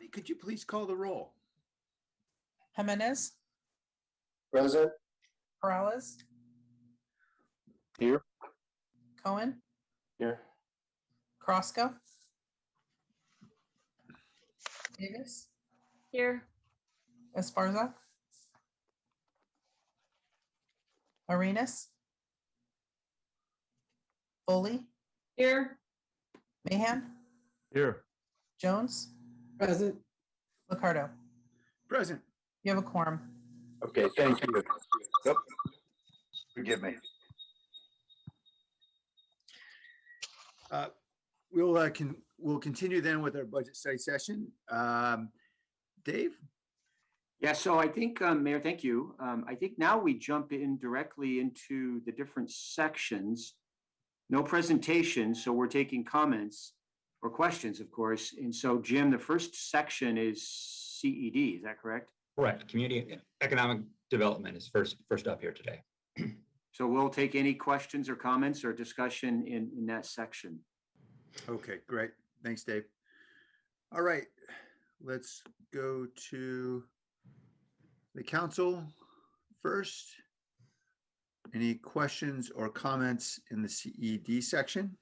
Connie, could you please call the roll? Jimenez, Present. Perales, Here. Cohen, Here. Kroska, Davis, Here. Esparza, Arenas, Foley, Here. Mahan, Here. Jones, Present. Liccardo. Present. You have a quorum. Okay, thank you. Yep. Forgive me. We'll continue then with our budget study session. Dave? Yeah, so I think, Mayor, thank you. I think now we jump in directly into the different sections. No presentation, so we're taking comments or questions, of course. And so, Jim, the first section is CED, is that correct? Correct. Community economic development is first up here today. So we'll take any questions or comments or discussion in that section. Okay, great. Thanks, Dave. All right, let's go to the council first. Any questions or comments in the CED section?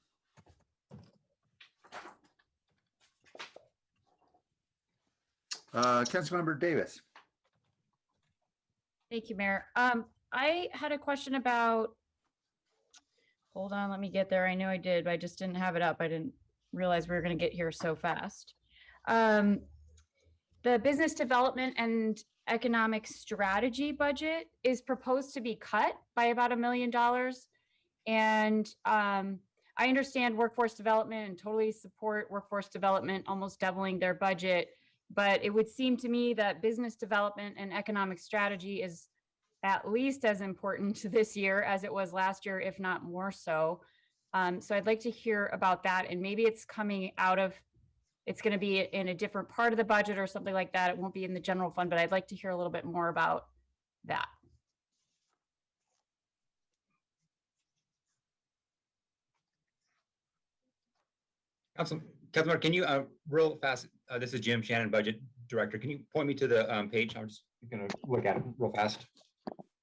Councilmember Davis. Thank you, Mayor. I had a question about, hold on, let me get there. I know I did, but I just didn't have it up. I didn't realize we were going to get here so fast. The business development and economic strategy budget is proposed to be cut by about $1 million. And I understand workforce development and totally support workforce development, almost doubling their budget. But it would seem to me that business development and economic strategy is at least as important to this year as it was last year, if not more so. So I'd like to hear about that. And maybe it's coming out of, it's going to be in a different part of the budget or something like that. It won't be in the general fund, but I'd like to hear a little bit more about that. Councilmember, can you real fast, this is Jim Shannon, Budget Director. Can you point me to the page? I'm just going to look at it real fast.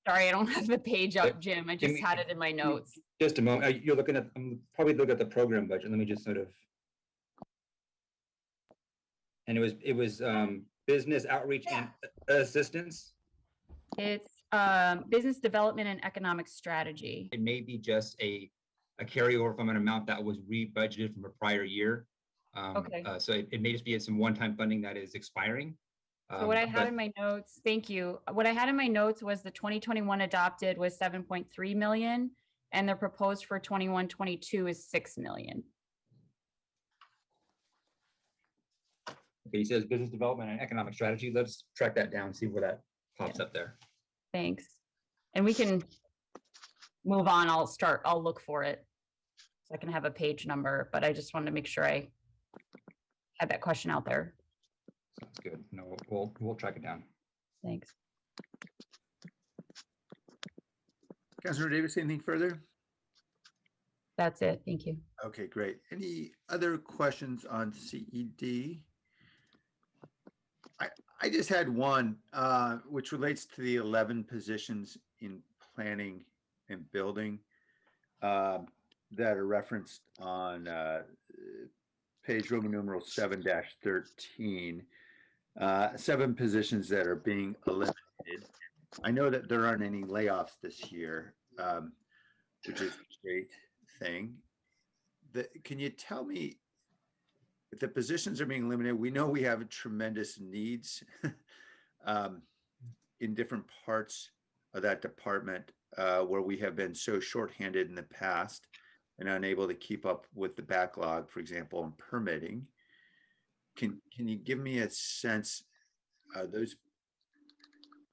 Sorry, I don't have the page up, Jim. I just had it in my notes. Just a moment. You're looking at, I'm probably looking at the program budget. Let me just sort of. And it was business outreach and assistance. It's business development and economic strategy. It may be just a carryover from an amount that was re-budgeted from a prior year. Okay. So it may just be some one-time funding that is expiring. So what I had in my notes, thank you. What I had in my notes was the 2021 adopted was 7.3 million, and the proposed for 21-22 is 6 million. Okay, he says business development and economic strategy. Let's track that down, see where that pops up there. Thanks. And we can move on. I'll look for it so I can have a page number, but I just wanted to make sure I had that question out there. Sounds good. No, we'll track it down. Thanks. Councilor Davis, anything further? That's it. Thank you. Okay, great. Any other questions on CED? I just had one, which relates to the 11 positions in planning and building that are referenced on page Roman numeral 7-13. 7 positions that are being eliminated. I know that there aren't any layoffs this year, which is a great thing. Can you tell me if the positions are being eliminated? We know we have tremendous needs in different parts of that department where we have been so shorthanded in the past and unable to keep up with the backlog, for example, in permitting. Can you give me a sense of those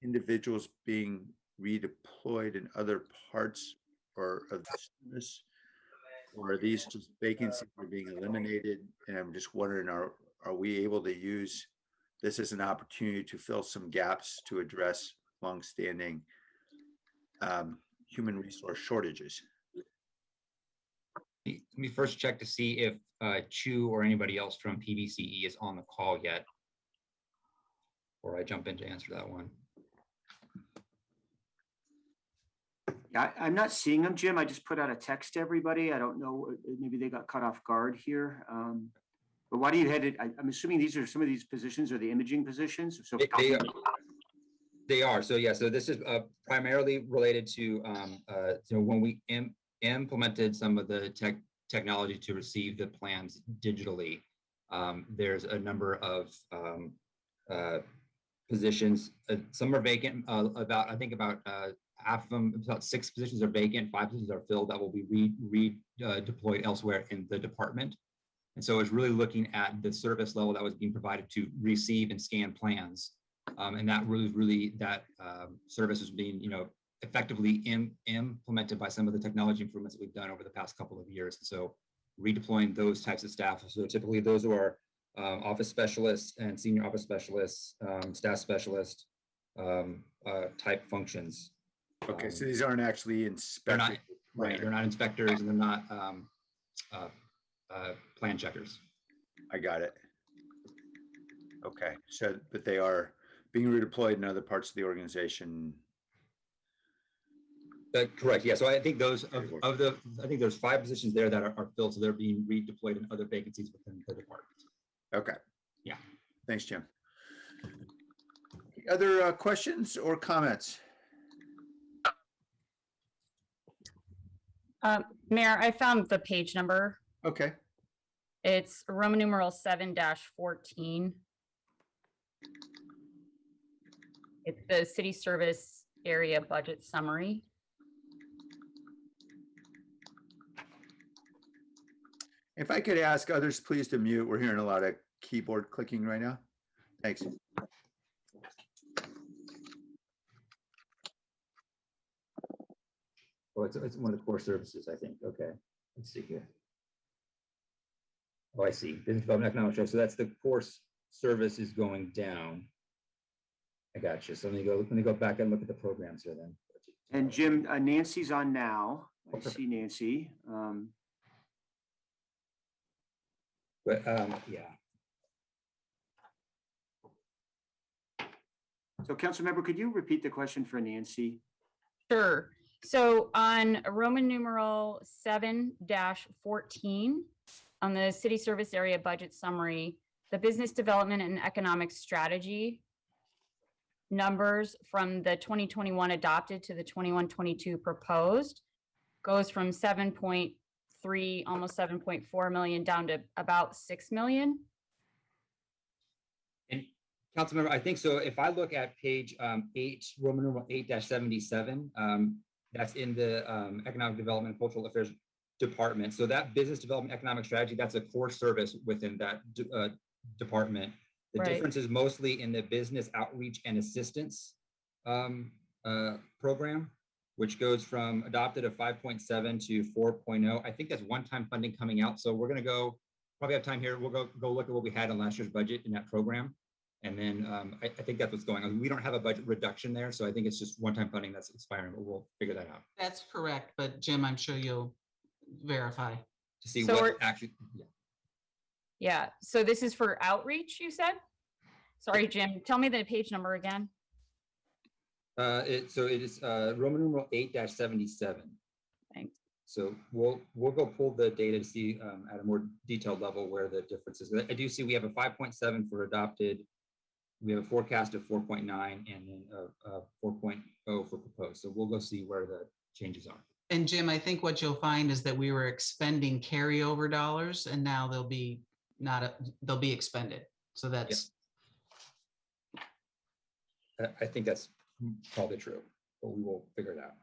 individuals being redeployed in other parts or of the service? Or are these just vacancies that are being eliminated? And I'm just wondering, are we able to use this as an opportunity to fill some gaps to address longstanding human resource shortages? Let me first check to see if Chu or anybody else from PBCE is on the call yet. before I jump in to answer that one. Yeah, I'm not seeing them, Jim. I just put out a text to everybody. I don't know, maybe they got caught off guard here. But why do you head it? I'm assuming these are some of these positions are the imaging positions. So They are. So yeah, so this is primarily related to when we implemented some of the technology to receive the plans digitally. There's a number of positions. Some are vacant. I think about half of them, about 6 positions are vacant. 5 positions are filled that will be deployed elsewhere in the department. And so it's really looking at the service level that was being provided to receive and scan plans. And that service is being, effectively implemented by some of the technology improvements that we've done over the past couple of years. So redeploying those types of staff. So typically those who are office specialists and senior office specialists, staff specialist type functions. Okay, so these aren't actually They're inspectors. not, right, they're not inspectors and they're not plan checkers. I got it. Okay, so, but they are being redeployed in other parts of the organization. Correct. Yeah. So I think those I think there's 5 positions there that are filled, so they're being redeployed in other vacancies within the department. Okay. Yeah. Thanks, Jim. Other questions or comments? Mayor, I found the page number. Okay. It's Roman numeral 7-14. It's the city service area budget summary. If I could ask others, please to mute. We're hearing a lot of keyboard clicking right now. Thanks. Oh, it's one of the core services, I think. Okay. Let's see here. Oh, I see. Business development economic strategy. So that's the course service is going down. I got you. So let me go back and look at the programs here then. And Jim, Nancy's on now. I Okay. see Nancy. But yeah. So council member, could you repeat the question for Nancy? Sure. So on Roman numeral 7-14, on the city service area budget summary, the business development and economic strategy numbers from the 2021 adopted to the 21-22 proposed goes from 7.3, almost 7.4 million down to about 6 million. And Councilmember, I think so. If I look at page 8, Roman numeral 8-77, that's in the Economic Development and Cultural Affairs Department. So that business development economic strategy, that's a core service within that department. The Right. difference is mostly in the business outreach and assistance program, which goes from adopted of 5.7 to 4.0. I think that's one-time funding coming out. So we're going to probably have time here. We'll go look at what we had in last year's budget in that program. And then I think that's what's going on. We don't have a budget reduction there. So I think it's just one-time funding that's expiring, but we'll figure that out. That's correct, but Jim, I'm sure you'll verify. To see So what we're- actually, Yeah. So this is for outreach, you said? Sorry, Jim. Tell me the page number again. It is Roman numeral 8-77. Thanks. So we'll go pull the data to see at a more detailed level where the difference is. I do see we have a 5.7 for adopted. We have a forecast of 4.9 and then a 4.0 for proposed. So we'll go see where the changes are. And Jim, I think what you'll find is that we were expending carryover dollars and now they'll be expended. So that's. I think that's probably true, but we will figure it out.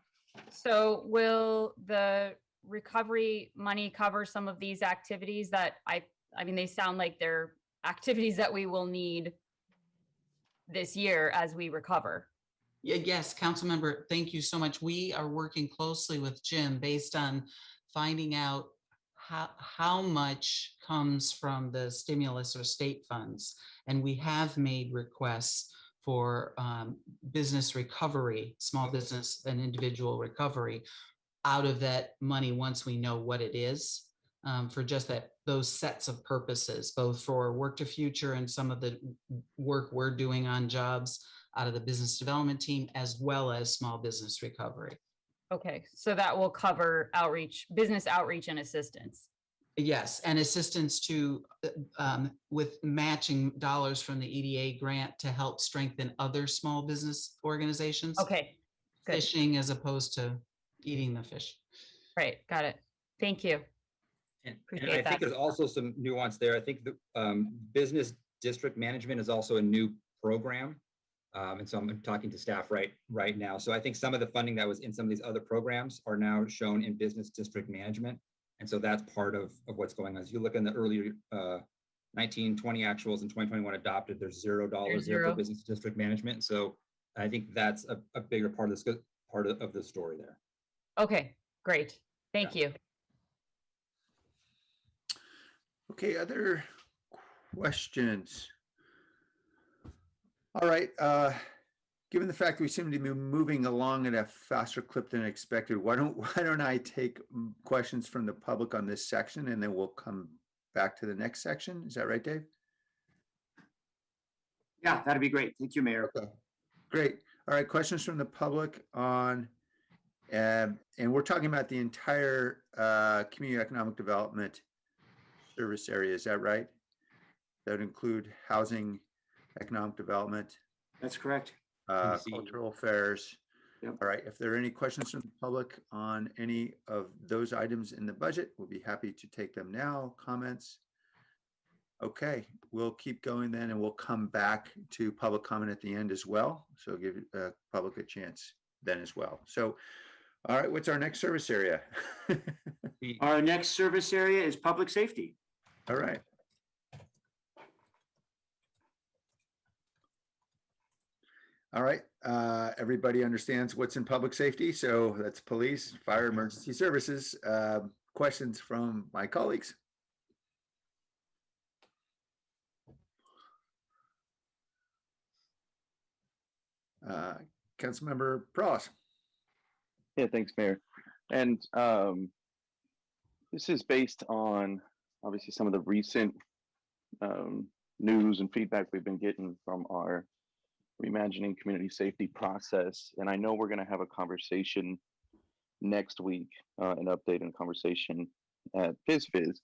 So will the recovery money cover some of these activities that I mean, they sound like they're activities that we will need this year as we recover. Yes, council member, thank you so much. We are working closely with Jim based on finding out how much comes from the stimulus or state funds. And we have made requests for business recovery, small business and individual recovery out of that money once we know what it is. for just those sets of purposes, both for Work to Future and some of the work we're doing on jobs out of the business development team, as well as small business recovery. Okay, so that will cover outreach, business outreach and assistance. Yes, and assistance to, with matching dollars from the EDA grant to help strengthen other small business organizations. Okay, good. Fishing as opposed to eating the fish. Right, got it. Thank you. And Appreciate I that. think there's also some nuance there. I think the business district management is also a new program. And so I'm talking to staff right now. So I think some of the funding that was in some of these other programs are now shown in business district management. And so that's part of what's going on. As you look in the earlier 1920 actuals and 2021 adopted, there's $0 there for business district management. So I think that's a bigger part of this of the story there. Okay, great. Thank you. Okay, other questions? All right, given the fact that we seem to be moving along at a faster clip than expected, why don't I take questions from the public on this section, and then we'll come back to the next section? Is that right, Dave? Yeah, that'd be great. Thank you, Mayor. Okay, great. All right, questions from the public on, and we're talking about the entire community economic development service area. Is that right? That would include housing, economic development, That's correct. cultural affairs. Yep. All right, if there are any questions from the public on any of those items in the budget, we'll be happy to take them now. Comments? Okay, we'll keep going then, and we'll come back to public comment at the end as well. So give public a chance then as well. So, all right, what's our next service area? Our next service area is public safety. All right. All right, everybody understands what's in public safety. So that's police, fire, emergency services. Questions from my colleagues? Councilmember Pross. Yeah, thanks, Mayor. And this is based on obviously some of the recent news and feedback we've been getting from our reimagining community safety process. And I know we're going to have a conversation next week, an update and conversation at PISFIS,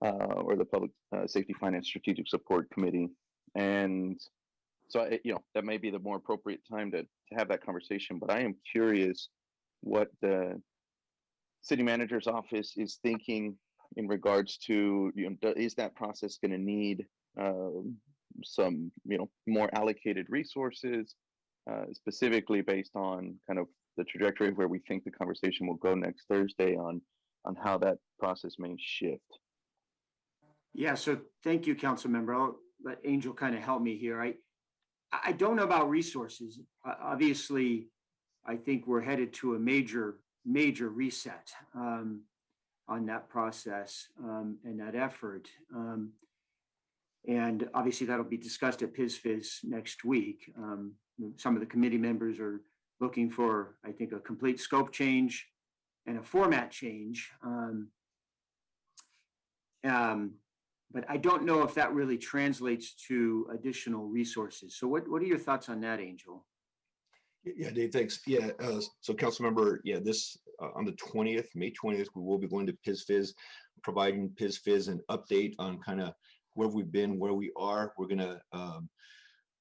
or the Public Safety Finance Strategic Support Committee. And so, that may be the more appropriate time to have that conversation. But I am curious what the city manager's office is thinking in regards to, is that process going to need some, more allocated resources, specifically based on kind of the trajectory of where we think the conversation will go next Thursday on how that process may shift. Yeah, so thank you, council member. I'll let Angel kind of help me here. I don't know about resources. Obviously, I think we're headed to a major reset on that process and that effort. And obviously that'll be discussed at PISFIS next week. Some of the committee members are looking for, I think, a complete scope change and a format change. But I don't know if that really translates to additional resources. So what are your thoughts on that, Angel? Yeah, Dave, thanks. Yeah, so council member, this on the 20th, May 20th, we will be going to PISFIS, providing PISFIS an update on kind of where we've been, where we are. We're gonna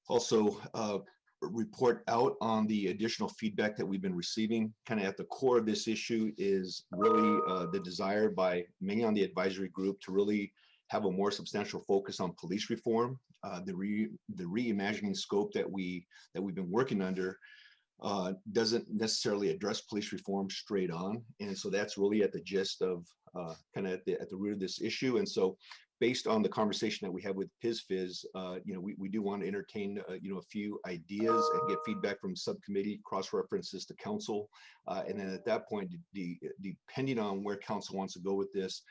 also report out on the additional feedback that we've been receiving. Kind of at the core of this issue is really the desire by many on the advisory group to really have a more substantial focus on police reform. The reimagining scope that we've been working under doesn't necessarily address police reform straight on, and so that's really at the gist of kind of at the root of this issue. And so, based on the conversation that we have with PISFIS, we do want to entertain a few ideas and get feedback from subcommittee, cross references to council, and then at that point, depending on where council wants to go with this,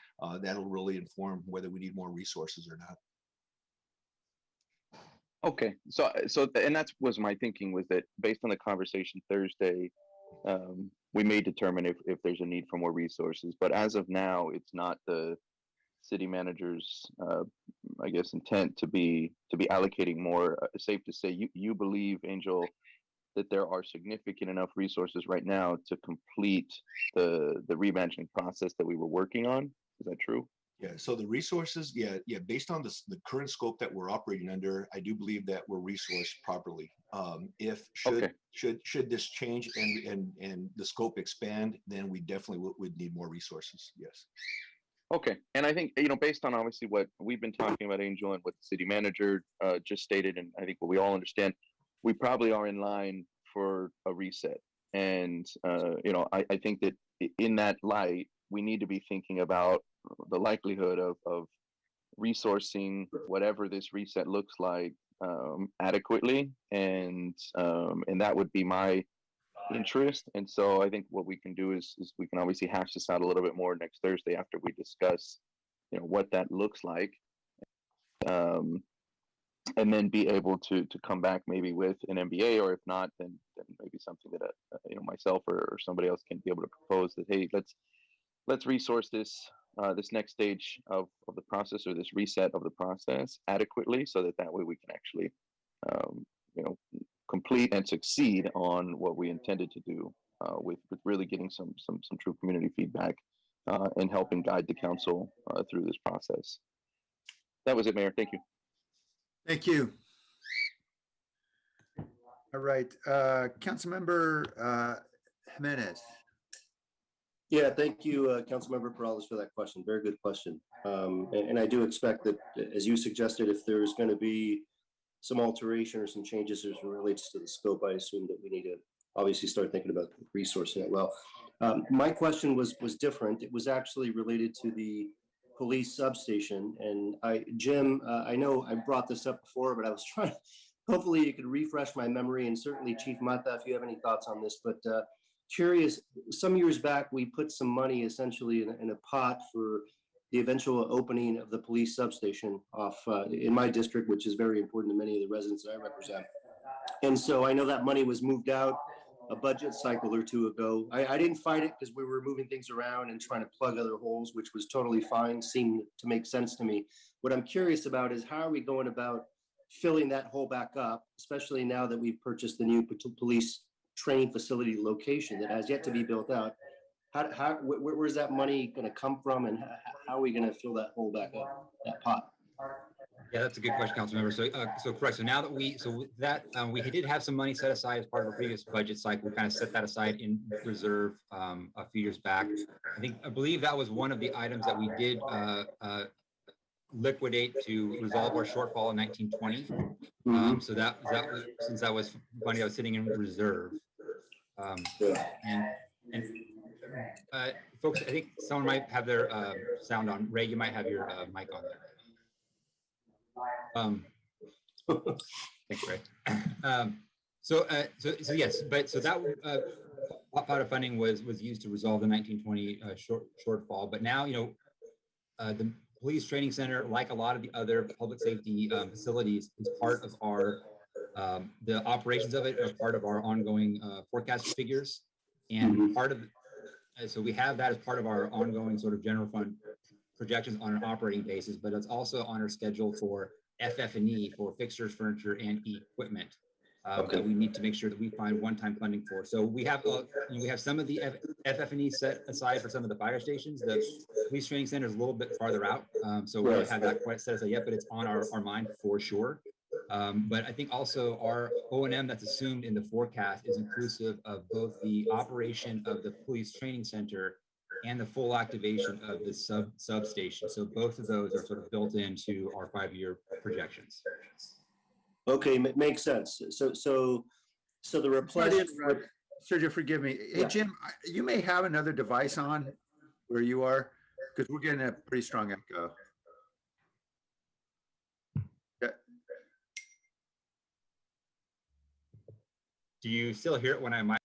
that'll really inform whether we need more resources or not. Okay, so and that was my thinking, was that based on the conversation Thursday, we may determine if there's a need for more resources. But as of now, it's not the city manager's, I guess, intent to be allocating more. Safe to say, you believe, Angel, that there are significant enough resources right now to complete the reimagining process that we were working on. Is that true? Yeah, so the resources, based on the current scope that we're operating under, I do believe that we're resourced properly. If should this change and the scope expand, then we definitely would need more resources. Yes. Okay, and I think, based on obviously what we've been talking about, Angel, and what the city manager just stated, and I think what we all understand, we probably are in line for a reset. And I think that in that light, we need to be thinking about the likelihood of resourcing whatever this reset looks like adequately, and that would be my interest. And so I think what we can do is we can obviously hash this out a little bit more next Thursday after we discuss what that looks like, and then be able to come back maybe with an MBA, or if not, then maybe something that myself or somebody else can be able to propose that, hey, let's resource this next stage of the process, or this reset of the process adequately, so that way we can actually complete and succeed on what we intended to do, with really getting some true community feedback, and helping guide the council through this process. That was it, Mayor. Thank you. Thank you. All right, Councilmember Jimenez. Yeah, thank you, Councilmember Peralez, for that question. Very good question. And I do expect that, as you suggested, if there's going to be some alteration or some changes as it relates to the scope, I assume that we need to obviously start thinking about resourcing it well. My question was different. It was actually related to the police substation. And Jim, I know I brought this up before, but I was trying, hopefully you could refresh my memory, and certainly Chief Mata, if you have any thoughts on this, but curious, some years back, we put some money essentially in a pot for the eventual opening of the police substation off in my district, which is very important to many of the residents that I represent. And so I know that money was moved out a budget cycle or two ago. I didn't fight it because we were moving things around and trying to plug other holes, which was totally fine, seemed to make sense to me. What I'm curious about is, how are we going about filling that hole back up, especially now that we've purchased the new police training facility location that has yet to be built out? Where's that money going to come from, and how are we going to fill that hole back up, that pot? Yeah, that's a good question, Councilmember. So correct. So now that we did have some money set aside as part of a previous budget cycle. We kind of set that aside in reserve a few years back. I believe that was one of the items that we did liquidate to resolve our shortfall in 1920. So that was, since that was money that was sitting in reserve. Folks, I think someone might have their sound on. Ray, you might have your mic on there. Thanks, Ray. So yes, but so that pot of funding was used to resolve the 1920 shortfall. But now, the police training center, like a lot of the other public safety facilities, is part of our the operations of it are part of our ongoing forecast figures, and part of so we have that as part of our ongoing sort of general fund projections on an operating basis, but it's also on our schedule for FF&E, for fixtures, furniture, and equipment that we need to make sure that we find one-time funding for. So we have some of the FF&E set aside for some of the fire stations. The police training center is a little bit farther out, so we don't have that quite set aside yet, but it's on our mind for sure. But I think also our O&M that's assumed in the forecast is inclusive of both the operation of the police training center and the full activation of the substation. So both of those are sort of built into our 5-year projections. Okay, makes sense. So the replacement. Sergio, forgive me. Hey, Jim, you may have another device on where you are, because we're getting a pretty strong echo. Do you still hear it when I mic?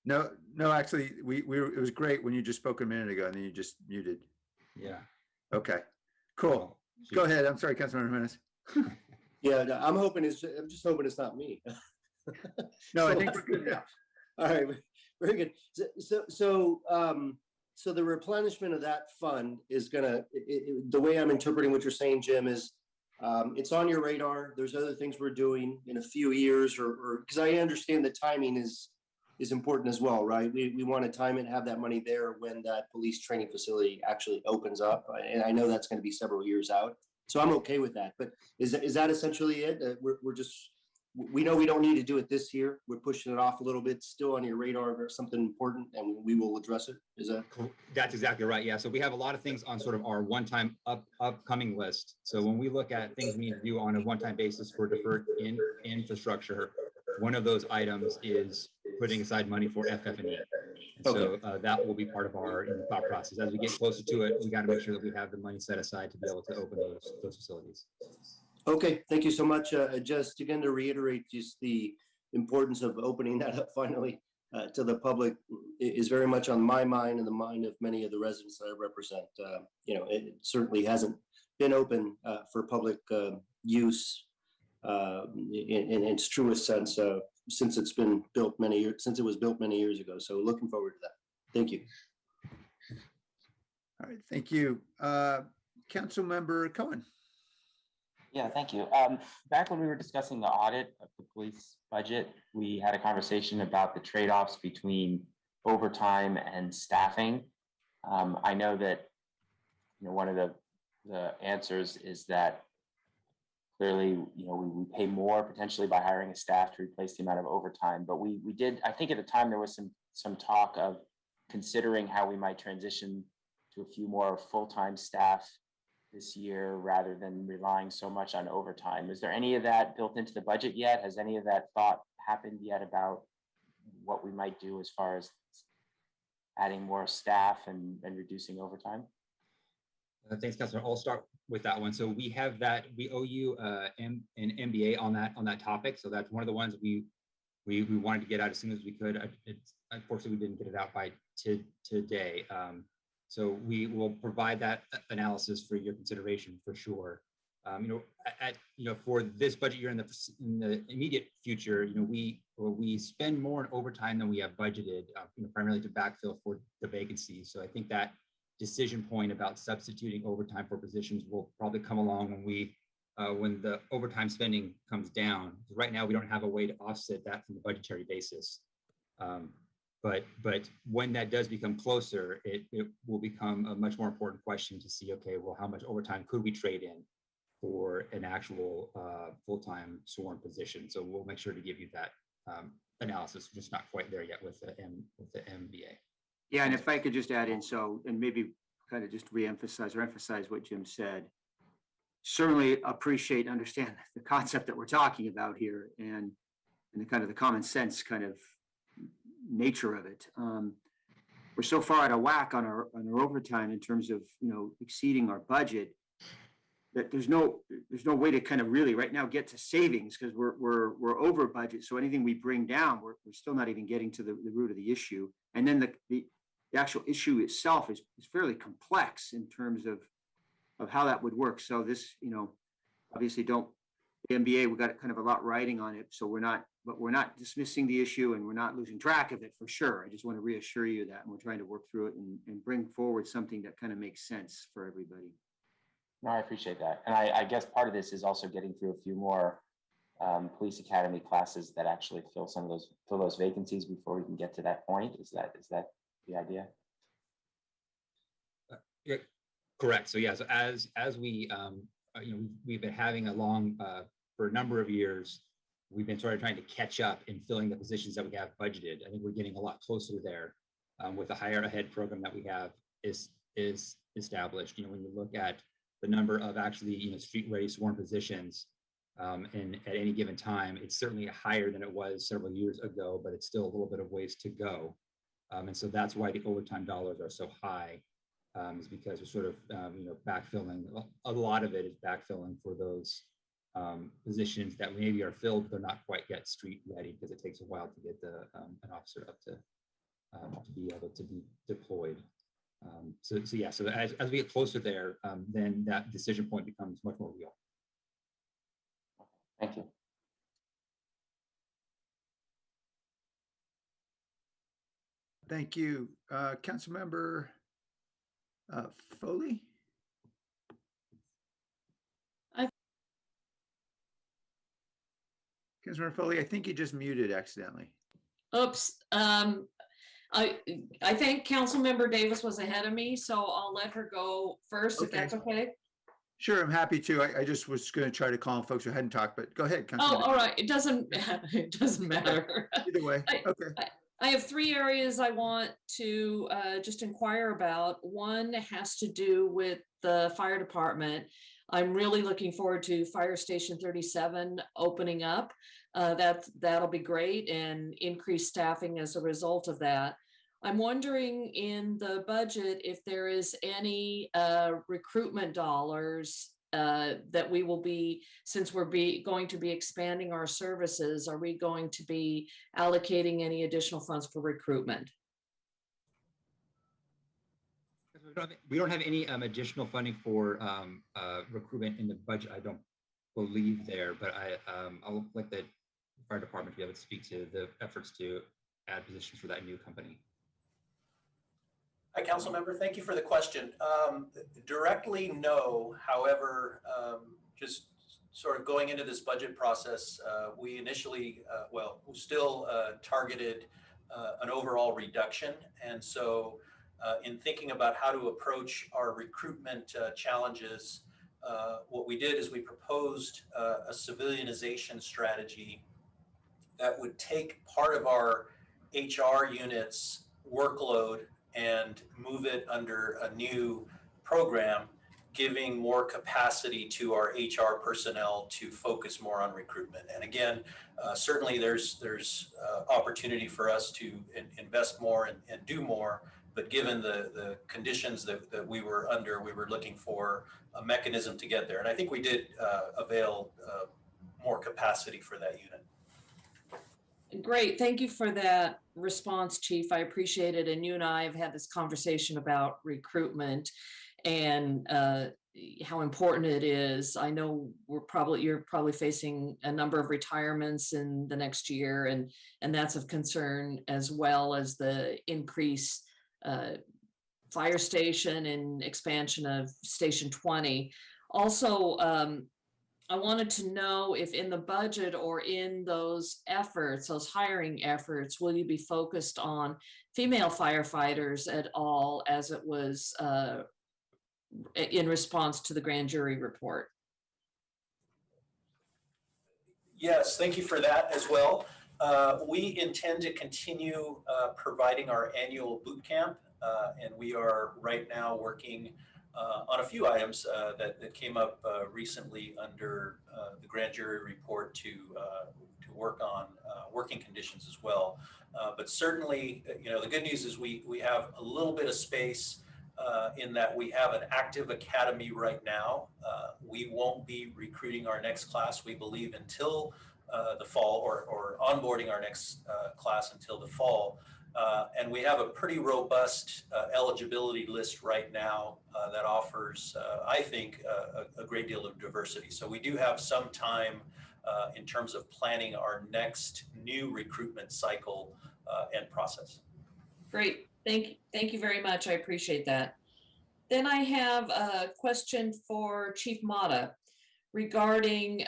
No, actually, it was great when you just spoke a minute ago, and then you just muted. Yeah. Okay, cool. Go ahead. I'm sorry, Councilmember Jimenez. Yeah, no, I'm just hoping it's not me. No, I think we're good now. All right, very good. So so the replenishment of that fund is gonna, the way I'm interpreting what you're saying, Jim, is it's on your radar. There's other things we're doing in a few years, or because I understand the timing is important as well, right? We want to time it and have that money there when that police training facility actually opens up. And I know that's going to be several years out. So I'm okay with that. But is that essentially it? We're just, we know we don't need to do it this year. We're pushing it off a little bit, still on your radar or something important, and we will address it. Is that? That's exactly right. Yeah. So we have a lot of things on sort of our one-time upcoming list. So when we look at things we need to do on a one-time basis for deferred infrastructure, one of those items is putting aside money for FF&E. So that will be part of our thought process. As we get closer to it, we got to make sure that we have the money set aside to be able to open those facilities. Okay, thank you so much. Just again to reiterate, just the importance of opening that up finally to the public is very much on my mind and the mind of many of the residents that I represent. It certainly hasn't been open for public use in its truest sense since it's been built since it was built many years ago. So looking forward to that. Thank you. All right, thank you. Councilmember Cohen. Yeah, thank you. Back when we were discussing the audit of the police budget, we had a conversation about the trade-offs between overtime and staffing. I know that one of the answers is that clearly we pay more potentially by hiring a staff to replace the amount of overtime. But we did, I think at the time there was some talk of considering how we might transition to a few more full-time staff this year rather than relying so much on overtime. Is there any of that built into the budget yet? Has any of that thought happened yet about what we might do as far as adding more staff and reducing overtime? Thanks, Councilor. I'll start with that one. So we have that. We owe you an MBA on that topic. So that's one of the ones we wanted to get out as soon as we could. Unfortunately, we didn't get it out by today. So we will provide that analysis for your consideration for sure. For this budget year in the immediate future, we spend more on overtime than we have budgeted, primarily to backfill for the vacancies. So I think that decision point about substituting overtime for positions will probably come along when the overtime spending comes down. Right now, we don't have a way to offset that from the budgetary basis. But when that does become closer, it will become a much more important question to see, okay, well, how much overtime could we trade in for an actual full-time sworn position? So we'll make sure to give you that analysis. We're just not quite there yet with the MBA. Yeah, and if I could just add in, and maybe kind of just reemphasize or emphasize what Jim said. Certainly appreciate and understand the concept that we're talking about here and the kind of the common sense kind of nature of it. We're so far out of whack on our overtime in terms of exceeding our budget that there's no way to kind of really right now get to savings because we're over budget. So anything we bring down, we're still not even getting to the root of the issue. And then the actual issue itself is fairly complex in terms of how that would work. So this, obviously the MBA, we've got kind of a lot riding on it. So we're not dismissing the issue and we're not losing track of it for sure. I just want to reassure you that, and we're trying to work through it and bring forward something that kind of makes sense for everybody. No, I appreciate that. And I guess part of this is also getting through a few more police academy classes that actually fill those vacancies before we can get to that point. Is that the idea? Yeah, correct. So yeah, so as we we've been having for a number of years, we've been sort of trying to catch up in filling the positions that we have budgeted. I think we're getting a lot closer there with the hire ahead program that we have is established. When you look at the number of actually street ready sworn positions and at any given time, it's certainly higher than it was several years ago, but it's still a little bit of ways to go. And so that's why the overtime dollars are so high, is because we're sort of backfilling. A lot of it is backfilling for those positions that maybe are filled, but they're not quite yet street ready because it takes a while to get an officer up to be able to be deployed. So as we get closer there, then that decision point becomes much more real. Thank you. Thank you. Councilmember Foley? Councilmember Foley, I think you just muted accidentally. Oops. I think Councilmember Davis was ahead of me, so I'll let her go first, if Okay. that's okay. Sure, I'm happy to. I just was going to try to call on folks who hadn't talked, but go ahead. Oh, Councilmember. all right. It doesn't matter. Either way, okay. I have 3 areas I want to just inquire about. One has to do with the fire department. I'm really looking forward to Fire Station 37 opening up. That'll be great, and increased staffing as a result of that. I'm wondering in the budget if there is any recruitment dollars that we will be, since we're going to be expanding our services, are we going to be allocating any additional funds for recruitment? We don't have any additional funding for recruitment in the budget. I don't believe there, but I'll let the fire department to be able to speak to the efforts to add positions for that new company. Hi, council member. Thank you for the question. Directly, no. However, just sort of going into this budget process, we initially, we still targeted an overall reduction. And so in thinking about how to approach our recruitment challenges, what we did is we proposed a civilianization strategy that would take part of our HR unit's workload and move it under a new program, giving more capacity to our HR personnel to focus more on recruitment. And again, certainly there's opportunity for us to invest more and do more, but given the conditions that we were under, we were looking for a mechanism to get there. And I think we did avail more capacity for that unit. Great. Thank you for that response, Chief. I appreciate it. And you and I have had this conversation about recruitment and how important it is. I know you're probably facing a number of retirements in the next year, and that's of concern, as well as the increase fire station and expansion of Station 20. Also, I wanted to know if in the budget or in those efforts, those hiring efforts, will you be focused on female firefighters at all, as it was in response to the grand jury report? Yes, thank you for that as well. We intend to continue providing our annual boot camp, and we are right now working on a few items that came up recently under the grand jury report to work on working conditions as well. But certainly, the good news is we have a little bit of space in that we have an active academy right now. We won't be recruiting our next class, we believe, until the fall, or onboarding our next class until the fall. And we have a pretty robust eligibility list right now that offers, I think, a great deal of diversity. So we do have some time in terms of planning our next new recruitment cycle and process. Great. Thank you very much. I appreciate that. Then I have a question for Chief Mata regarding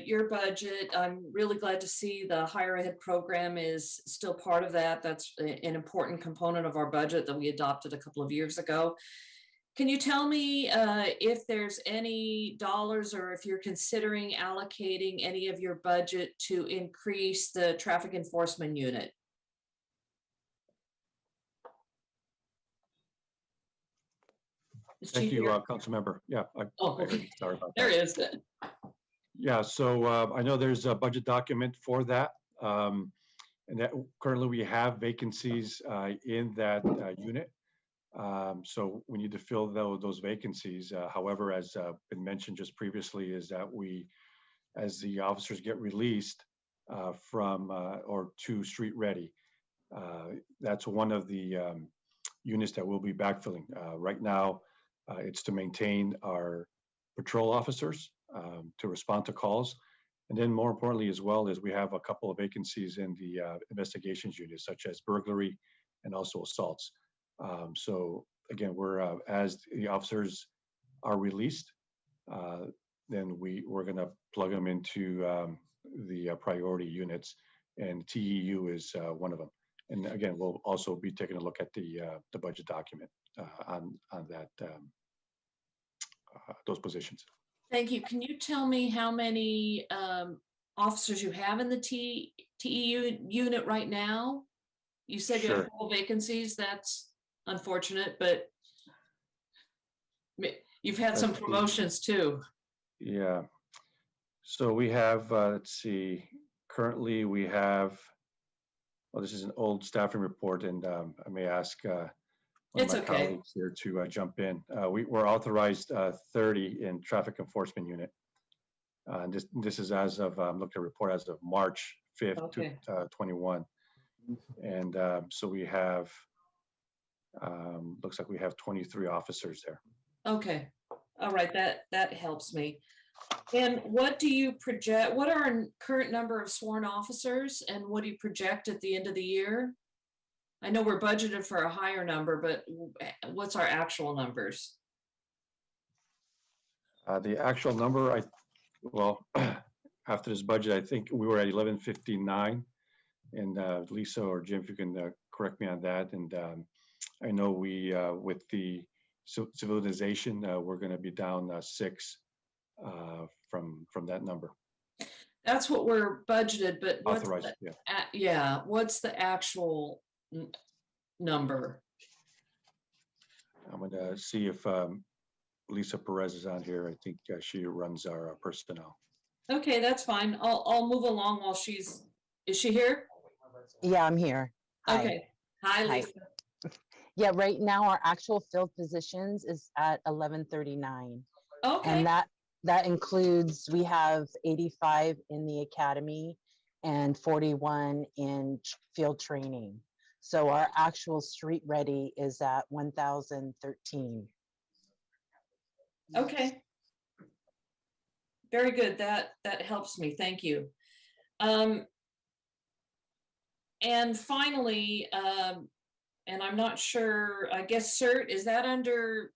your budget. I'm really glad to see the higher ed program is still part of that. That's an important component of our budget that we adopted a couple of years ago. Can you tell me if there's any dollars, or if you're considering allocating any of your budget to increase the traffic enforcement unit? Thank you, council member. Yeah. Okay. Sorry about that. There is. Yeah, so I know there's a budget document for that. And that currently we have vacancies in that unit. So we need to fill those vacancies. However, as been mentioned just previously, is that as the officers get released from or to street ready, that's one of the units that we'll be backfilling. Right now, it's to maintain our patrol officers to respond to calls. And then more importantly as well, is we have a couple of vacancies in the investigations unit, such as burglary and also assaults. So again, we're as the officers are released, then we're going to plug them into the priority units, and TEU is one of them. And again, we'll also be taking a look at the budget document on that those positions. Thank you. Can you tell me how many officers you have in the TEU unit right now? You said you have Sure. full vacancies. That's unfortunate, but you've had some Let's see. promotions too. Yeah. So we have, let's see, currently we have, well, this is an old staffing report, and I may ask one of It's my okay. colleagues here to jump in. We're authorized 30 in traffic enforcement unit. This is as of, I'm looking at a report as of March 5th, Okay. 21. And so we have, looks like we have 23 officers there. Okay. All right. That helps me. And what do you project? What are our current number of sworn officers, and what do you project at the end of the year? I know we're budgeted for a higher number, but what's our actual numbers? The actual number, well, after this budget, I think we were at 1159. And Lisa or Jim, if you can correct me on that. And I know we, with the civilization, we're going to be down 6 from that number. That's what we're budgeted, but what's Authorized, the, yeah. yeah, what's the actual number? I'm going to see if Lisa Perez is on here. I think she runs our personnel. Okay, that's fine. I'll move along while is she here? Yeah, I'm here. Hi. Okay. Hi, Hi. Lisa. Yeah, right now our actual filled positions is at 1139. Okay. And that includes, we have 85 in the academy and 41 in field training. So our actual street ready is at 1013. Okay. Very good. That helps me. Thank you. And finally, and I'm not sure, I guess CERT, is that under,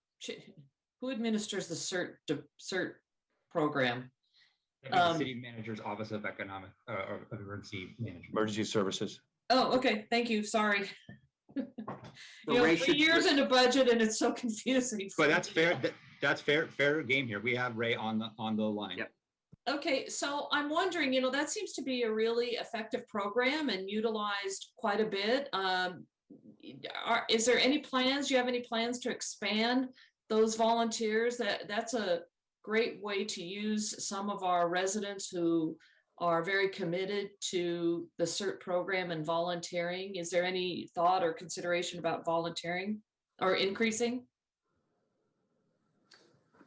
who administers the CERT program? The city manager's office of economic or emergency management. Emergency services. Oh, okay. Thank you. Sorry. So You know, Ray 3 should- years into budget and it's so confusing. But that's fair. That's fair game here. We have Ray on the line. Yep. Okay, so I'm wondering, that seems to be a really effective program and utilized quite a bit. Is there any plans? Do you have any plans to expand those volunteers? That's a great way to use some of our residents who are very committed to the CERT program and volunteering. Is there any thought or consideration about volunteering or increasing?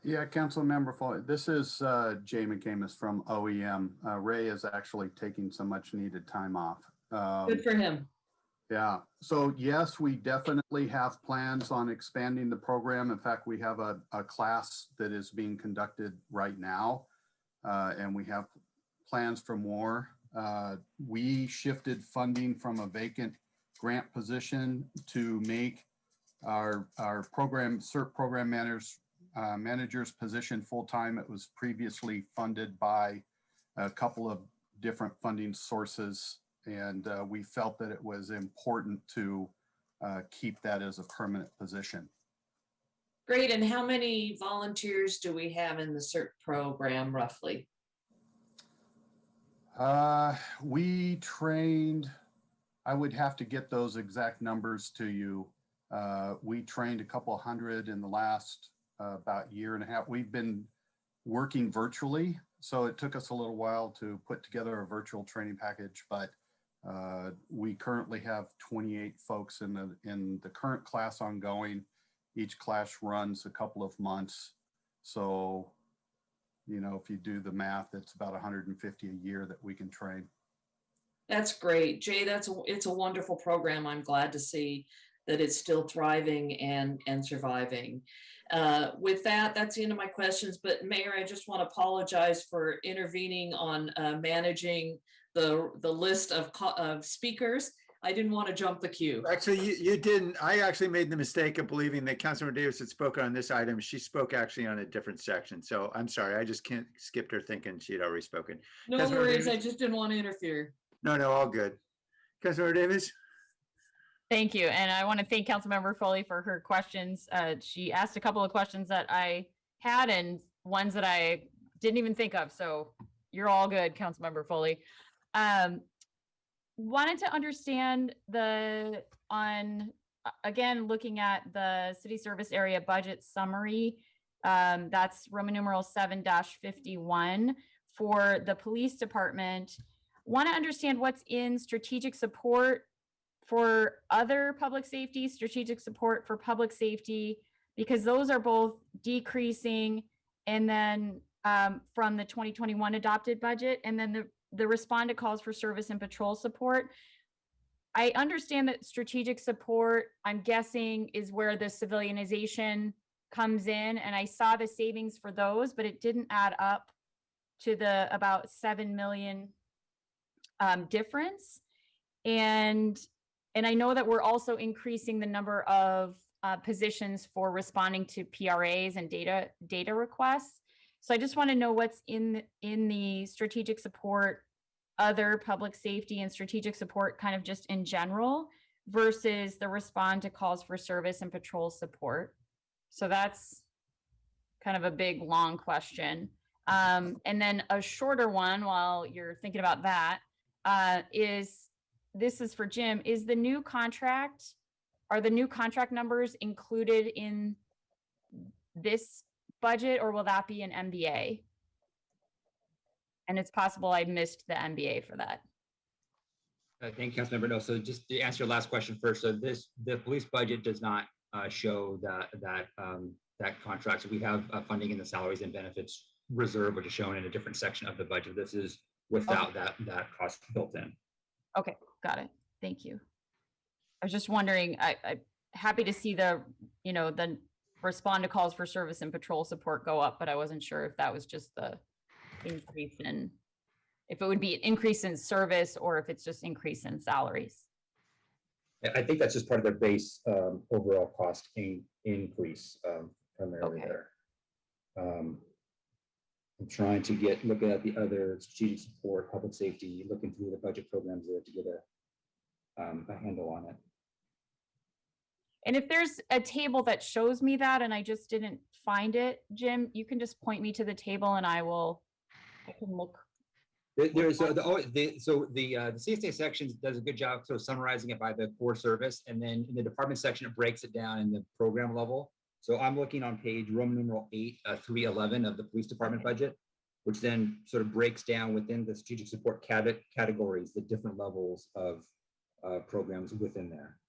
Yeah, Council Member Foley, this is Jay McCamus from OEM. Ray is actually taking some much needed time off. Good for him. Yeah, so yes, we definitely have plans on expanding the program. In fact, we have a class that is being conducted right now, and we have plans for more. We shifted funding from a vacant grant position to make our program, CERT program manager's position full-time. It was previously funded by a couple of different funding sources, and we felt that it was important to keep that as a permanent position. Great, and how many volunteers do we have in the CERT program roughly? We trained, I would have to get those exact numbers to you. We trained a couple hundred in the last about year and a half. We've been working virtually, so it took us a little while to put together a virtual training package, but we currently have 28 folks in the current class ongoing. Each class runs a couple of months. So, if you do the math, it's about 150 a year that we can train. That's great, Jay. It's a wonderful program. I'm glad to see that it's still thriving and surviving. With that, that's the end of my questions. But Mayor, I just want to apologize for intervening on managing the list of speakers. I didn't want to jump the queue. Actually, you didn't. I actually made the mistake of believing that Councilmember Davis had spoken on this item. She spoke actually on a different section. So I'm sorry. I just can't skipped her thinking she had already spoken. No Councilmember worries. Davis? I just didn't want to interfere. No, all good. Councilmember Davis? Thank you. And I want to thank Councilmember Foley for her questions. She asked a couple of questions that I had and ones that I didn't even think of. So you're all good, Councilmember Foley. Wanted to understand again, looking at the city service area budget summary, that's Roman numeral 7-51 for the police department. Want to understand what's in strategic support for other public safety, strategic support for public safety, because those are both decreasing. And then from the 2021 adopted budget, and then the respond to calls for service and patrol support. I understand that strategic support, I'm guessing, is where the civilianization comes in. And I saw the savings for those, but it didn't add up to the about 7 million difference. And I know that we're also increasing the number of positions for responding to PRAs and data requests. So I just want to know what's in the strategic support, other public safety and strategic support kind of just in general versus the respond to calls for service and patrol support. So that's kind of a big, long question. And then a shorter one while you're thinking about that this is for Jim. Are the new contract numbers included in this budget, or will that be an MBA? And it's possible I missed the MBA for that. Thank you, Councilmember. No, so just to answer your last question first. So the police budget does not show that contract. So we have funding in the salaries and benefits reserve, which is shown in a different section of the budget. This is without that cost built in. Okay, got it. Thank you. I was just wondering, I'm happy to see the respond to calls for service and patrol support go up, but I wasn't sure if that was just the increase if it would be an increase in service or if it's just increase in salaries. I think that's just part of their base overall cost increase primarily there. I'm trying to looking at the other strategic support, public safety, looking through the budget programs there to get a handle on it. And if there's a table that shows me that and I just didn't find it, Jim, you can just point me to the table and I can look. There's the CSA section does a good job sort of summarizing it by the core service, and then in the department section it breaks it down in the program level. So I'm looking on page Roman numeral 8, 311 of the police department budget, which then sort of breaks down within the strategic support categories, the different levels of programs within there.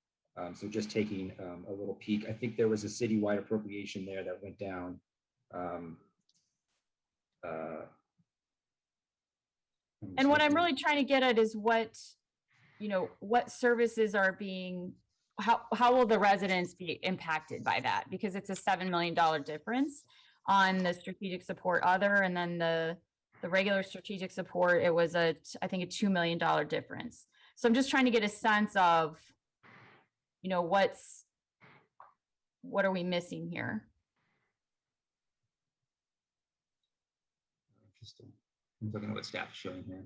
So just taking a little peek, I think there was a citywide appropriation there that went down. And what I'm really trying to get at is what services are being, how will the residents be impacted by that? Because it's a $7 million difference on the strategic support other, and then the regular strategic support, it was I think a $2 million difference. So I'm just trying to get a sense of, what are we missing here? I'm looking at what staff is showing here.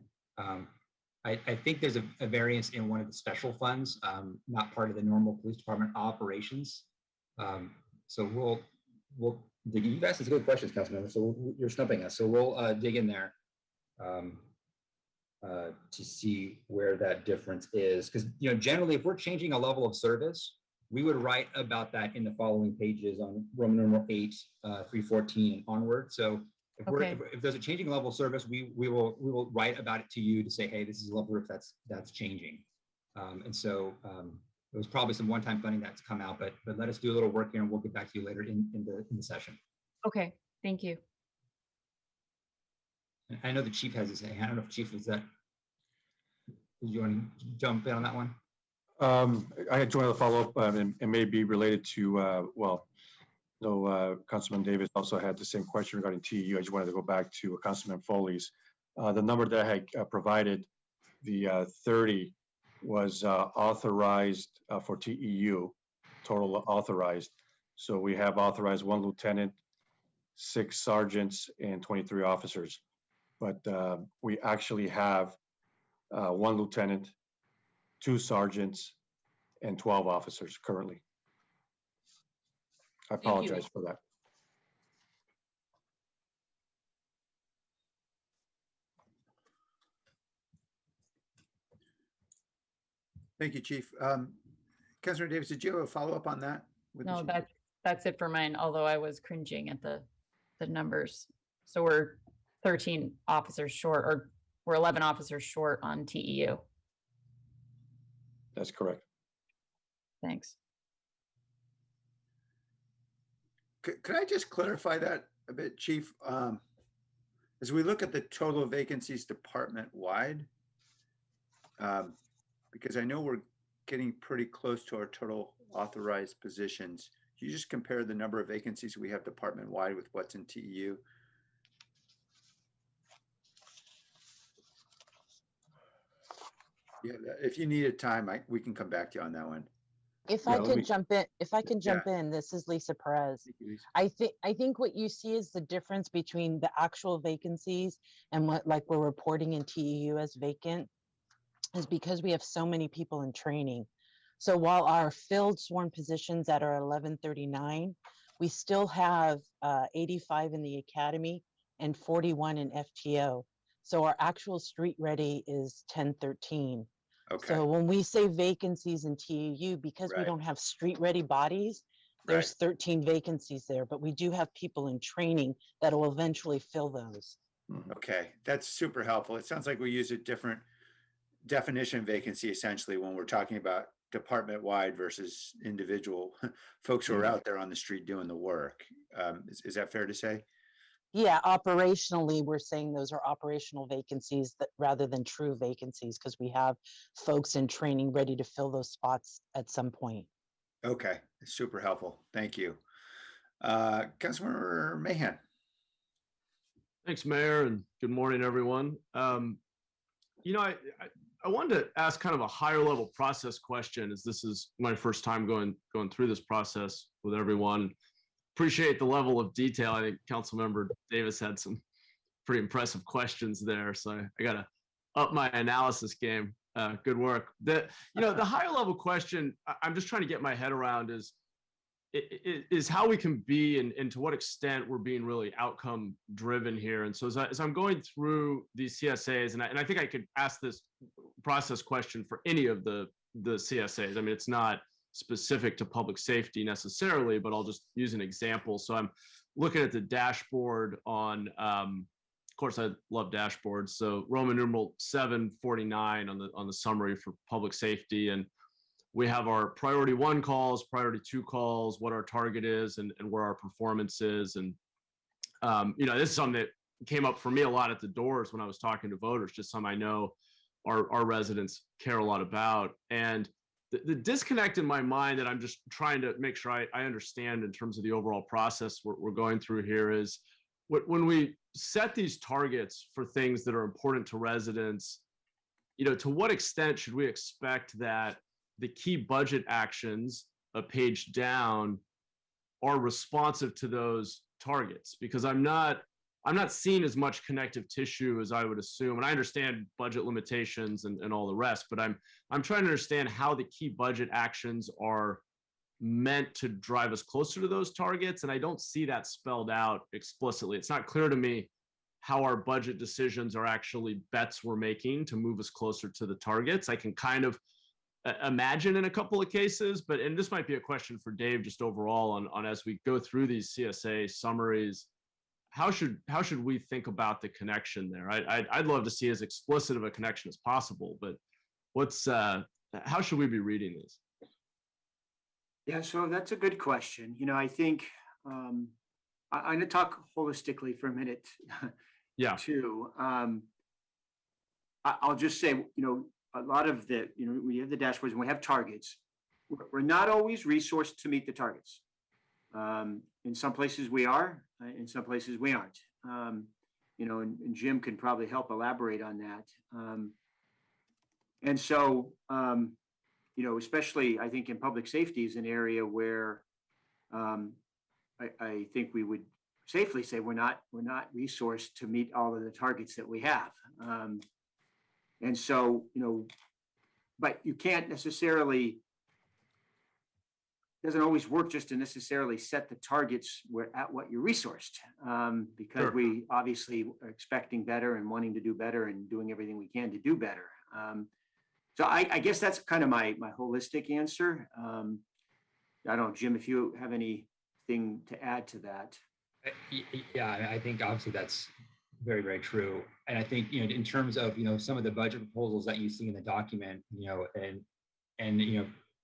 I think there's a variance in one of the special funds, not part of the normal police department operations. So we'll dig. You guys, it's a good question, Councilmember. So you're stumping us. So we'll dig in there to see where that difference is. Because generally, if we're changing a level of service, we would write about that in the following pages on Roman numeral 8, 314 and onward. So if there's a changing level of service, we will write about it to you to say, hey, this is a level if that's changing. And so there was probably some one-time funding that's come out, but let us do a little work here and we'll get back to you later in the session. Okay, thank you. I know the chief has his hand. I don't know if chief was that. Did you want to jump in on that one? I had to follow up and may be related to, Councilman Davis also had the same question regarding TEU. I just wanted to go back to Councilman Foley's. The number that I had provided, the 30 was authorized for TEU, total authorized. So we have authorized 1 lieutenant, 6 sergeants, and 23 officers. But we actually have 1 lieutenant, 2 sergeants, and 12 officers currently. I you. apologize for that. Thank you, Chief. Councilor Davis, did you have a follow-up on that? with the No, chief? that's it for mine, although I was cringing at the numbers. So we're 13 officers short, or we're 11 officers short on TEU. That's correct. Thanks. Could I just clarify that a bit, Chief? As we look at the total vacancies department-wide, because I know we're getting pretty close to our total authorized positions. Can you just compare the number of vacancies we have department-wide with what's in TEU? Yeah, if you needed time, we can come back to you on that one. If I could jump in, this is Lisa Perez. Thank you, Lisa. I think what you see is the difference between the actual vacancies and what like we're reporting in TEU as vacant is because we have so many people in training. So while our filled sworn positions that are 1139, we still have 85 in the academy and 41 in FTO. So our actual street ready is 1013. Okay. So when we say vacancies in TEU, because we Right. don't have street ready bodies, there's 13 vacancies there, but we do have people in training that will eventually fill those. Okay, that's super helpful. It sounds like we use a different definition of vacancy essentially when we're talking about department-wide versus individual folks who are out there on the street doing the work. Is that fair to say? Yeah, operationally, we're saying those are operational vacancies that rather than true vacancies, because we have folks in training ready to fill those spots at some point. Okay, super helpful. Thank you. Councilmember Mahan. Thanks, Mayor, and good morning, everyone. You know, I wanted to ask kind of a higher level process question, as this is my first time going through this process with everyone. Appreciate the level of detail. I think Councilmember Davis had some pretty impressive questions there, so I got to up my analysis game. Good work. The higher level question I'm just trying to get my head around is how we can be and to what extent we're being really outcome driven here. And so as I'm going through these CSAs, and I think I could ask this process question for any of the CSAs. I mean, it's not specific to public safety necessarily, but I'll just use an example. So I'm looking at the dashboard on, of course, I love dashboards. So Roman numeral 749 on the summary for public safety, and we have our priority 1 calls, priority 2 calls, what our target is, and where our performance is. And this is something that came up for me a lot at the doors when I was talking to voters, just something I know our residents care a lot about. And the disconnect in my mind that I'm just trying to make sure I understand in terms of the overall process we're going through here is when we set these targets for things that are important to residents, to what extent should we expect that the key budget actions a page down are responsive to those targets? Because I'm not seeing as much connective tissue as I would assume. And I understand budget limitations and all the rest, but I'm trying to understand how the key budget actions are meant to drive us closer to those targets. And I don't see that spelled out explicitly. It's not clear to me how our budget decisions are actually bets we're making to move us closer to the targets. I can kind of imagine in a couple of cases, and this might be a question for Dave just overall on as we go through these CSA summaries, how should we think about the connection there? I'd love to see as explicit of a connection as possible, but how should we be reading these? Yeah, so that's a good question. I think I'm going to talk holistically for a minute. Yeah. Too. I'll just say, a lot of we have the dashboards and we have targets. We're not always resourced to meet the targets. In some places we are, in some places we aren't. And Jim can probably help elaborate on that. And so, especially I think in public safety is an area where I think we would safely say we're not resourced to meet all of the targets that we have. And so, but you can't necessarily, doesn't always work just to necessarily set the targets at what you're resourced, because Sure. we obviously are expecting better and wanting to do better and doing everything we can to do better. So I guess that's kind of my holistic answer. I don't know, Jim, if you have anything to add to that. Yeah, I think obviously that's very, very true. And I think, in terms of, some of the budget proposals that you see in the document, and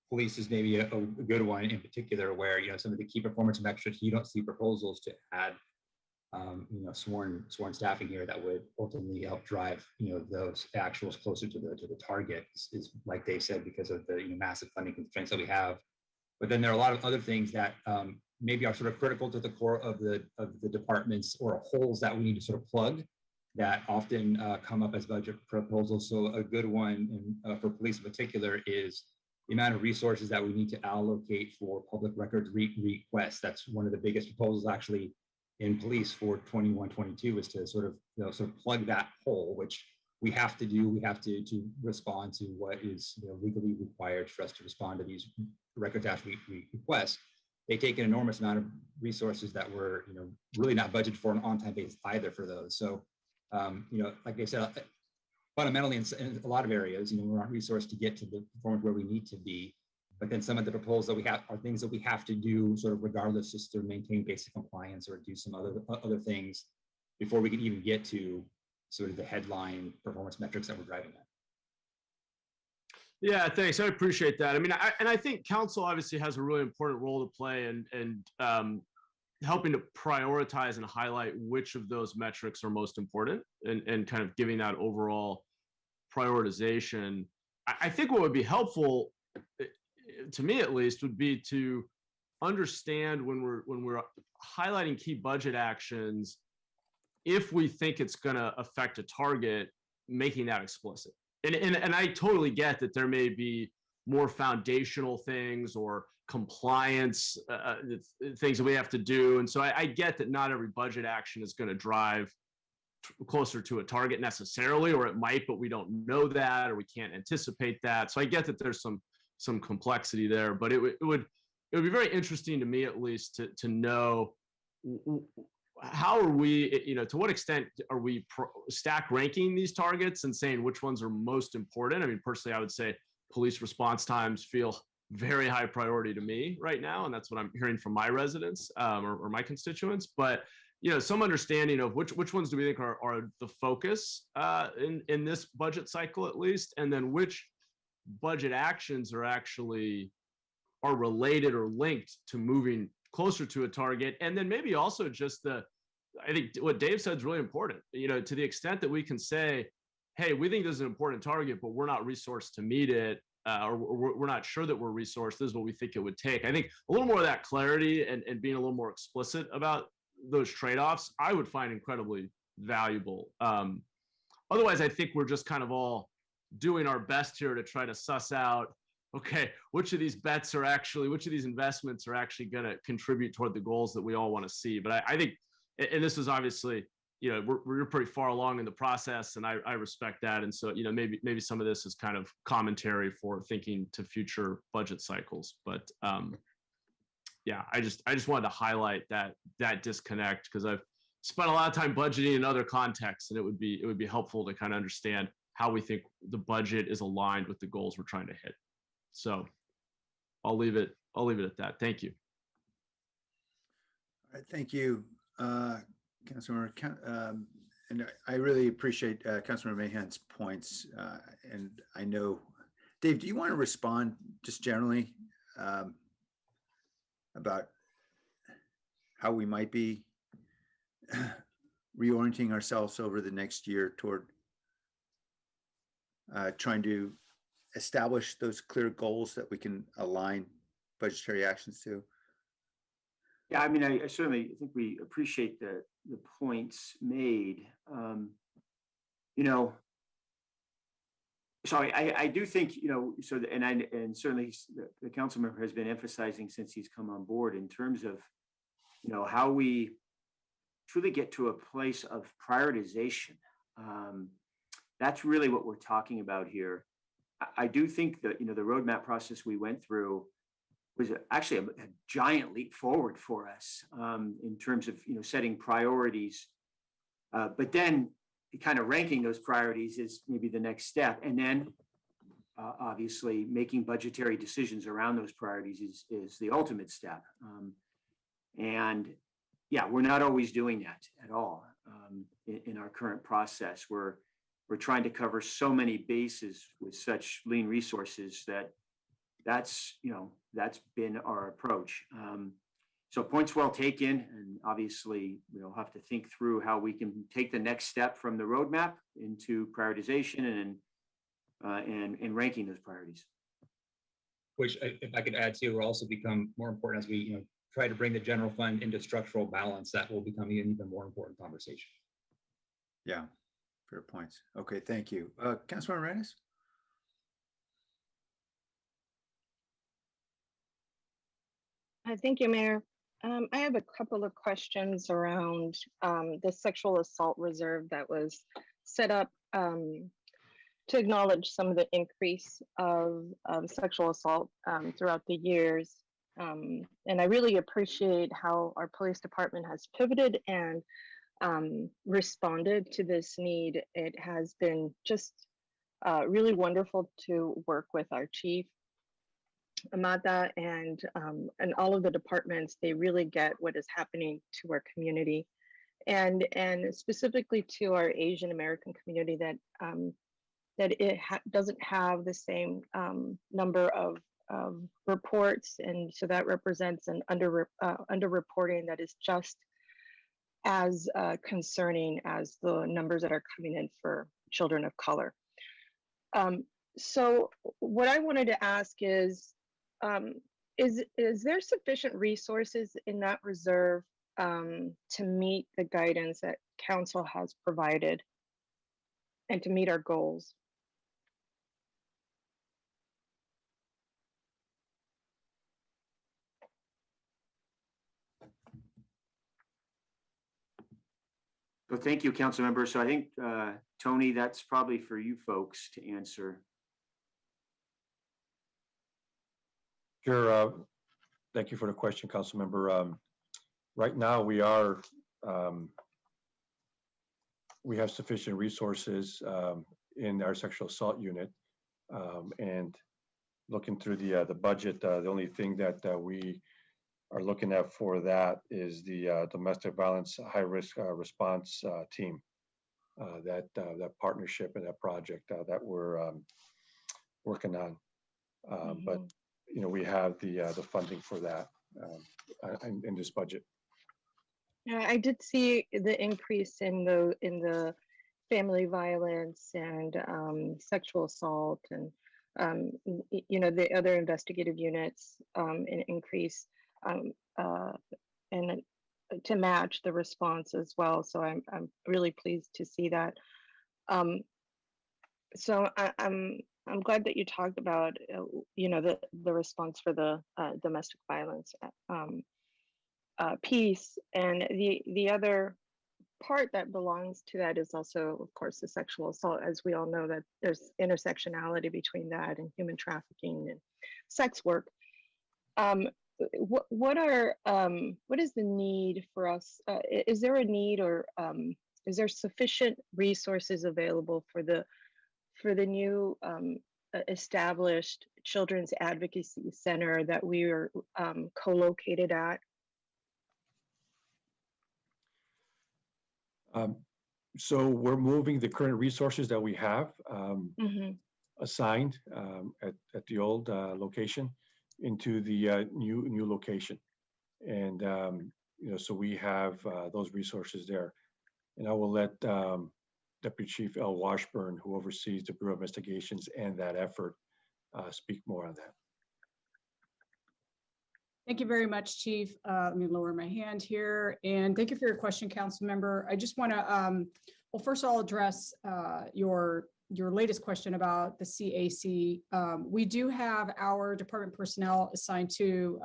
police is maybe a good one in particular where, some of the key performance metrics, you don't see proposals to add, sworn staffing here that would ultimately help drive, those actuals closer to the target is like Dave said, because of the, massive funding constraints that we have. But then there are a lot of other things that maybe are sort of critical to the core of the departments or holes that we need to sort of plug that often come up as budget proposals. So a good one for police in particular is the amount of resources that we need to allocate for public records requests. That's one of the biggest proposals actually in police for 21-22 is to sort of plug that hole, which we have to do. We have to respond to what is legally required for us to respond to these records after we request. They take an enormous amount of resources that were really not budgeted for an on-time basis either for those. So like I said, fundamentally in a lot of areas, we're not resourced to get to the performance where we need to be. But then some of the proposals that we have are things that we have to do sort of regardless, just to maintain basic compliance or do some other things before we can even get to sort of the headline performance metrics that we're driving at. Yeah, thanks. I appreciate that. I mean, I think council obviously has a really important role to play and helping to prioritize and highlight which of those metrics are most important and kind of giving that overall prioritization. I think what would be helpful, to me at least, would be to understand when we're highlighting key budget actions, if we think it's going to affect a target, making that explicit. And I totally get that there may be more foundational things or compliance things that we have to do. And so I get that not every budget action is going to drive closer to a target necessarily, or it might, but we don't know that, or we can't anticipate that. So I get that there's some complexity there, but it would be very interesting to me, at least, to know how are we, to what extent are we stack ranking these targets and saying which ones are most important? I mean, personally, I would say police response times feel very high priority to me right now. And that's what I'm hearing from my residents or my constituents. But, some understanding of which ones do we think are the focus in this budget cycle, at least, and then which budget actions are related or linked to moving closer to a target. And then maybe also just I think what Dave said is really important, to the extent that we can say, hey, we think this is an important target, but we're not resourced to meet it, or we're not sure that we're resourced. This is what we think it would take. I think a little more of that clarity and being a little more explicit about those trade-offs, I would find incredibly valuable. Otherwise, I think we're just kind of all doing our best here to try to suss out, okay, which of these investments are actually going to contribute toward the goals that we all want to see. But I think, and this is obviously, we're pretty far along in the process, and I respect that. And so, maybe some of this is kind of commentary for thinking to future budget cycles. But yeah, I just wanted to highlight that disconnect, because I've spent a lot of time budgeting in other contexts, and it would be helpful to kind of understand how we think the budget is aligned with the goals we're trying to hit. So I'll leave it at that. Thank you. All right, thank you, Councilmember. And I really appreciate Councilmember Mahan's points. And I know, Dave, do you want to respond just generally about how we might be reorienting ourselves over the next year toward trying to establish those clear goals that we can align budgetary actions to? Yeah, I mean, I certainly think we appreciate the points made. So I do think, so, and certainly the council member has been emphasizing since he's come on board in terms of, how we truly get to a place of prioritization. That's really what we're talking about here. I do think that, the roadmap process we went through was actually a giant leap forward for us in terms of, setting priorities. But then kind of ranking those priorities is maybe the next step. And then obviously making budgetary decisions around those priorities is the ultimate step. And yeah, we're not always doing that at all in our current process. We're trying to cover so many bases with such lean resources that's been our approach. So points well taken, and obviously we'll have to think through how we can take the next step from the roadmap into prioritization and ranking those priorities. Which, if I could add to, will also become more important as we try to bring the general fund into structural balance. That will become an even more important conversation. Yeah, fair points. Okay, thank you. Councilor Arenas? Thank you, Mayor. I have a couple of questions around the sexual assault reserve that was set up to acknowledge some of the increase of sexual assault throughout the years. And I really appreciate how our police department has pivoted and responded to this need. It has been just really wonderful to work with our chief, Amata, and all of the departments. They really get what is happening to our community, and specifically to our Asian American community that it doesn't have the same number of reports, and so that represents an underreporting that is just as concerning as the numbers that are coming in for children of color. So what I wanted to ask is there sufficient resources in that reserve to meet the guidance that council has provided and to meet our goals? So thank you, council member. So I think, Tony, that's probably for you folks to answer. Sure. Thank you for the question, council member. Right now, we have sufficient resources in our sexual assault unit, and looking through the budget, the only thing that we are looking at for that is the domestic violence high risk response team, that partnership and that project that we're working on. But we have the funding for that in this budget. Yeah, I did see the increase in the family violence and sexual assault, and the other investigative units, an increase and to match the response as well. So I'm really pleased to see that. So I'm glad that you talked about the response for the domestic violence piece, and the other part that belongs to that is also, of course, the sexual assault. As we all know, that there's intersectionality between that and human trafficking and sex work. What is the need for us? Is there a need, or is there sufficient resources available for the new established Children's Advocacy Center that we are co-located at? So we're moving the current resources that we have assigned at the old location into the new location, and so we have those resources there. And I will let Deputy Chief L. Washburn, who oversees the Bureau of Investigations and that effort, speak more on that. Thank you very much, Chief. Let me lower my hand here. And thank you for your question, Council Member. I just want to, well, first I'll address your your latest question about the CAC, we do have our department personnel assigned to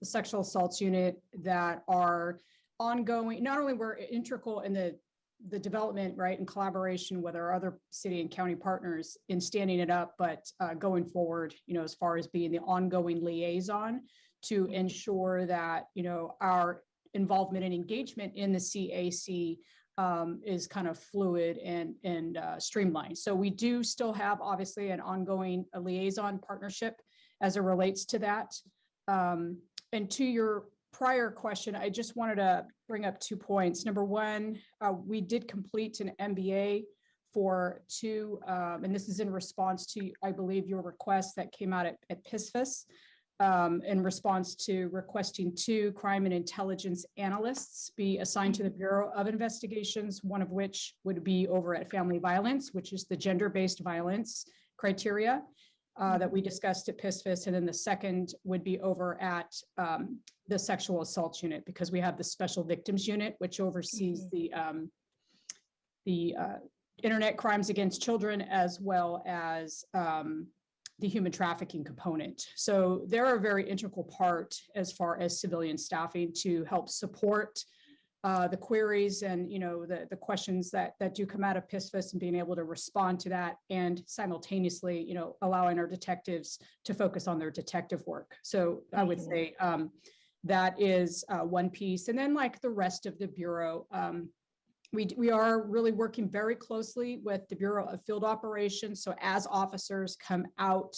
the sexual assaults unit that are ongoing. Not only we're integral in the development, right, in collaboration with our other city and county partners in standing it up, but going forward, as far as being the ongoing liaison to ensure that, our involvement and engagement in the CAC is kind of fluid and streamlined. So we do still have obviously an ongoing liaison partnership as it relates to that. And to your prior question, I just wanted to bring up 2 points. Number one, we did complete an MBA for 2, and this is in response to, I believe, your request that came out at PISFIS, in response to requesting 2 crime and intelligence analysts be assigned to the Bureau of Investigations, one of which would be over at family violence, which is the gender-based violence criteria that we discussed at PISFIS. And then the second would be over at the sexual assault unit, because we have the special victims unit, which oversees the internet crimes against children, as well as the human trafficking component. So they're a very integral part as far as civilian staffing to help support the queries and the questions that do come out of PISFIS, and being able to respond to that, and simultaneously allowing our detectives to focus on their detective work. So I would say that is one piece. And then, like the rest of the Bureau, we are really working very closely with the Bureau of Field Operations. So as officers come out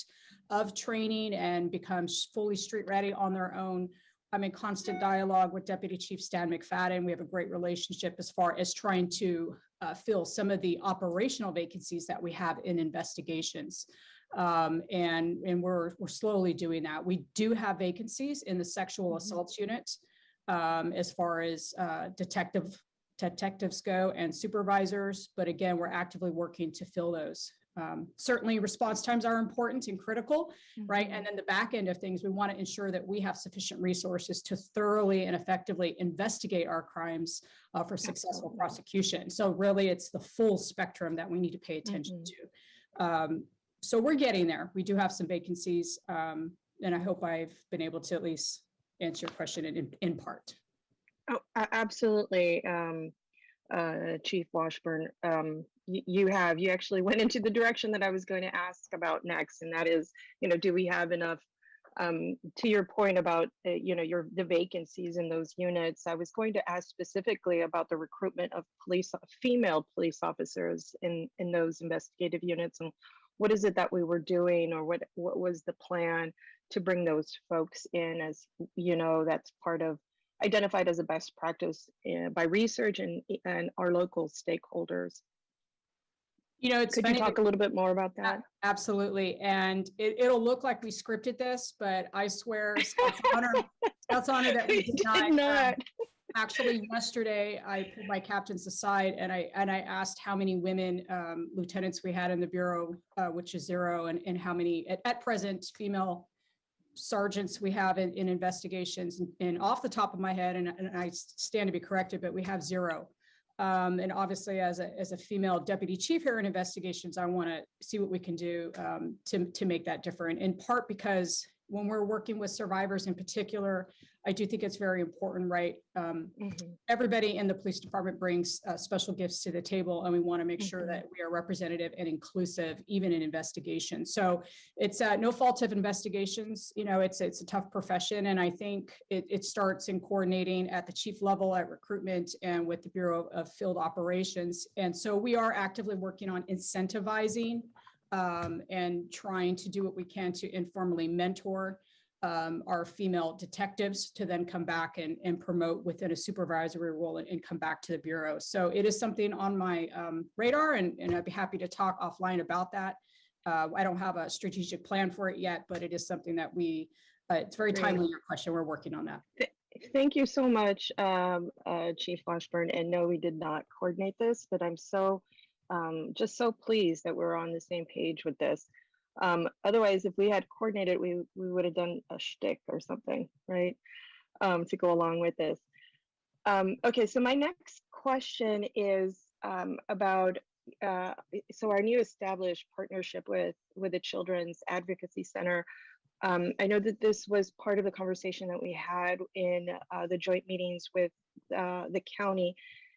of training and become fully street ready on their own, I'm in constant dialogue with Deputy Chief Stan McFadden. We have a great relationship as far as trying to fill some of the operational vacancies that we have in investigations. And we're slowly doing that. We do have vacancies in the sexual assaults unit as far as detectives go and supervisors. But again, we're actively working to fill those. Certainly response times are important and critical, right? And then the back end of things, we want to ensure that we have sufficient resources to thoroughly and effectively investigate our crimes for successful prosecution. So really it's the full spectrum that we need to pay attention to. So we're getting there. We do have some vacancies, and I hope I've been able to at least answer your question in part. Oh, absolutely, Chief Washburn. You actually went into the direction that I was going to ask about next, and that is, do we have enough? To your point about the vacancies in those units, I was going to ask specifically about the recruitment of female police officers in those investigative units, and what is it that we were doing, or what was the plan to bring those folks in, as that's part of identified as a best practice by research and our local stakeholders. Could you talk a little bit more about that? Absolutely. And it'll look like we scripted this, but I swear, Scout's honor that we did not. Actually, yesterday, I pulled my captains aside and I asked how many women lieutenants we had in the Bureau, which is 0, and how many at present female sergeants we have in investigations. And off the top of my head, and I stand to be corrected, but we have 0. And obviously, as a female deputy chief here in investigations, I want to see what we can do to make that different. In part because when we're working with survivors in particular, I do think it's very important, right? Everybody in the police department brings special gifts to the table, and we want to make sure that we are representative and inclusive, even in investigations. So it's no fault of investigations. It's a tough profession, and I think it starts in coordinating at the chief level, at recruitment, and with the Bureau of Field Operations. And so we are actively working on incentivizing and trying to do what we can to informally mentor our female detectives to then come back and promote within a supervisory role and come back to the Bureau. So it is something on my radar, and I'd be happy to talk offline about that. I don't have a strategic plan for it yet, but it is something that it's very timely, your question. We're working on that. Thank you so much, Chief Washburn. And no, we did not coordinate this, but I'm just so pleased that we're on the same page with this. Otherwise, if we had coordinated, we would have done a shtick or something, right? To go along with this. Okay, so my next question is about so our new established partnership with the Children's Advocacy Center, I know that this was part of the conversation that we had in the joint meetings with the county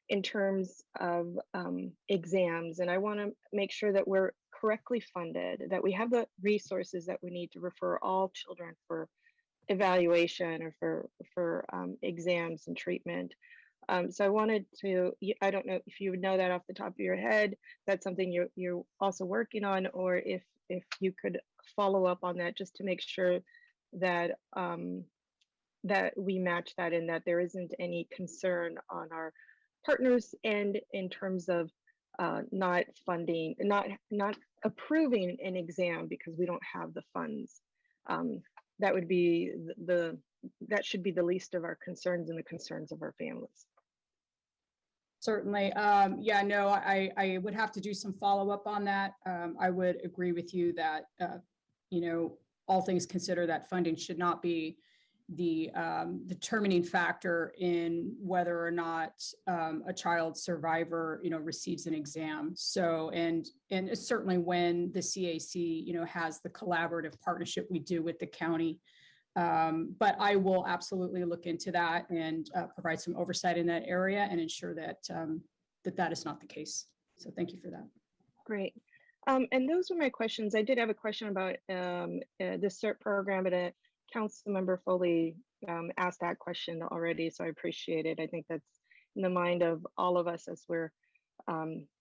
in terms of exams. And I want to make sure that we're correctly funded, that we have the resources that we need to refer all children for evaluation or for exams and treatment. So I wanted to, I don't know if you would know that off the top of your head, that's something you're also working on, or if you could follow up on that just to make sure that that we match that and that there isn't any concern on our partners end in terms of not funding, not approving an exam because we don't have the funds. That would be that should be the least of our concerns and the concerns of our families. Certainly. Yeah, no, I would have to do some follow-up on that. I would agree with you that, you know, all things considered, that funding should not be the determining factor in whether or not a child survivor, you know, receives an exam. So, and certainly when the CAC, you know, has the collaborative partnership we do with the county. But I will absolutely look into that and provide some oversight in that area and ensure that that is not the case. So thank you for that. Great. And those are my questions. I did have a question about the CERT program, but Council Member Foley asked that question already, so I appreciate it. I think that's in the mind of all of us as we're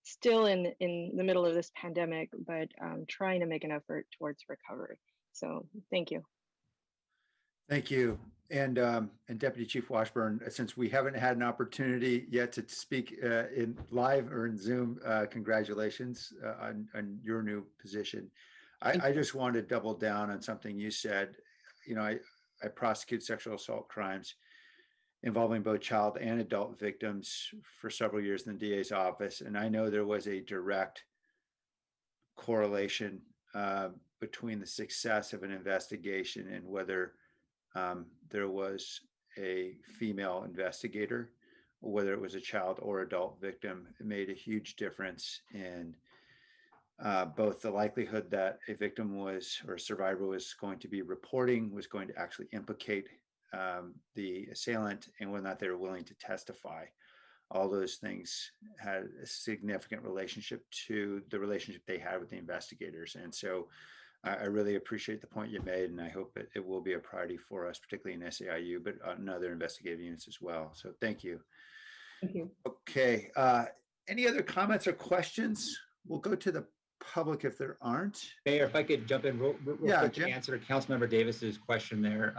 still in the middle of this pandemic, but trying to make an effort towards recovery. So thank you. Thank you. And Deputy Chief Washburn, since we haven't had an opportunity yet to speak in live or in Zoom, congratulations on your new position. I just want to double down on something you said. You know, I prosecute sexual assault crimes involving both child and adult victims for several years in the DA's office. And I know there was a direct correlation between the success of an investigation and whether there was a female investigator, or whether it was a child or adult victim. It made a huge difference in both the likelihood that a victim was, or a survivor was going to be reporting, was going to actually implicate the assailant, and whether or not they were willing to testify. All those things had a significant relationship to the relationship they had with the investigators. And so I really appreciate the point you made, and I hope it will be a priority for us, particularly in SAIU, but on other investigative units as well. So thank you. Thank you. Okay. Any other comments or questions? We'll go to the public if there aren't. Mayor, if I could jump in real quick to answer Councilmember Davis's question there.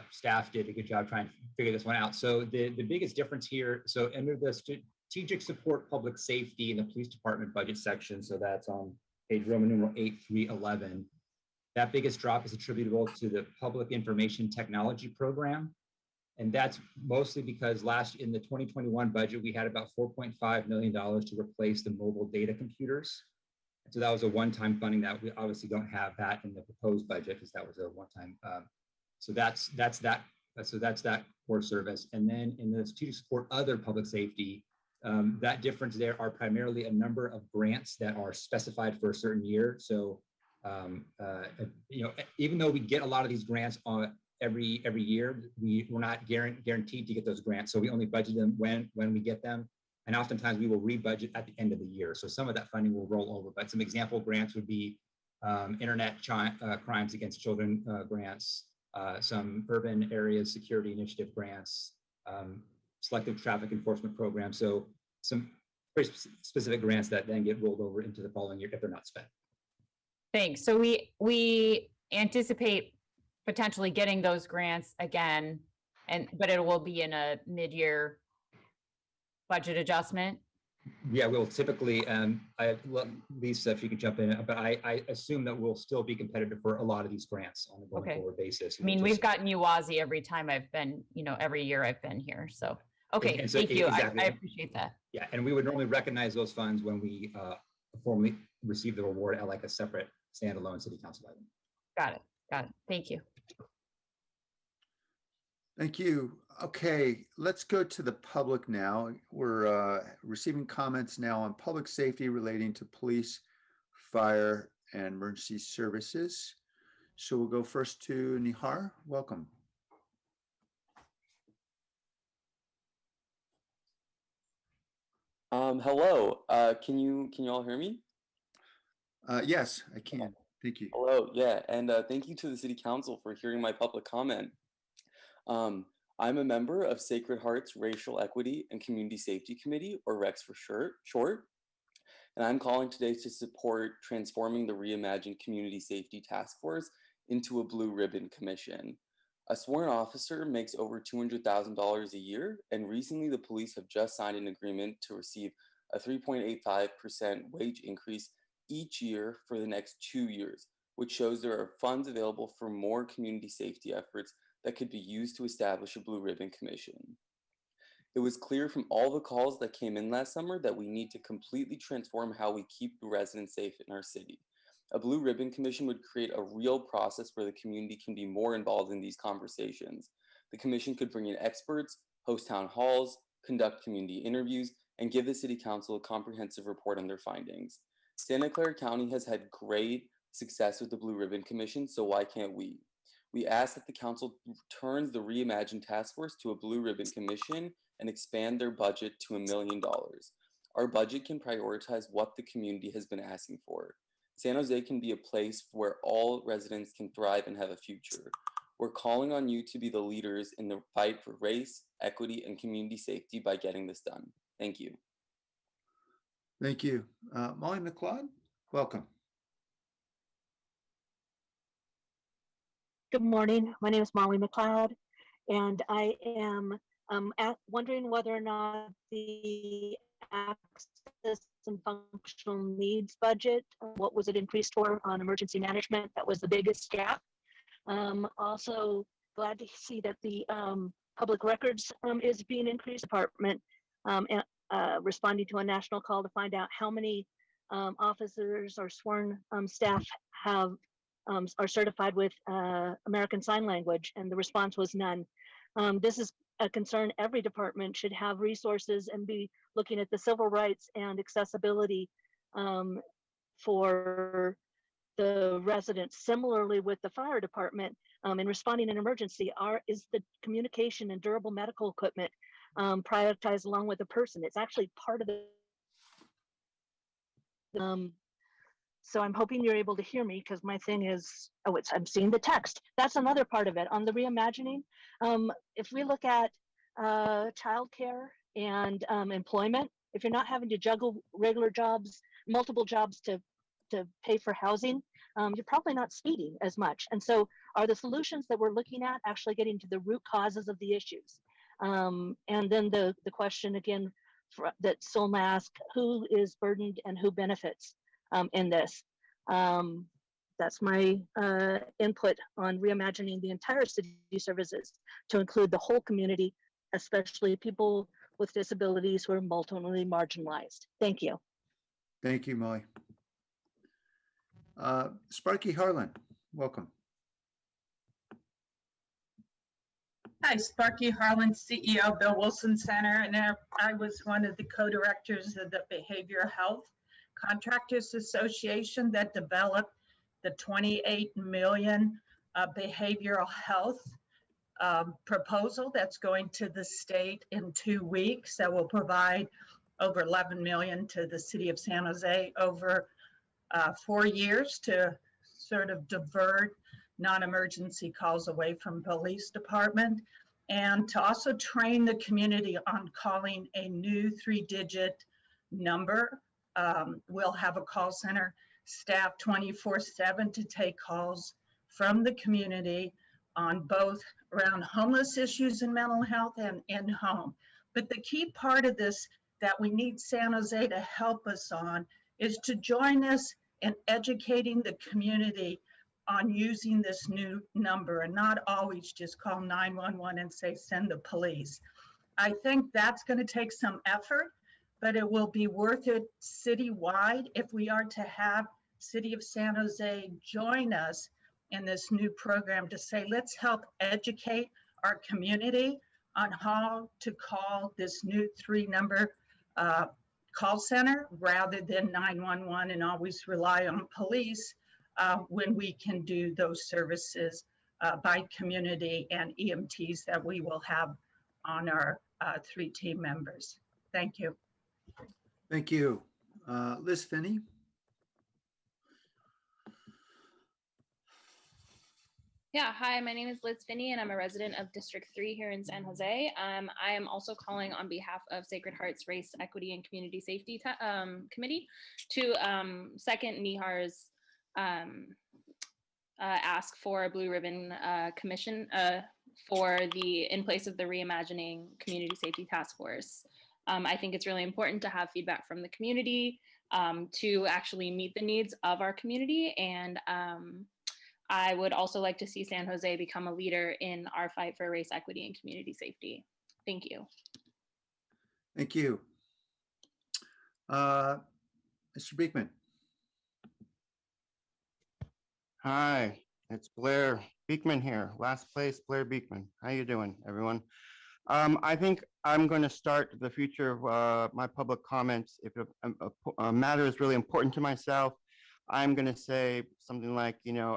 Staff did a good job trying to figure this one out. So the biggest difference here, so under the strategic support public safety in the police department budget section, so that's on page Roman numeral 8311, that biggest drop is attributable to the public information technology program. And that's mostly because in the 2021 budget, we had about $4.5 million to replace the mobile data computers. And so that was a one-time funding that we obviously don't have that in the proposed budget because that was a one-time. So that's that core service. And then in the strategic support other public safety, that difference there are primarily a number of grants that are specified for a certain year. So, you know, even though we get a lot of these grants every year, we're not guaranteed to get those grants. So we only budget them when we get them. And oftentimes we will rebudget at the end of the year. So some of that funding will roll over, but some example grants would be internet crimes against children grants, some urban areas security initiative grants, selective traffic enforcement programs. So some very specific grants that then get rolled over into the following year if they're not spent. Thanks. So we anticipate potentially getting those grants again, but it will be in a mid-year budget adjustment. Yeah, we'll typically, Lisa, if you could jump in, but I assume that we'll still be competitive for a lot of these grants on a going forward basis. I mean, we've gotten you WASI every time I've been, you know, every year I've been here. So, okay, so, thank you. Exactly. I appreciate that. Yeah, and we would normally recognize those funds when we formally receive the reward at like a separate standalone city council item. Got it. Got it. Thank you. Thank you. Okay, let's go to the public now. We're receiving comments now on public safety relating to police, fire, and emergency services. So we'll go first to Nihar. Welcome. Hello. Can you all hear me? Yes, I can. Thank you. Hello. Yeah, and thank you to the City Council for hearing my public comment. I'm a member of Sacred Heart's Racial Equity and Community Safety Committee, or REX for short, and I'm calling today to support transforming the Reimagined Community Safety Task Force into a Blue Ribbon Commission. A sworn officer makes over $200,000 a year, and recently the police have just signed an agreement to receive a 3.85% wage increase each year for the next 2 years, which shows there are funds available for more community safety efforts that could be used to establish a Blue Ribbon Commission. It was clear from all the calls that came in last summer that we need to completely transform how we keep the residents safe in our city. A Blue Ribbon Commission would create a real process where the community can be more involved in these conversations. The commission could bring in experts, host town halls, conduct community interviews, and give the City Council a comprehensive report on their findings. Santa Clara County has had great success with the Blue Ribbon Commission, so why can't we? We ask that the council turns the Reimagined Task Force to a Blue Ribbon Commission and expand their budget to $1 million. Our budget can prioritize what the community has been asking for. San Jose can be a place where all residents can thrive and have a future. We're calling on you to be the leaders in the fight for race, equity, and community safety by getting this done. Thank you. Thank you. Molly McLeod, welcome. Good morning. My name is Molly McLeod, and I am wondering whether or not the access and functional needs budget, what was it increased for on emergency management? That was the biggest gap. Also glad to see that the public records is being increased. Department responding to a national call to find out how many officers or sworn staff are certified with American Sign Language, and the response was none. This is a concern. Every department should have resources and be looking at the civil rights and accessibility for the residents. Similarly with the fire department, in responding in emergency, is the communication and durable medical equipment prioritized along with the person. It's actually part of the so I'm hoping you're able to hear me, because my thing is, I'm seeing the text. That's another part of it. On the reimagining, if we look at childcare and employment, if you're not having to juggle regular jobs, multiple jobs to pay for housing, you're probably not speeding as much. And so are the solutions that we're looking at actually getting to the root causes of the issues? And then the question again that Solma asked, who is burdened and who benefits in this? That's my input on reimagining the entire city services to include the whole community, especially people with disabilities who are multiply marginalized. Thank you. Thank you, Molly. Sparky Harlan, welcome. Hi, Sparky Harlan, CEO of Bill Wilson Center, and I was one of the co-directors of the Behavioral Health Contractors Association that developed the 28 million behavioral health proposal that's going to the state in 2 weeks that will provide over 11 million to the city of San Jose over 4 years to sort of divert non-emergency calls away from police department, and to also train the community on calling a new 3-digit number. We'll have a call center staff 24/7 to take calls from the community on both around homeless issues and mental health and in home. But the key part of this that we need San Jose to help us on is to join us in educating the community on using this new number and not always just call 911 and say, send the police. I think that's going to take some effort, but it will be worth it citywide if we are to have City of San Jose join us in this new program to say, let's help educate our community on how to call this new 3-number call center rather than 911 and always rely on police when we can do those services by community and EMTs that we will have on our 3 team members. Thank you. Thank you. Liz Finney? Yeah, hi, my name is Liz Finney and I'm a resident of District 3 here in San Jose. I am also calling on behalf of Sacred Heart's Race, Equity, and Community Safety Committee to second Nihar's ask for a Blue Ribbon Commission for in place of the Reimagining Community Safety Task Force. I think it's really important to have feedback from the community to actually meet the needs of our community, and I would also like to see San Jose become a leader in our fight for race equity and community safety. Thank you. Thank you. Mr. Beekman. Hi, it's Blair Beekman here. Last place, Blair Beekman. How you doing, everyone? I think I'm going to start the future of my public comments. If a matter is really important to myself, I'm going to say something like, you know,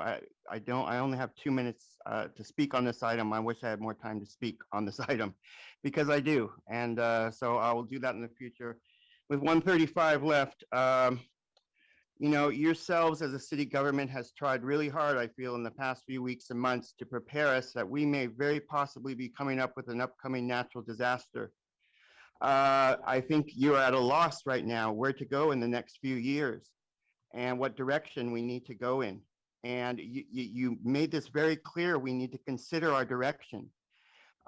I only have 2 minutes to speak on this item. I wish I had more time to speak on this item, because I do. And so I will do that in the future. With 135 left, you know, yourselves as a city government has tried really hard, I feel, in the past few weeks and months to prepare us that we may very possibly be coming up with an upcoming natural disaster. I think you're at a loss right now where to go in the next few years and what direction we need to go in. And you made this very clear. We need to consider our direction.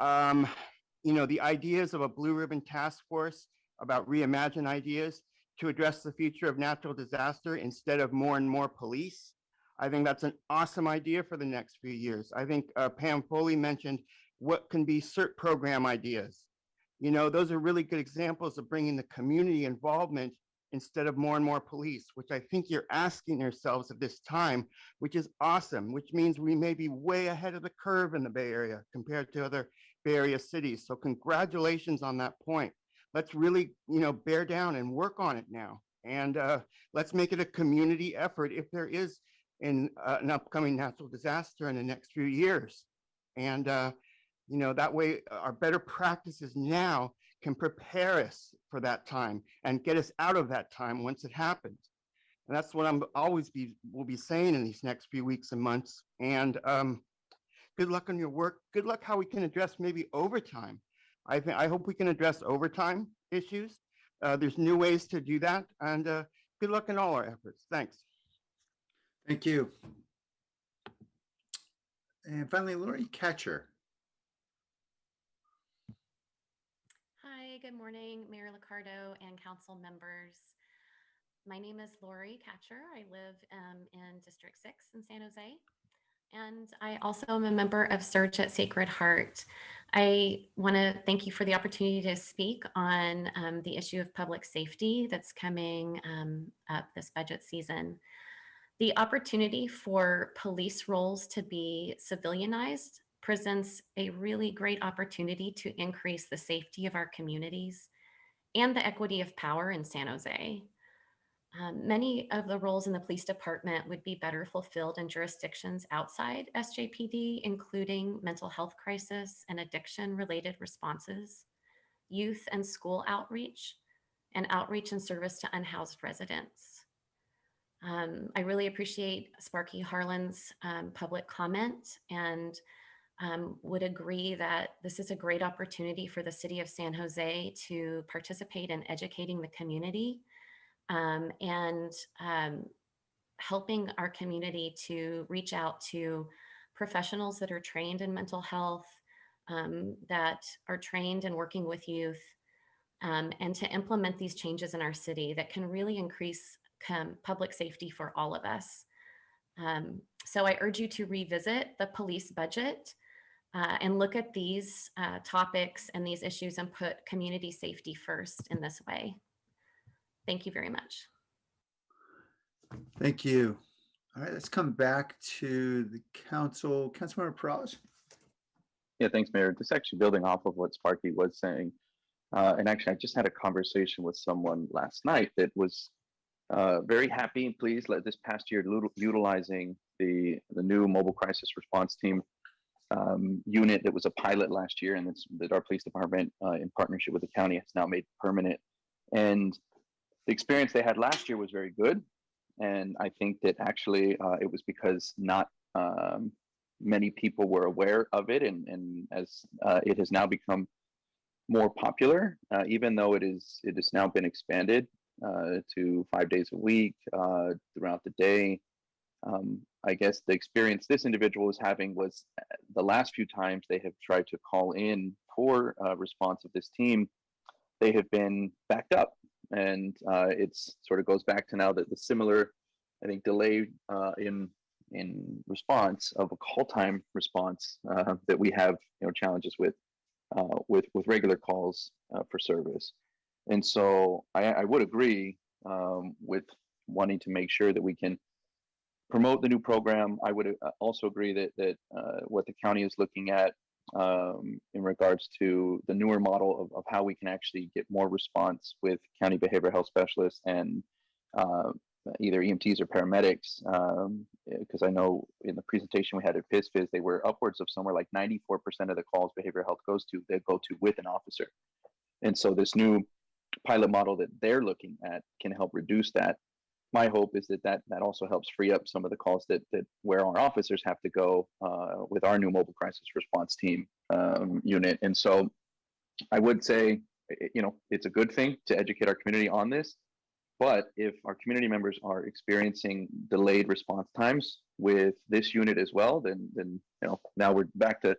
You know, the ideas of a Blue Ribbon Task Force about reimagine ideas to address the future of natural disaster instead of more and more police. I think that's an awesome idea for the next few years. I think Pam Foley mentioned what can be CERT program ideas. You know, those are really good examples of bringing the community involvement instead of more and more police, which I think you're asking yourselves at this time, which is awesome, which means we may be way ahead of the curve in the Bay Area compared to other Bay Area cities. So congratulations on that point. Let's really, you know, bear down and work on it now. And let's make it a community effort if there is an upcoming natural disaster in the next few years. And, you know, that way our better practices now can prepare us for that time and get us out of that time once it happens. And that's what will be saying in these next few weeks and months. And good luck on your work. Good luck how we can address maybe overtime. I hope we can address overtime issues. There's new ways to do that. And good luck in all our efforts. Thanks. Thank you. And finally, Lori Catcher. Hi, good morning, Mayor Liccardo and council members. My name is Lori Catcher. I live in District 6 in San Jose. And I also am a member of Search at Sacred Heart. I want to thank you for the opportunity to speak on the issue of public safety that's coming up this budget season. The opportunity for police roles to be civilianized presents a really great opportunity to increase the safety of our communities and the equity of power in San Jose. Many of the roles in the police department would be better fulfilled in jurisdictions outside SJPD, including mental health crisis and addiction related responses, youth and school outreach, and outreach and service to unhoused residents. I really appreciate Sparky Harlan's public comment and would agree that this is a great opportunity for the city of San Jose to participate in educating the community and helping our community to reach out to professionals that are trained in mental health, that are trained in working with youth, and to implement these changes in our city that can really increase public safety for all of us. So I urge you to revisit the police budget and look at these topics and these issues and put community safety first in this way. Thank you very much. Thank you. All right, let's come back to the council. Councilmember Perales. Yeah, thanks, Mayor. Just actually building off of what Sparky was saying. And actually, I just had a conversation with someone last night that was very happy and pleased this past year utilizing the new mobile crisis response team unit that was a pilot last year, and that our police department, in partnership with the county, has now made permanent. And the experience they had last year was very good. And I think that actually it was because not many people were aware of it, and as it has now become more popular, even though it has now been expanded to 5 days a week throughout the day. I guess the experience this individual was having was the last few times they have tried to call in for response of this team, they have been backed up. And it's sort of goes back to now that the similar, I think, delay in response of a call time response that we have, challenges with regular calls for service. And so I would agree with wanting to make sure that we can promote the new program. I would also agree that what the county is looking at in regards to the newer model of how we can actually get more response with county behavioral health specialists and either EMTs or paramedics, because I know in the presentation we had at PISFIS, they were upwards of somewhere like 94% of the calls behavioral health goes to, they go to with an officer. And so this new pilot model that they're looking at can help reduce that. My hope is that also helps free up some of the calls that where our officers have to go with our new mobile crisis response team unit. And so I would say, it's a good thing to educate our community on this. But if our community members are experiencing delayed response times with this unit as well, then now we're back to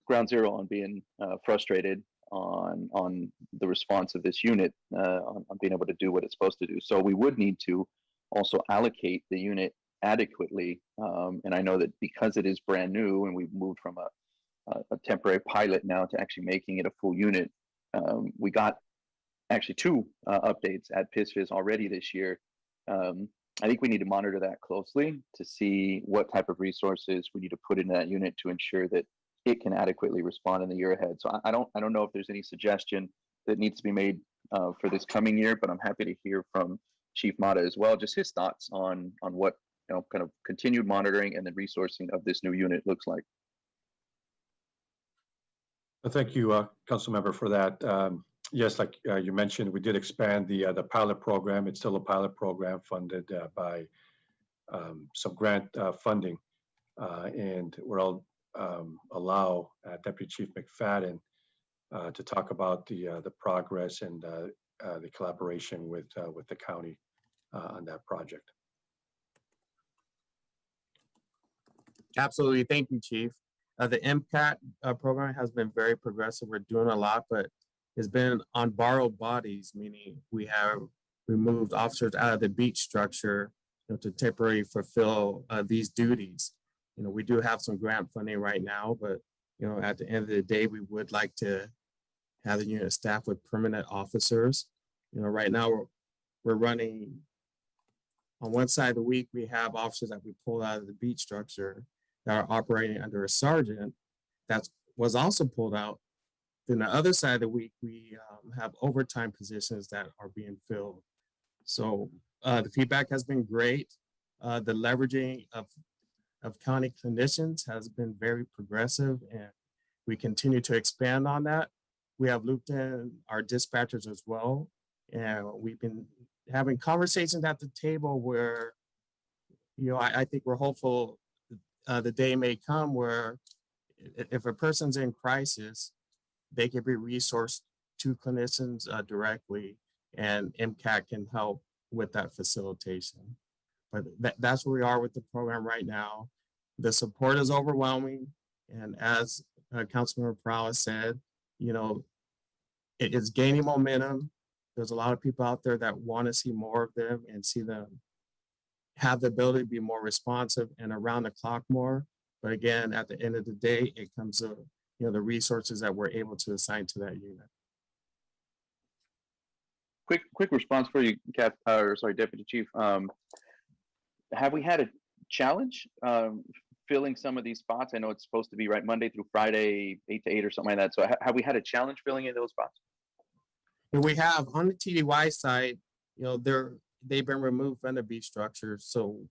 ground zero on being frustrated on the response of this unit, on being able to do what it's supposed to do. So we would need to also allocate the unit adequately. And I know that because it is brand new and we've moved from a temporary pilot now to actually making it a full unit, we got actually 2 updates at PISFIS already this year. I think we need to monitor that closely to see what type of resources we need to put into that unit to ensure that it can adequately respond in the year ahead. So I don't know if there's any suggestion that needs to be made for this coming year, but I'm happy to hear from Chief Mata as well, just his thoughts on what kind of continued monitoring and the resourcing of this new unit looks like. Thank you, Councilmember, for that. Yes, like you mentioned, we did expand the pilot program. It's still a pilot program funded by some grant funding, and we'll allow Deputy Chief McFadden to talk about the progress and the collaboration with the county on that project. Absolutely, thank you, Chief. The MCAT program has been very progressive. We're doing a lot, but it's been on borrowed bodies, meaning we have removed officers out of the beach structure to temporarily fulfill these duties. We do have some grant funding right now, but at the end of the day, we would like to have the unit staffed with permanent officers. Right now we're running on one side of the week, we have officers that we pulled out of the beach structure that are operating under a sergeant that was also pulled out. Then the other side of the week, we have overtime positions that are being filled. So the feedback has been great. The leveraging of county clinicians has been very progressive, and we continue to expand on that. We have looped in our dispatchers as well, and we've been having conversations at the table where, I think we're hopeful the day may come where if a person's in crisis, they can be resourced to clinicians directly, and MCAT can help with that facilitation. But that's where we are with the program right now. The support is overwhelming. And as Councilmember Perales said, it is gaining momentum. There's a lot of people out there that want to see more of them and see them have the ability to be more responsive and around the clock more. But again, at the end of the day, it comes to the resources that we're able to assign to that unit. Quick response for you, Deputy Chief. Have we had a challenge filling some of these spots? I know it's supposed to be right Monday through Friday, 8 to 8 or something like that. So have we had a challenge filling in those spots? And we have on the TDY side, you know, they've been removed from the beat structure. So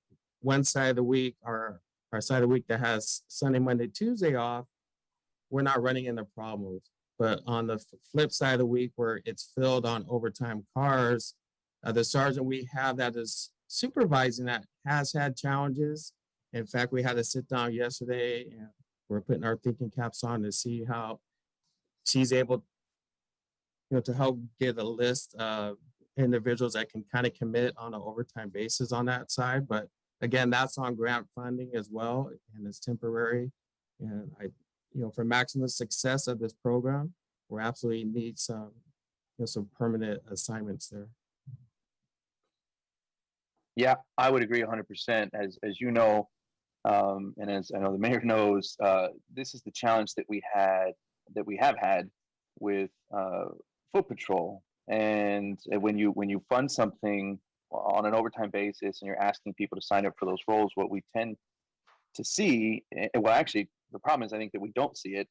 one side of the week, our side of the week that has Sunday, Monday, Tuesday off, we're not running into problems. But on the flip side of the week where it's filled on overtime cars, the sergeant we have that is supervising that has had challenges. In fact, we had to sit down yesterday and we're putting our thinking caps on to see how she's able, you know, to help get a list of individuals that can kind of commit on an overtime basis on that side. But again, that's on grant funding as well, and it's temporary. And you know, for maximum success of this program, we absolutely need some, you know, some permanent assignments there. Yeah, I would agree 100%. As you know, and as I know the mayor knows, this is the challenge that we have had with foot patrol. And when you fund something on an overtime basis and you're asking people to sign up for those roles, what we tend to see, well, actually, the problem is I think that we don't see it,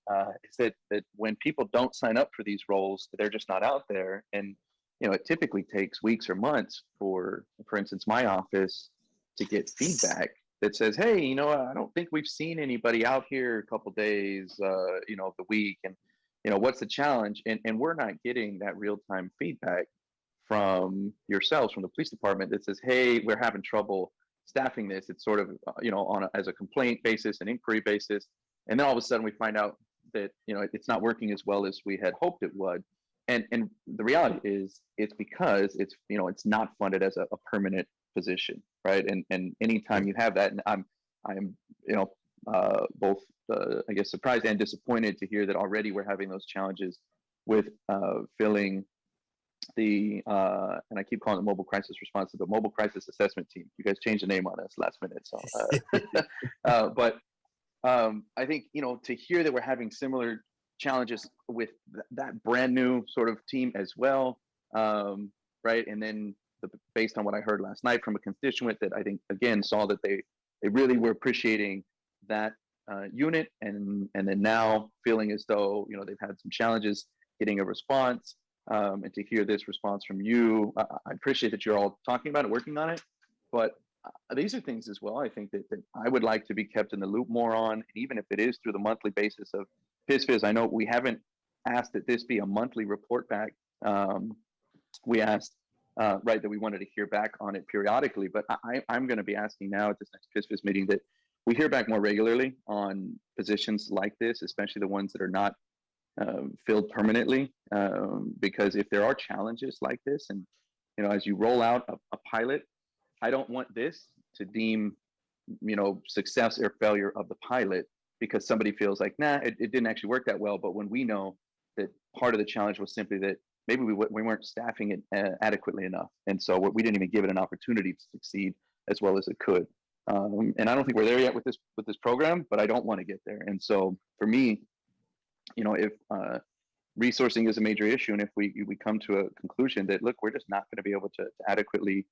is that when people don't sign up for these roles, they're just not out there. And you know, it typically takes weeks or months for instance, my office to get feedback that says, hey, you know, I don't think we've seen anybody out here a couple days, you know, of the week, and you know, what's the challenge? And we're not getting that real-time feedback from yourselves, from the police department, that says, hey, we're having trouble staffing this. It's sort of, you know, as a complaint basis, an inquiry basis. And then all of a sudden we find out that, you know, it's not working as well as we had hoped it would. And the reality is it's because it's, you know, it's not funded as a permanent position, right? And anytime you have that, and I'm, you know, both, I guess, surprised and disappointed to hear that already we're having those challenges with filling the, and I keep calling it mobile crisis response, the mobile crisis assessment team. You guys changed the name on us last minute. So, but I think, you know, to hear that we're having similar challenges with that brand new sort of team as well, right? And then based on what I heard last night from a constituent that I think, again, saw that they really were appreciating that unit, and then now feeling as though, you know, they've had some challenges getting a response, and to hear this response from you, I appreciate that you're all talking about it, working on it, but these are things as well, I think that I would like to be kept in the loop more on, even if it is through the monthly basis of PISFIS. I know we haven't asked that this be a monthly report back. We asked, right, that we wanted to hear back on it periodically, but I'm going to be asking now at this next PISFIS meeting that we hear back more regularly on positions like this, especially the ones that are not filled permanently, because if there are challenges like this, and you know, as you roll out a pilot, I don't want this to deem, you know, success or failure of the pilot because somebody feels like, nah, it didn't actually work that well. But when we know that part of the challenge was simply that maybe we weren't staffing it adequately enough, and so we didn't even give it an opportunity to succeed as well as it could. And I don't think we're there yet with this program, but I don't want to get there. And so for me, you know, if resourcing is a major issue, and if we come to a conclusion that, look, we're just not going to be able to adequately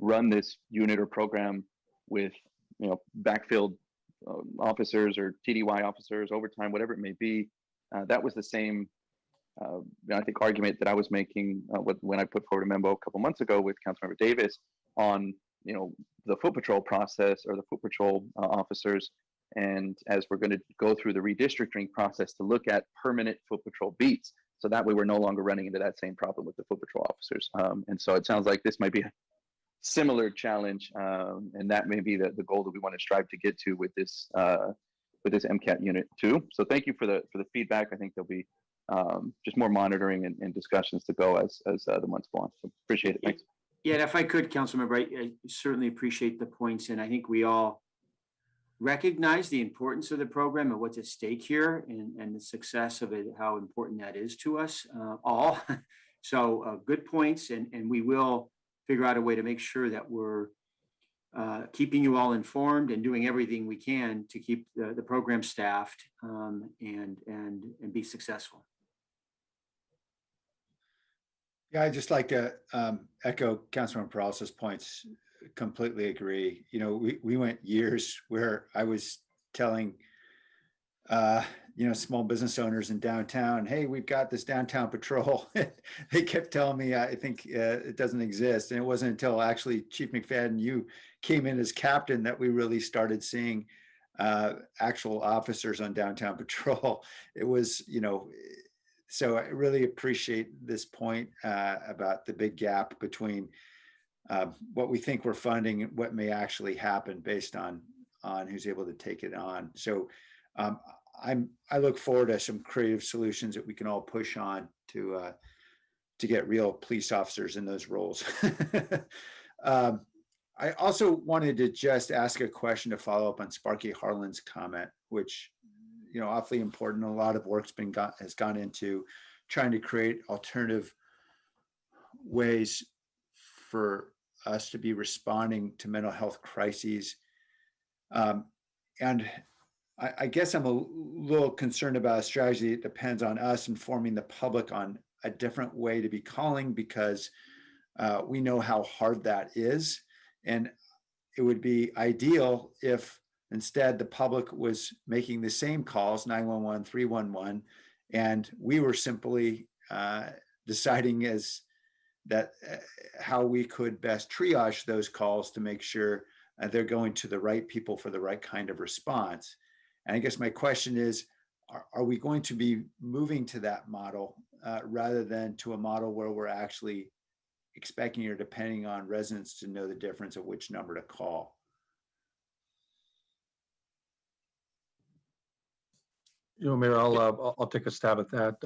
run this unit or program with, you know, backfilled officers or TDY officers, overtime, whatever it may be, that was the same, I think, argument that I was making when I put forward a memo a couple months ago with Councilmember Davis on, you know, the foot patrol process or the foot patrol officers. And as we're going to go through the redistricting process to look at permanent foot patrol beats, so that way we're no longer running into that same problem with the foot patrol officers. And so it sounds like this might be a similar challenge, and that may be the goal that we want to strive to get to with this MCAT unit too. So thank you for the feedback. I think there'll be just more monitoring and discussions to go as the months go on. So appreciate it. Thanks. Yeah, and if I could, Councilmember, I certainly appreciate the points, and I think we all recognize the importance of the program and what's at stake here, and the success of it, how important that is to us all. So good points, and we will figure out a way to make sure that we're keeping you all informed and doing everything we can to keep the program staffed and be successful. Yeah, I'd just like to echo Councilman Peralta's points. Completely agree. You know, we went years where I was telling, small business owners in downtown, hey, we've got this downtown patrol. They kept telling me, I think it doesn't exist. And it wasn't until actually Chief McFadden, you came in as captain, that we really started seeing actual officers on downtown patrol. It was, so I really appreciate this point about the big gap between what we think we're funding and what may actually happen based on who's able to take it on. So I look forward to some creative solutions that we can all push on to get real police officers in those roles. I also wanted to just ask a question to follow up on Sparky Harlan's comment, which, awfully important. A lot of work's has gone into trying to create alternative ways for us to be responding to mental health crises. And I guess I'm a little concerned about a strategy that depends on us informing the public on a different way to be calling, because we know how hard that is. And it would be ideal if instead the public was making the same calls, 911, 311, and we were simply deciding how we could best triage those calls to make sure they're going to the right people for the right kind of response. And I guess my question is, are we going to be moving to that model rather than to a model where we're actually expecting or depending on residents to know the difference of which number to call? Mayor, I'll take a stab at that.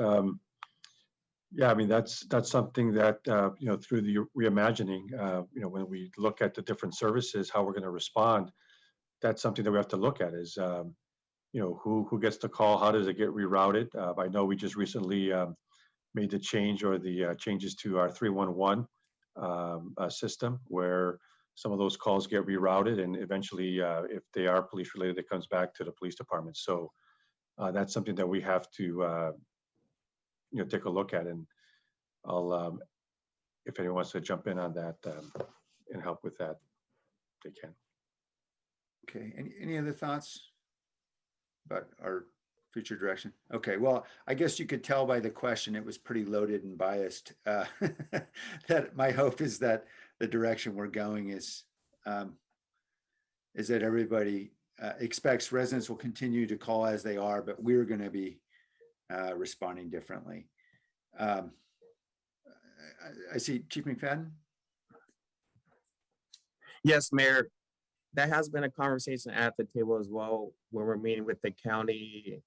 Yeah, I mean, that's something that, through the reimagining, when we look at the different services, how we're going to respond, that's something that we have to look at is, who gets the call, how does it get rerouted? I know we just recently made the change or the changes to our 311 system, where some of those calls get rerouted, and eventually, if they are police related, it comes back to the police department. So that's something that we have to take a look at, and I'll if anyone wants to jump in on that and help with that, they can. Okay, any other thoughts about our future direction? Okay, well, I guess you could tell by the question, it was pretty loaded and biased. That my hope is that the direction we're going is that everybody expects residents will continue to call as they are, but we're going to be responding differently. I see Chief McFadden. Yes, Mayor. That has been a conversation at the table as well, when we're meeting with the county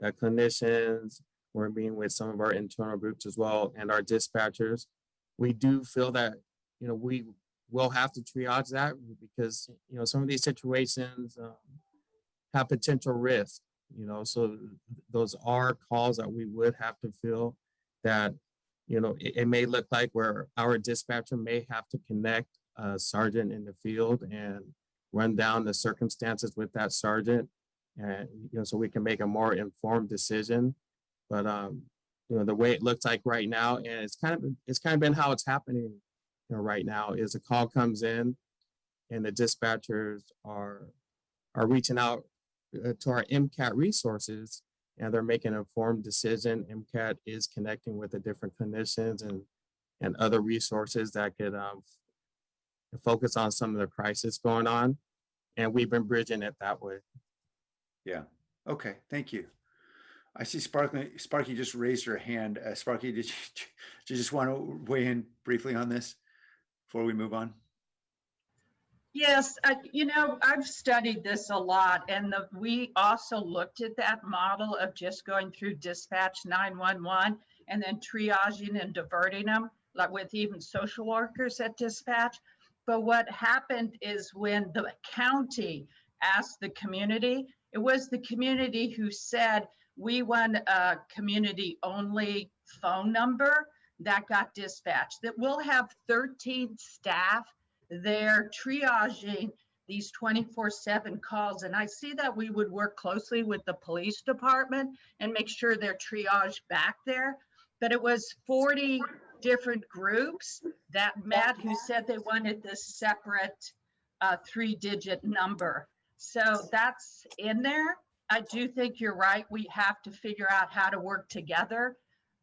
clinicians, we're meeting with some of our internal groups as well, and our dispatchers. We do feel that, we will have to triage that, because, some of these situations have potential risk, so those are calls that we would have to feel that, it may look like where our dispatcher may have to connect a sergeant in the field and run down the circumstances with that sergeant, and so we can make a more informed decision. But the way it looks like right now, and it's kind of been how it's happening right now, is a call comes in and the dispatchers are reaching out to our MCAT resources, and they're making an informed decision. MCAT is connecting with the different clinicians and other resources that could focus on some of the crisis going on, and we've been bridging it that way. Yeah. Okay. Thank you. I see Sparky just raised her hand. Sparky, did you just want to weigh in briefly on this before we move on? Yes, I've studied this a lot, and we also looked at that model of just going through dispatch 911 and then triaging and diverting them, like with even social workers at dispatch. But what happened is when the county asked the community, it was the community who said, we want a community only phone number that got dispatched. That we'll have 13 staff there triaging these 24/7 calls. And I see that we would work closely with the police department and make sure they're triaged back there. But it was 40 different groups that met who said they wanted this separate 3-digit number. So that's in there. I do think you're right. We have to figure out how to work together.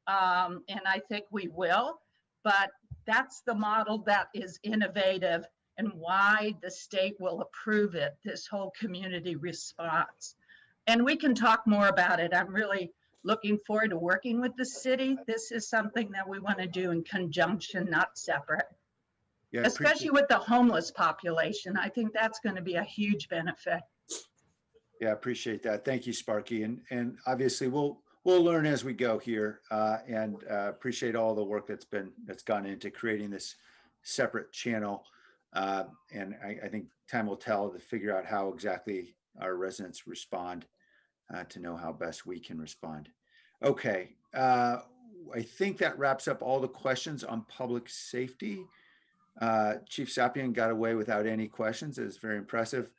And I think we will, but that's the model that is innovative and why the state will approve it, this whole community response. And we can talk more about it. I'm really looking forward to working with the city. This is something that we want to do in conjunction, not separate. Yeah, especially with the homeless population. I think that's going to be a huge benefit. Yeah, appreciate that. Thank you, Sparky. And obviously we'll learn as we go here, and appreciate all the work that's gone into creating this separate channel. And I think time will tell to figure out how exactly our residents respond, to know how best we can respond. Okay, I think that wraps up all the questions on public safety. Chief Sapien got away without any questions. It was very impressive.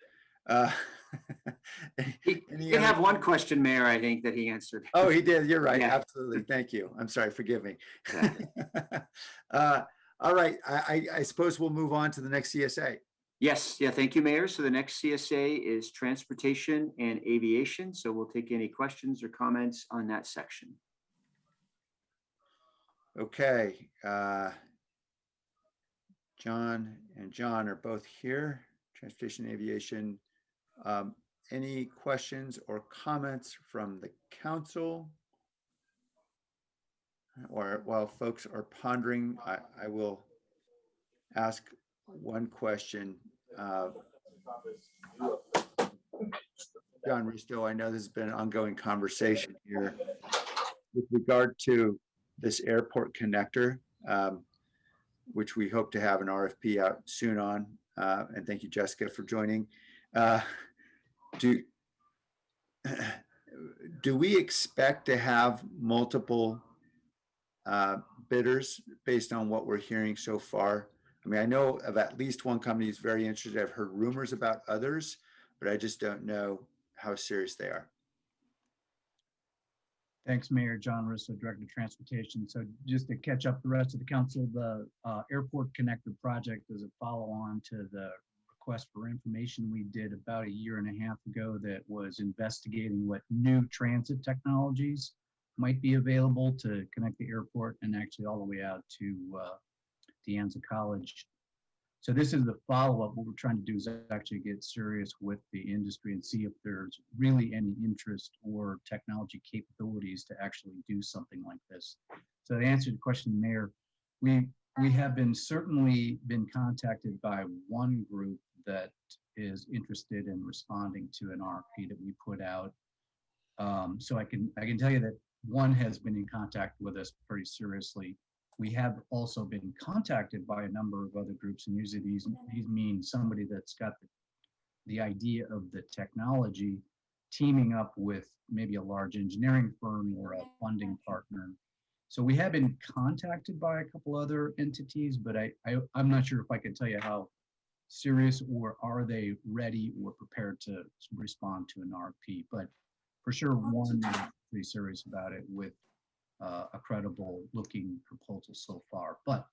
He did have one question, Mayor, I think, that he answered. Oh, he did. You're right. Yeah. Absolutely. Thank you. I'm sorry. Forgive me. All right. I suppose we'll move on to the next CSA. Yes. Yeah. Thank you, Mayor. So the next CSA is transportation and aviation. So we'll take any questions or comments on that section. Okay. John and John are both here. Transportation and aviation. Any questions or comments from the council? Or while folks are pondering, I will ask one question. John Risto, I know this has been an ongoing conversation here with regard to this airport connector, which we hope to have an RFP out soon on. And thank you, Jessica, for joining. Do we expect to have multiple bidders based on what we're hearing so far? I mean, I know of at least one company who's very interested. I've heard rumors about others, but I just don't know how serious they are. Thanks, Mayor. John Russo, Director of Transportation. So just to catch up the rest of the council, the Airport Connector project is a follow-on to the request for information we did about 1.5 years ago that was investigating what new transit technologies might be available to connect the airport and actually all the way out to De Anza College. So this is the follow-up. What we're trying to do is actually get serious with the industry and see if there's really any interest or technology capabilities to actually do something like this. So to answer the question, Mayor, we have certainly been contacted by one group that is interested in responding to an RFP that we put out. So I can tell you that one has been in contact with us pretty seriously. We have also been contacted by a number of other groups, and usually these mean somebody that's got the idea of the technology teaming up with maybe a large engineering firm or a funding partner. So we have been contacted by a couple other entities, but I'm not sure if I can tell you how serious or are they ready or prepared to respond to an RFP. But for sure, one is pretty serious about it with a credible looking proposal so far. But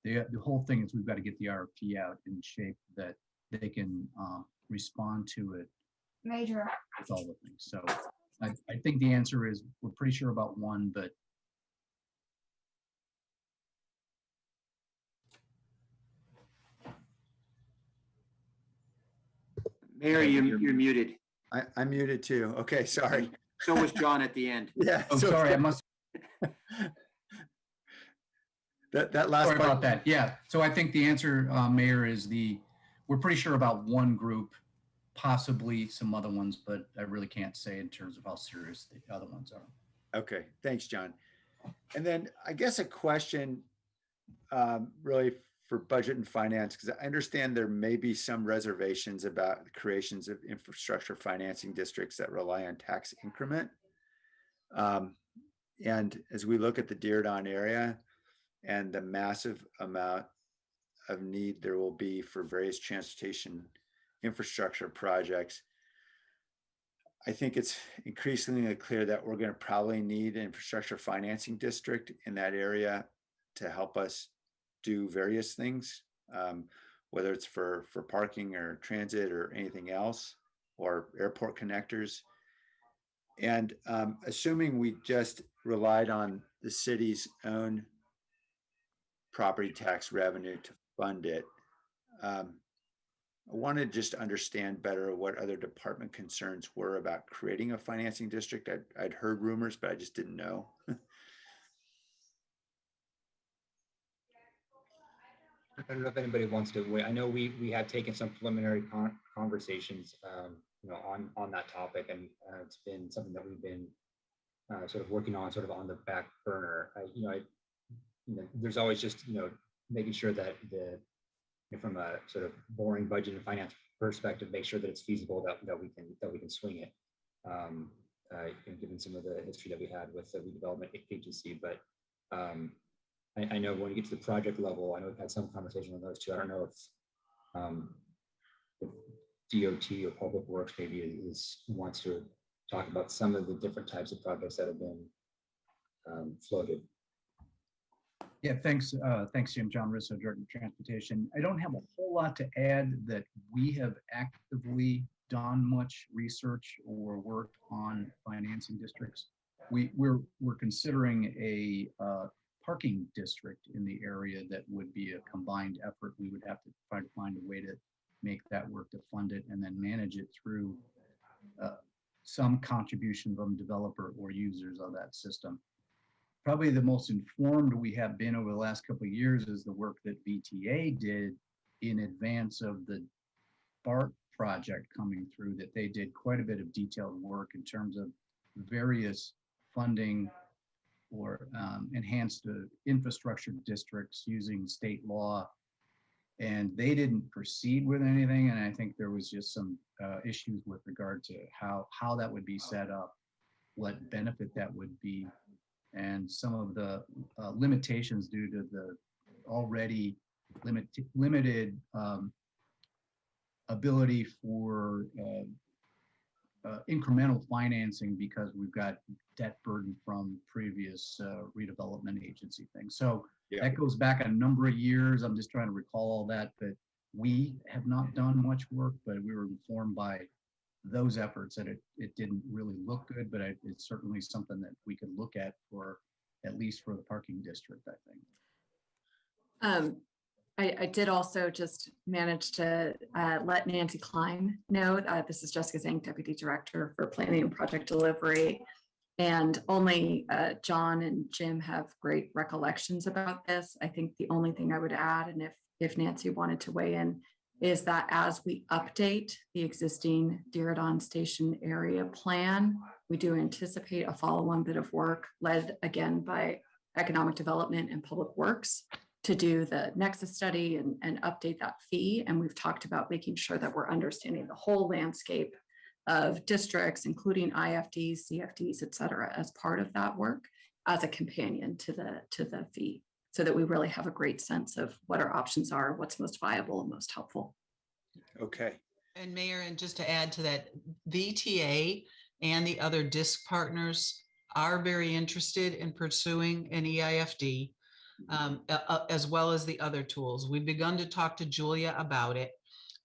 the whole thing is we've got to get the RFP out in shape that they can respond to it Major. with all the things. So I think the answer is we're pretty sure about one, but Mayor, you're muted. I'm muted too. Okay, sorry. So was John at the end. Yeah. Oh, so sorry, I must. that last Sorry part. about that. Yeah. So I think the answer, Mayor, is we're pretty sure about one group, possibly some other ones, but I really can't say in terms of how serious the other ones are. Okay, thanks, John. And then I guess a question really for budget and finance, because I understand there may be some reservations about the creations of infrastructure financing districts that rely on tax increment. And as we look at the Diridon area and the massive amount of need there will be for various transportation infrastructure projects, I think it's increasingly clear that we're going to probably need an infrastructure financing district in that area to help us do various things, whether it's for parking or transit or anything else. or airport connectors. And assuming we just relied on the city's own property tax revenue to fund it, I want to just understand better what other department concerns were about creating a financing district. I'd heard rumors, but I just didn't know. I don't know if anybody wants to wait. I know we have taken some preliminary conversations, on that topic, and it's been something that we've been sort of working on, sort of on the back burner. There's always just making sure that from a sort of boring budget and finance perspective, make sure that it's feasible, that we can swing it. Given some of the history that we had with the redevelopment agency, but I know when you get to the project level, I know we've had some conversation on those too. I don't know if DOT or Public Works maybe wants to talk about some of the different types of projects that have been floated. Yeah, thanks, Jim. John Russo, Director of Transportation. I don't have a whole lot to add that we have actively done much research or work on financing districts. We're considering a parking district in the area that would be a combined effort. We would have to try to find a way to make that work, to fund it, and then manage it through some contribution from developer or users of that system. Probably the most informed we have been over the last couple of years is the work that VTA did in advance of the BART project coming through, that they did quite a bit of detailed work in terms of various funding or enhanced infrastructure districts using state law. And they didn't proceed with anything. And I think there was just some issues with regard to how that would be set up, what benefit that would be, and some of the limitations due to the already limited ability for incremental financing because we've got debt burden from previous redevelopment agency things. So that goes back a number of years. I'm just trying to recall all that, but we have not done much work, but we were informed by those efforts that it didn't really look good, but it's certainly something that we could look at for, at least for the parking district, I think. I did also just manage to let Nancy Klein know. This is Jessica Zink, Deputy Director for Planning and Project Delivery. And only John and Jim have great recollections about this. I think the only thing I would add, and if Nancy wanted to weigh in, is that as we update the existing Diridon Station area plan, we do anticipate a follow-on bit of work led again by Economic Development and Public Works to do the nexus study and update that fee. And we've talked about making sure that we're understanding the whole landscape of districts, including IFDs, CFDs, et cetera, as part of that work as a companion to the fee, so that we really have a great sense of what our options are, what's most viable and most helpful. Okay. And Mayor, and just to add to that, VTA and the other DISC partners are very interested in pursuing an EIFD, as well as the other tools. We've begun to talk to Julia about it.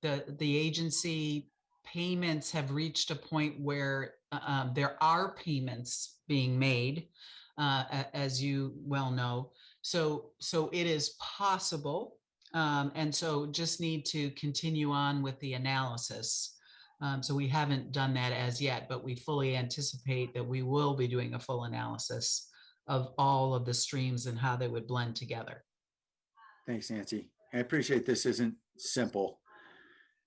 The agency payments have reached a point where there are payments being made, as you well know. So it is possible. And so just need to continue on with the analysis. So we haven't done that as yet, but we fully anticipate that we will be doing a full analysis of all of the streams and how they would blend together. Thanks, Nancy. I appreciate this isn't simple.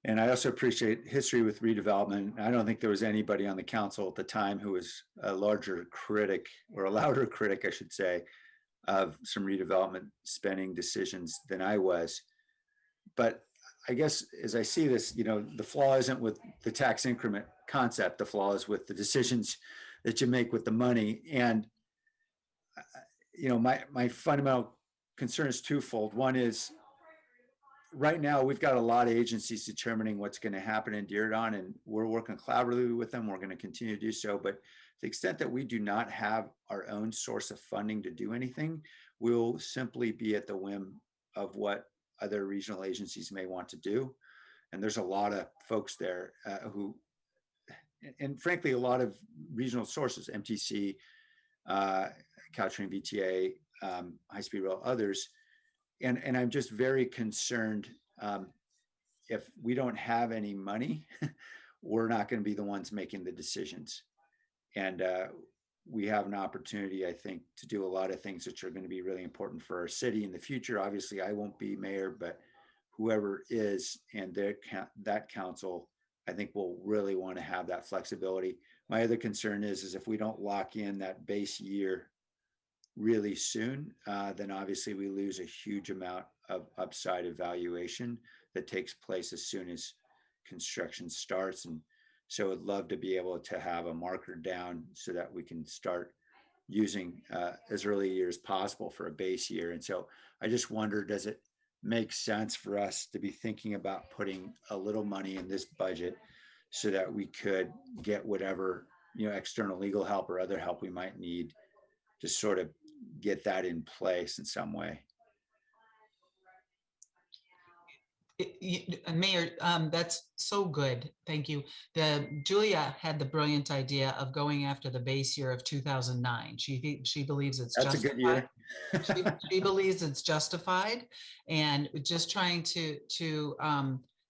And I also appreciate history with redevelopment. I don't think there was anybody on the council at the time who was a larger critic, or a louder critic, I should say, of some redevelopment spending decisions than I was. But I guess as I see this, the flaw isn't with the tax increment concept. The flaw is with the decisions that you make with the money. And, my fundamental concern is twofold. One is, right now, we've got a lot of agencies determining what's going to happen in Diridon, and we're working collaboratively with them. We're going to continue to do so. But to the extent that we do not have our own source of funding to do anything, we'll simply be at the whim of what other regional agencies may want to do. And there's a lot of folks there who and frankly, a lot of regional sources, MTC, Caltrain VTA, High Speed Rail, others. And I'm just very concerned if we don't have any money, we're not going to be the ones making the decisions. And we have an opportunity, I think, to do a lot of things which are going to be really important for our city in the future. Obviously, I won't be mayor, but whoever is and that council, I think will really want to have that flexibility. My other concern is if we don't lock in that base year really soon, then obviously we lose a huge amount of upside evaluation that takes place as soon as construction starts. And so I'd love to be able to have a marker down so that we can start using as early a year as possible for a base year. And so I just wonder, does it make sense for us to be thinking about putting a little money in this budget so that we could get whatever, external legal help or other help we might need to sort of get that in place in some way? Mayor, that's so good. Thank you. Julia had the brilliant idea of going after the base year of 2009. She believes it's That's justified. A good year. she believes it's justified, and just trying to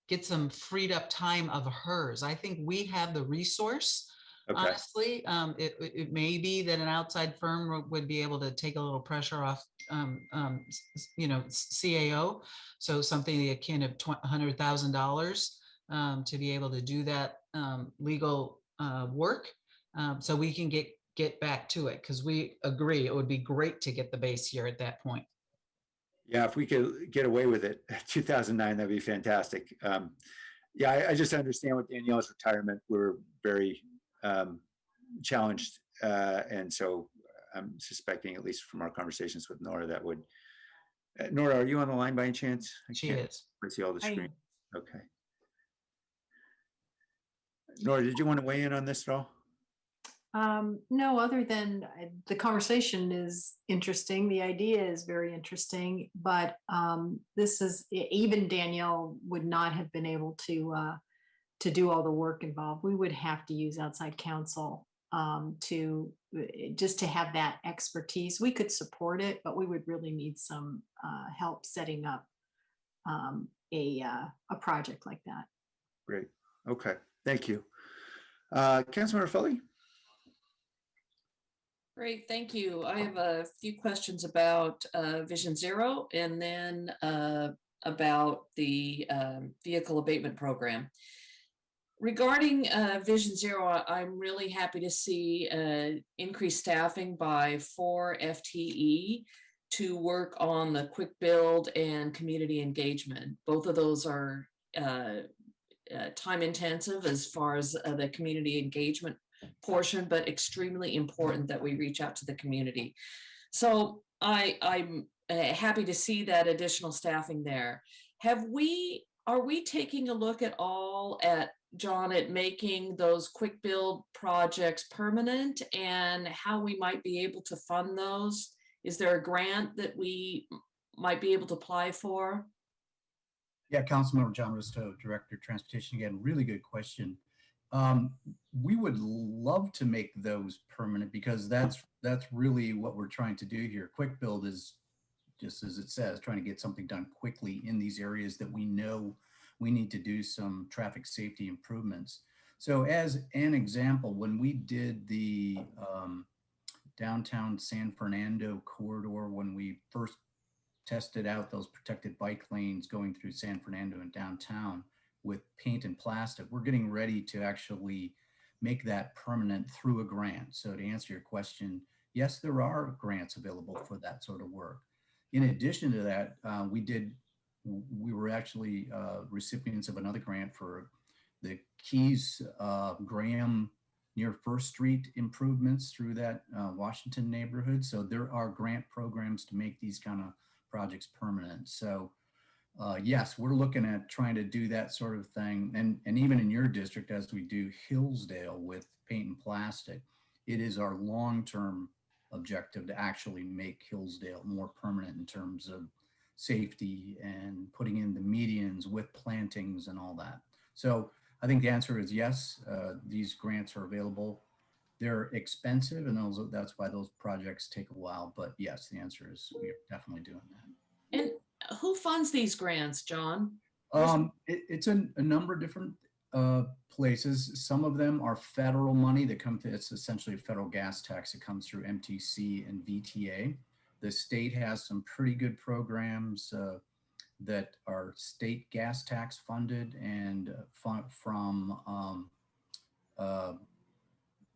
get some freed up time of hers. I think we have the resource. Okay. Honestly, it may be that an outside firm would be able to take a little pressure off, CAO. So something akin of $100,000 to be able to do that legal work, so we can get back to it, because we agree it would be great to get the base year at that point. Yeah, if we could get away with it, 2009, that'd be fantastic. Yeah, I just understand with Danielle's retirement, we're very challenged, and so I'm suspecting, at least from our conversations with Nora, that would. Nora, are you on the line by any chance? She is. I see all the screen. Okay. Nora, did you want to weigh in on this at all? No, other than the conversation is interesting. The idea is very interesting, but this is, even Danielle would not have been able to do all the work involved. We would have to use outside counsel to just to have that expertise. We could support it, but we would really need some help setting up a project like that. Great. Okay. Thank you. Councilmember Foley. Great, thank you. I have a few questions about Vision Zero, and then about the vehicle abatement program. Regarding Vision Zero, I'm really happy to see increased staffing by 4 FTE to work on the quick build and community engagement. Both of those are time intensive as far as the community engagement portion, but extremely important that we reach out to the community. So I'm happy to see that additional staffing there. Are we taking a look at all at, John, at making those quick build projects permanent and how we might be able to fund those? Is there a grant that we might be able to apply for? Yeah, Councilmember John Risto, Director of Transportation, again, really good question. We would love to make those permanent, because that's really what we're trying to do here. Quick build is, just as it says, trying to get something done quickly in these areas that we know we need to do some traffic safety improvements. So as an example, when we did the downtown San Fernando corridor, when we first tested out those protected bike lanes going through San Fernando and downtown with paint and plastic, we're getting ready to actually make that permanent through a grant. So to answer your question, yes, there are grants available for that sort of work. In addition to that, we were actually recipients of another grant for the Keys Graham near First Street improvements through that Washington neighborhood. So there are grant programs to make these kind of projects permanent. So yes, we're looking at trying to do that sort of thing. And even in your district, as we do Hillsdale with paint and plastic, it is our long-term objective to actually make Hillsdale more permanent in terms of safety and putting in the medians with plantings and all that. So I think the answer is yes. These grants are available. They're expensive, and that's why those projects take a while. But yes, the answer is we are definitely doing that. And who funds these grants, John? It's a number of different places. Some of them are federal money that come to, it's essentially a federal gas tax that comes through MTC and VTA. The state has some pretty good programs that are state gas tax funded and from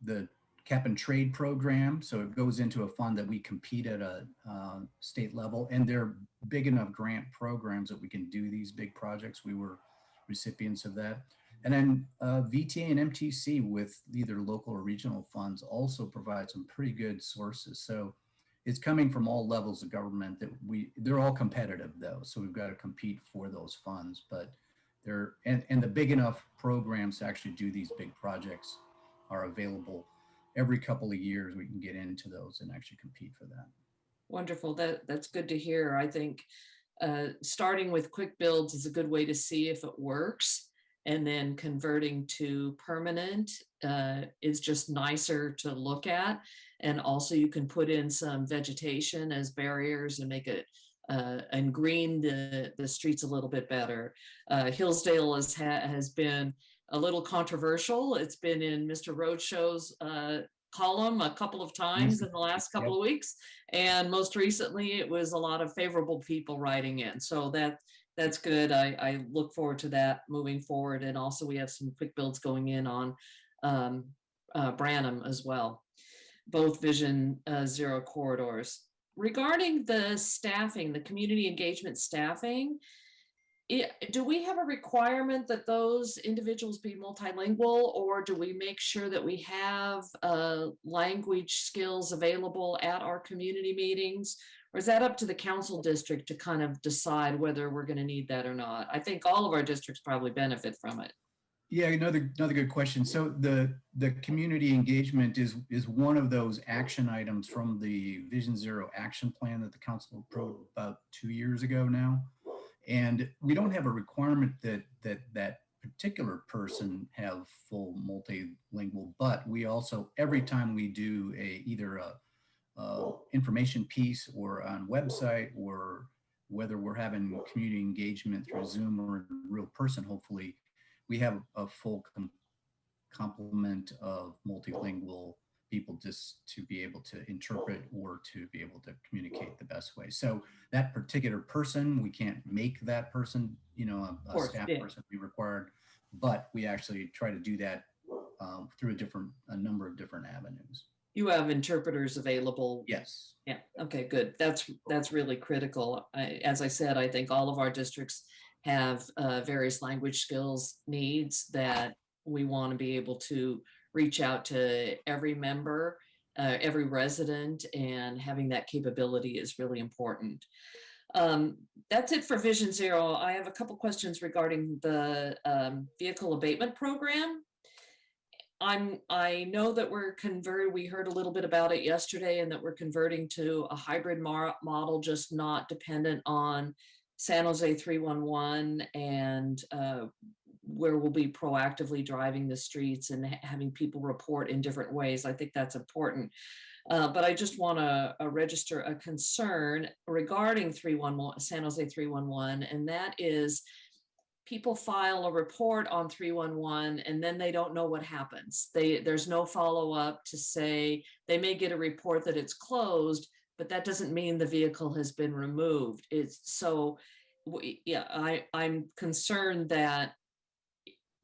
the cap and trade program. So it goes into a fund that we compete at a state level, and they're big enough grant programs that we can do these big projects. We were recipients of that. And then VTA and MTC with either local or regional funds also provide some pretty good sources. So it's coming from all levels of government that they're all competitive though. So we've got to compete for those funds, but they're, and the big enough programs to actually do these big projects are available. Every couple of years we can get into those and actually compete for that. Wonderful. That's good to hear. I think starting with quick builds is a good way to see if it works, and then converting to permanent is just nicer to look at. And also you can put in some vegetation as barriers and make it and green the streets a little bit better. Hillsdale has been a little controversial. It's been in Mr. Roadshow's column a couple of times in the last couple of weeks. And most recently, it was a lot of favorable people writing in. So that's good. I look forward to that moving forward. And also we have some quick builds going in on Branham as well, both Vision Zero corridors. Regarding the staffing, the community engagement staffing, do we have a requirement that those individuals be multilingual, or do we make sure that we have language skills available at our community meetings? Or is that up to the council district to kind of decide whether we're going to need that or not? I think all of our districts probably benefit from it. Yeah, another good question. So the community engagement is one of those action items from the Vision Zero action plan that the council approved about 2 years ago now. And we don't have a requirement that particular person have full multilingual, but we also, every time we do either a information piece or on website, or whether we're having community engagement through Zoom or in real person, hopefully, we have a full complement of multilingual people just to be able to interpret or to be able to communicate the best way. So that particular person, we can't make that person, a staff person be required, but we actually try to do that through a number of different avenues. You have interpreters available? Yes. Yeah, okay, good. That's really critical. As I said, I think all of our districts have various language skills needs that we want to be able to reach out to every member, every resident, and having that capability is really important. That's it for Vision Zero. I have a couple questions regarding the vehicle abatement program. I know that we heard a little bit about it yesterday, and that we're converting to a hybrid model, just not dependent on San Jose 311, and where we'll be proactively driving the streets and having people report in different ways. I think that's important. But I just want to register a concern regarding San Jose 311, and that is people file a report on 311 and then they don't know what happens. There's no follow-up to say, they may get a report that it's closed, but that doesn't mean the vehicle has been removed. I'm concerned that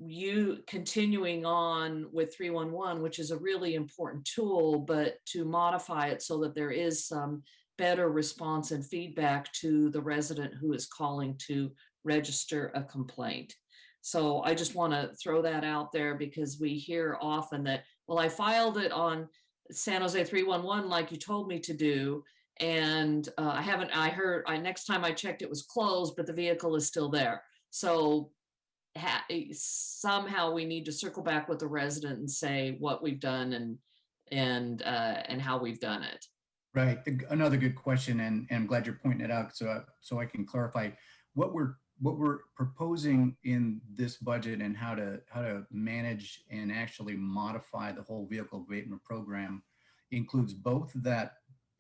you continuing on with 311, which is a really important tool, but to modify it so that there is some better response and feedback to the resident who is calling to register a complaint. So I just want to throw that out there, because we hear often that, well, I filed it on San Jose 311 like you told me to do, and next time I checked it was closed, but the vehicle is still there. So somehow we need to circle back with the resident and say what we've done and how we've done it. Right. Another good question, and I'm glad you're pointing it out so I can clarify. What we're what we're proposing in this budget and how to manage and actually modify the whole vehicle abatement program includes both that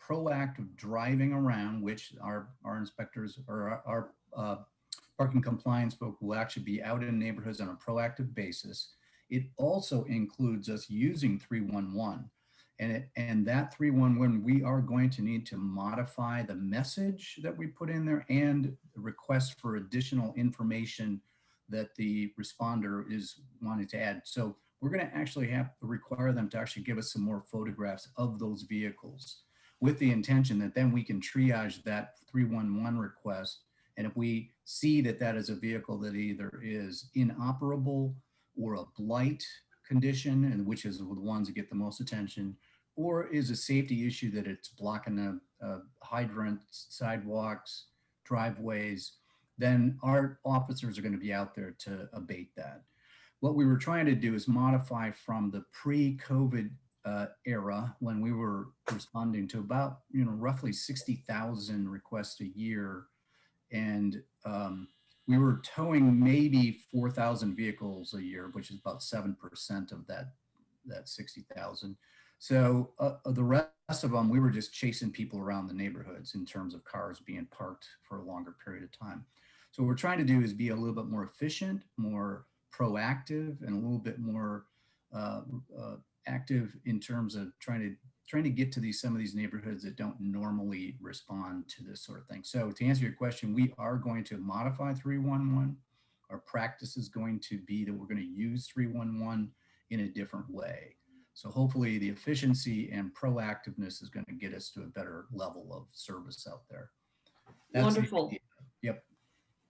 proactive driving around, which our inspectors or our parking compliance folk will actually be out in neighborhoods on a proactive basis. It also includes us using 311. And that 311, we are going to need to modify the message that we put in there and request for additional information that the responder is wanting to add. So we're going to actually have to require them to actually give us some more photographs of those vehicles with the intention that then we can triage that 311 request. And if we see that that is a vehicle that either is inoperable or a blight condition, and which is the ones that get the most attention, or is a safety issue that it's blocking hydrants, sidewalks, driveways, then our officers are going to be out there to abate that. What we were trying to do is modify from the pre-COVID era when we were responding to about, roughly 60,000 requests a year. And we were towing maybe 4,000 vehicles a year, which is about 7% of that 60,000. So the rest of them, we were just chasing people around the neighborhoods in terms of cars being parked for a longer period of time. So what we're trying to do is be a little bit more efficient, more proactive, and a little bit more active in terms of trying to get to some of these neighborhoods that don't normally respond to this sort of thing. So to answer your question, we are going to modify 311. Our practice is going to be that we're going to use 311 in a different way. So hopefully the efficiency and proactiveness is going to get us to a better level of service out there. Wonderful. Yep.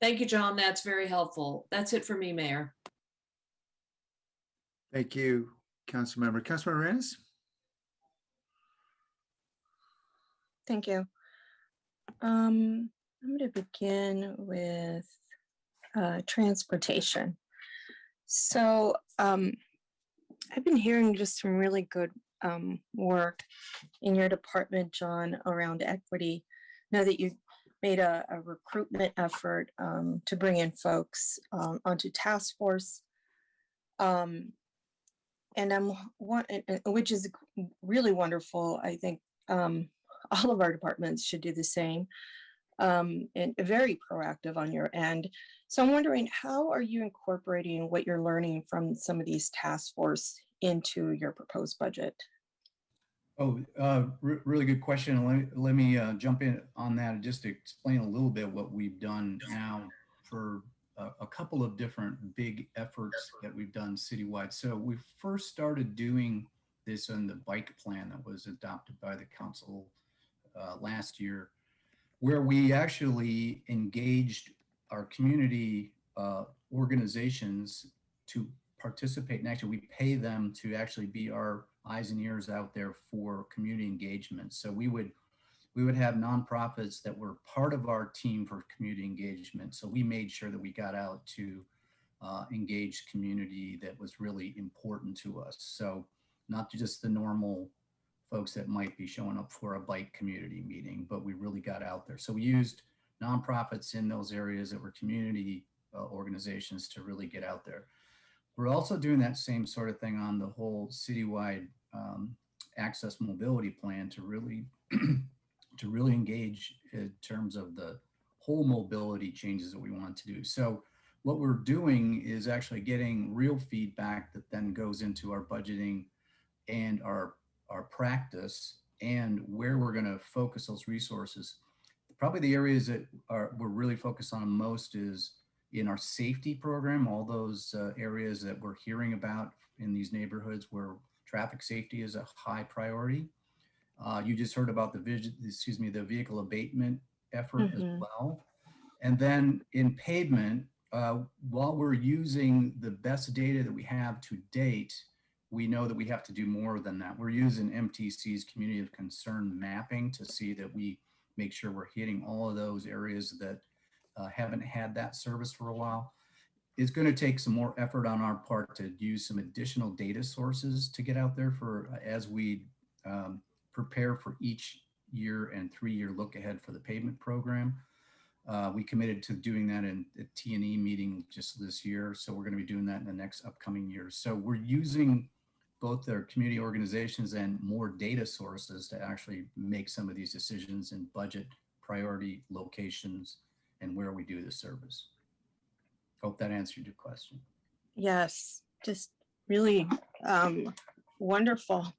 Thank you, John. That's very helpful. That's it for me, Mayor. Thank you, Councilmember. Councilmember Renz? Thank you. I'm going to begin with transportation. So I've been hearing just some really good work in your department, John, around equity. Now that you made a recruitment effort to bring in folks onto task force, and which is really wonderful. I think all of our departments should do the same, and very proactive on your end. So I'm wondering, how are you incorporating what you're learning from some of these task force into your proposed budget? Oh, really good question. Let me jump in on that and just explain a little bit what we've done now for a couple of different big efforts that we've done citywide. So we first started doing this on the bike plan that was adopted by the council last year, where we actually engaged our community organizations to participate, and actually we pay them to actually be our eyes and ears out there for community engagement. So we would have nonprofits that were part of our team for community engagement. So we made sure that we got out to engage community that was really important to us. So not just the normal folks that might be showing up for a bike community meeting, but we really got out there. So we used nonprofits in those areas that were community organizations to really get out there. We're also doing that same sort of thing on the whole citywide access mobility plan to really to really engage in terms of the whole mobility changes that we want to do. So what we're doing is actually getting real feedback that then goes into our budgeting and our practice and where we're going to focus those resources. Probably the areas that we're really focused on most is in our safety program, all those areas that we're hearing about in these neighborhoods where traffic safety is a high priority. You just heard about the vehicle abatement effort as well. And then in pavement, while we're using the best data that we have to date, we know that we have to do more than that. We're using MTC's community of concern mapping to see that we make sure we're hitting all of those areas that haven't had that service for a while. It's going to take some more effort on our part to use some additional data sources to get out there for as we prepare for each year and 3-year look ahead for the pavement program. We committed to doing that in a T&E meeting just this year. So we're going to be doing that in the next upcoming years. So we're using both their community organizations and more data sources to actually make some of these decisions and budget priority locations and where we do the service. Hope that answered your question. Yes, just really wonderful.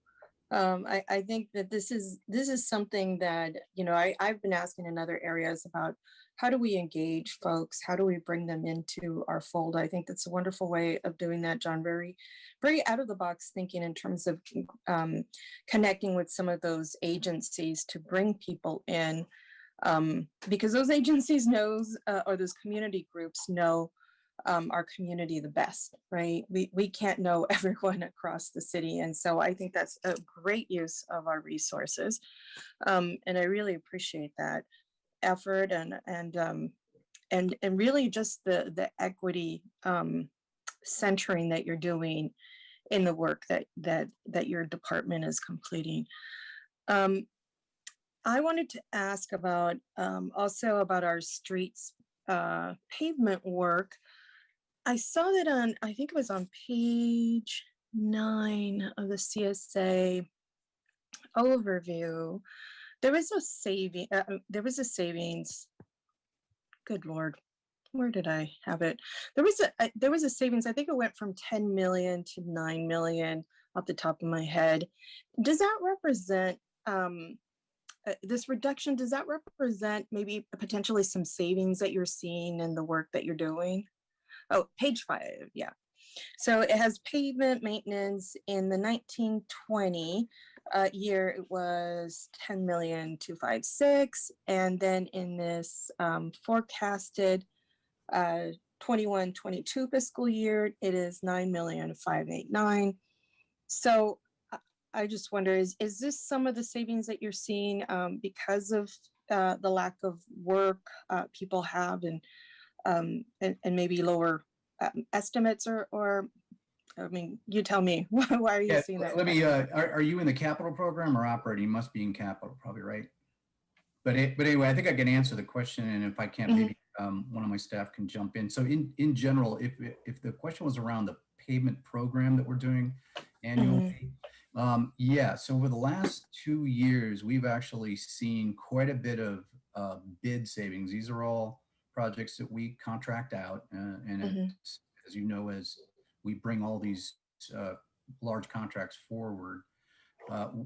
I think that this is something that, you know, I've been asking in other areas about how do we engage folks? How do we bring them into our fold? I think that's a wonderful way of doing that, John. Very, very out of the box thinking in terms of connecting with some of those agencies to bring people in, because those agencies knows, or those community groups know our community the best, right? We can't know everyone across the city. And so I think that's a great use of our resources. And I really appreciate that effort and really just the equity centering that you're doing in the work that your department is completing. I wanted to ask about also about our streets pavement work. I saw that on, I think it was on page 9 of the CSA overview. There was a savings. Good Lord, where did I have it? There was a savings. I think it went from 10 million to 9 million off the top of my head. Does that represent this reduction? Does that represent maybe potentially some savings that you're seeing in the work that you're doing? Oh, page 5, yeah. So it has pavement maintenance in the 1920 year, it was 10,256,000. And then in this forecasted 21-22 fiscal year, it is 9,589,000. So I just wonder, is this some of the savings that you're seeing because of the lack of work people have and maybe lower estimates or I mean, you tell me. Why are you seeing that? Let me, are you in the capital program or operating? You must be in capital, probably, right? But anyway, I think I can answer the question, and if I can't, maybe one of my staff can jump in. So in general, if the question was around the pavement program that we're doing annually, so over the last 2 years, we've actually seen quite a bit of bid savings. These are all projects that we contract out, and as you know, as we bring all these large contracts forward,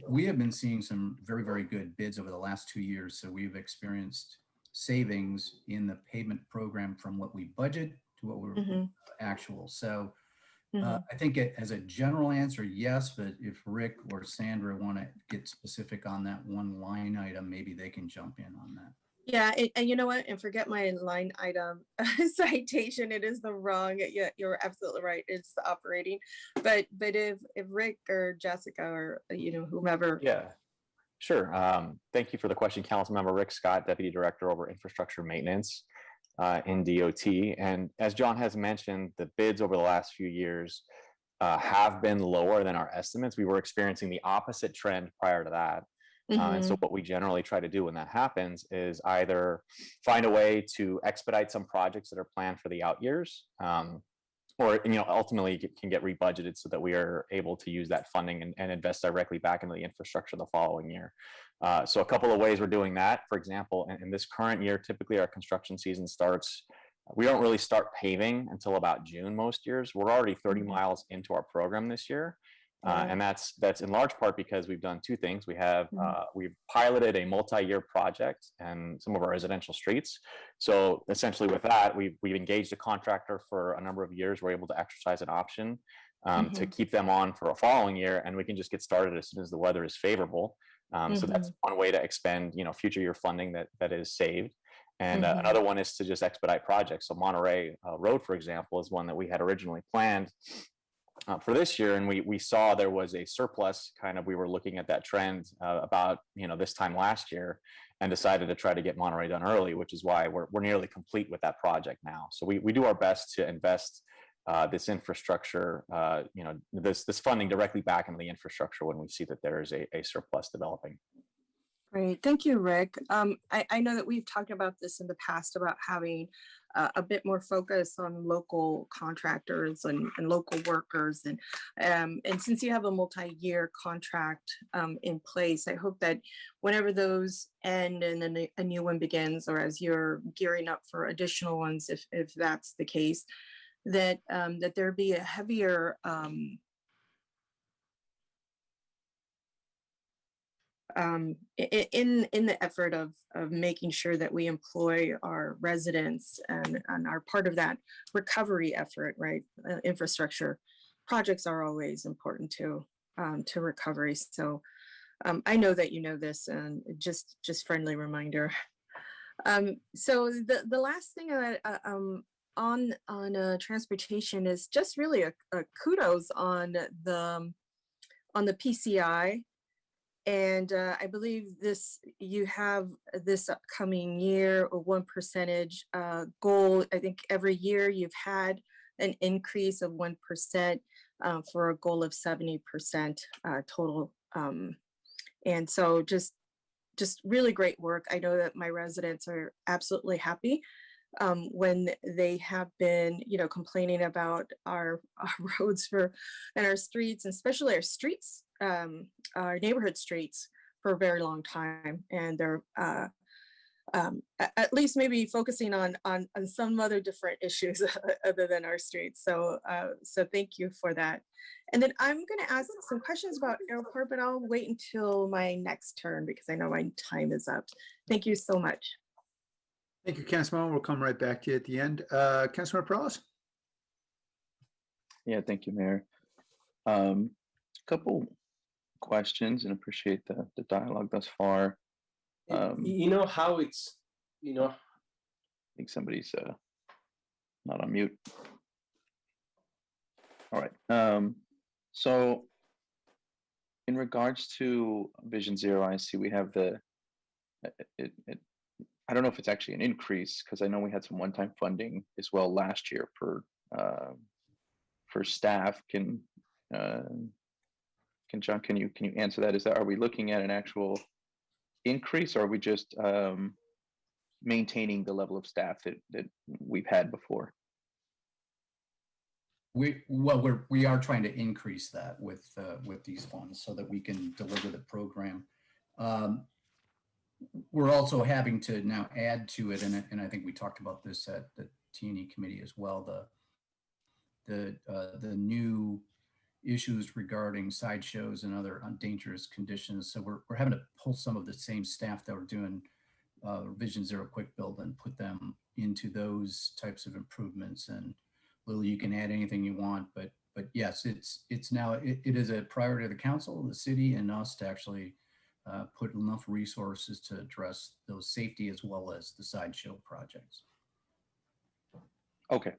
we have been seeing some very, very good bids over the last 2 years. So we've experienced savings in the pavement program from what we budget to what we're actual. So I think as a general answer, yes, but if Rick or Sandra want to get specific on that one line item, maybe they can jump in on that. Yeah, and you know what? And forget my line item citation. It is the wrong. Yeah, you're absolutely right. It's the operating. But if Rick or Jessica or whomever. Yeah, sure. Thank you for the question, Councilmember Rick Scott, Deputy Director over Infrastructure Maintenance in DOT. And as John has mentioned, the bids over the last few years have been lower than our estimates. We were experiencing the opposite trend prior to that. And so what we generally try to do when that happens is either find a way to expedite some projects that are planned for the out years, or ultimately can get rebudgeted so that we are able to use that funding and invest directly back into the infrastructure the following year. So a couple of ways we're doing that. For example, in this current year, typically our construction season starts, we don't really start paving until about June most years. We're already 30 miles into our program this year. And that's in large part because we've done two things. We have we've piloted a multi-year project and some of our residential streets. So essentially with that, we've engaged a contractor for a number of years. We're able to exercise an option to keep them on for a following year, and we can just get started as soon as the weather is favorable. So that's one way to expend future year funding that is saved. And another one is to just expedite projects. So Monterey Road, for example, is one that we had originally planned for this year, and we saw there was a surplus. We were looking at that trend about this time last year, and decided to try to get Monterey done early, which is why we're nearly complete with that project now. So we do our best to invest this infrastructure, this funding directly back into the infrastructure when we see that there is a surplus developing. Great. Thank you, Rick. I know that we've talked about this in the past about having a bit more focus on local contractors and local workers. And since you have a multi-year contract in place, I hope that whenever those end and then a new one begins, or as you're gearing up for additional ones, if that's the case, that that there be a heavier in the effort of making sure that we employ our residents and are part of that recovery effort, right? Infrastructure projects are always important to recovery. So I know that you know this, and just friendly reminder. So the last thing that on transportation is just really a kudos on the PCI. And I believe you have this upcoming year a 1% goal. I think every year you've had an increase of 1% for a goal of 70% total. And so just really great work. I know that my residents are absolutely happy when they have been, complaining about our roads and our streets, and especially our streets, our neighborhood streets, for a very long time. And they're at least maybe focusing on some other different issues other than our streets. So thank you for that. And then I'm going to ask some questions about airport, but I'll wait until my next turn because I know my time is up. Thank you so much. Thank you, Councilman. We'll come right back to you at the end. Councilman Perales? Yeah, thank you, Mayor. A couple questions, and appreciate the dialogue thus far. You know how it's, I think somebody's not on mute. All right. So in regards to Vision Zero, I see we have I don't know if it's actually an increase, because I know we had some one-time funding as well last year for staff. Can John, can you answer that? Are we looking at an actual increase, or are we just maintaining the level of staff that we've had before? We are trying to increase that with these funds so that we can deliver the program. We're also having to now add to it, and I think we talked about this at the T&E committee as well, the new issues regarding sideshows and other dangerous conditions. So we're having to pull some of the same staff that were doing Vision Zero Quick Build and put them into those types of improvements. And Lily, you can add anything you want, but yes, it's now it is a priority of the council, the city, and us to actually put enough resources to address those safety as well as the sideshow projects. Okay.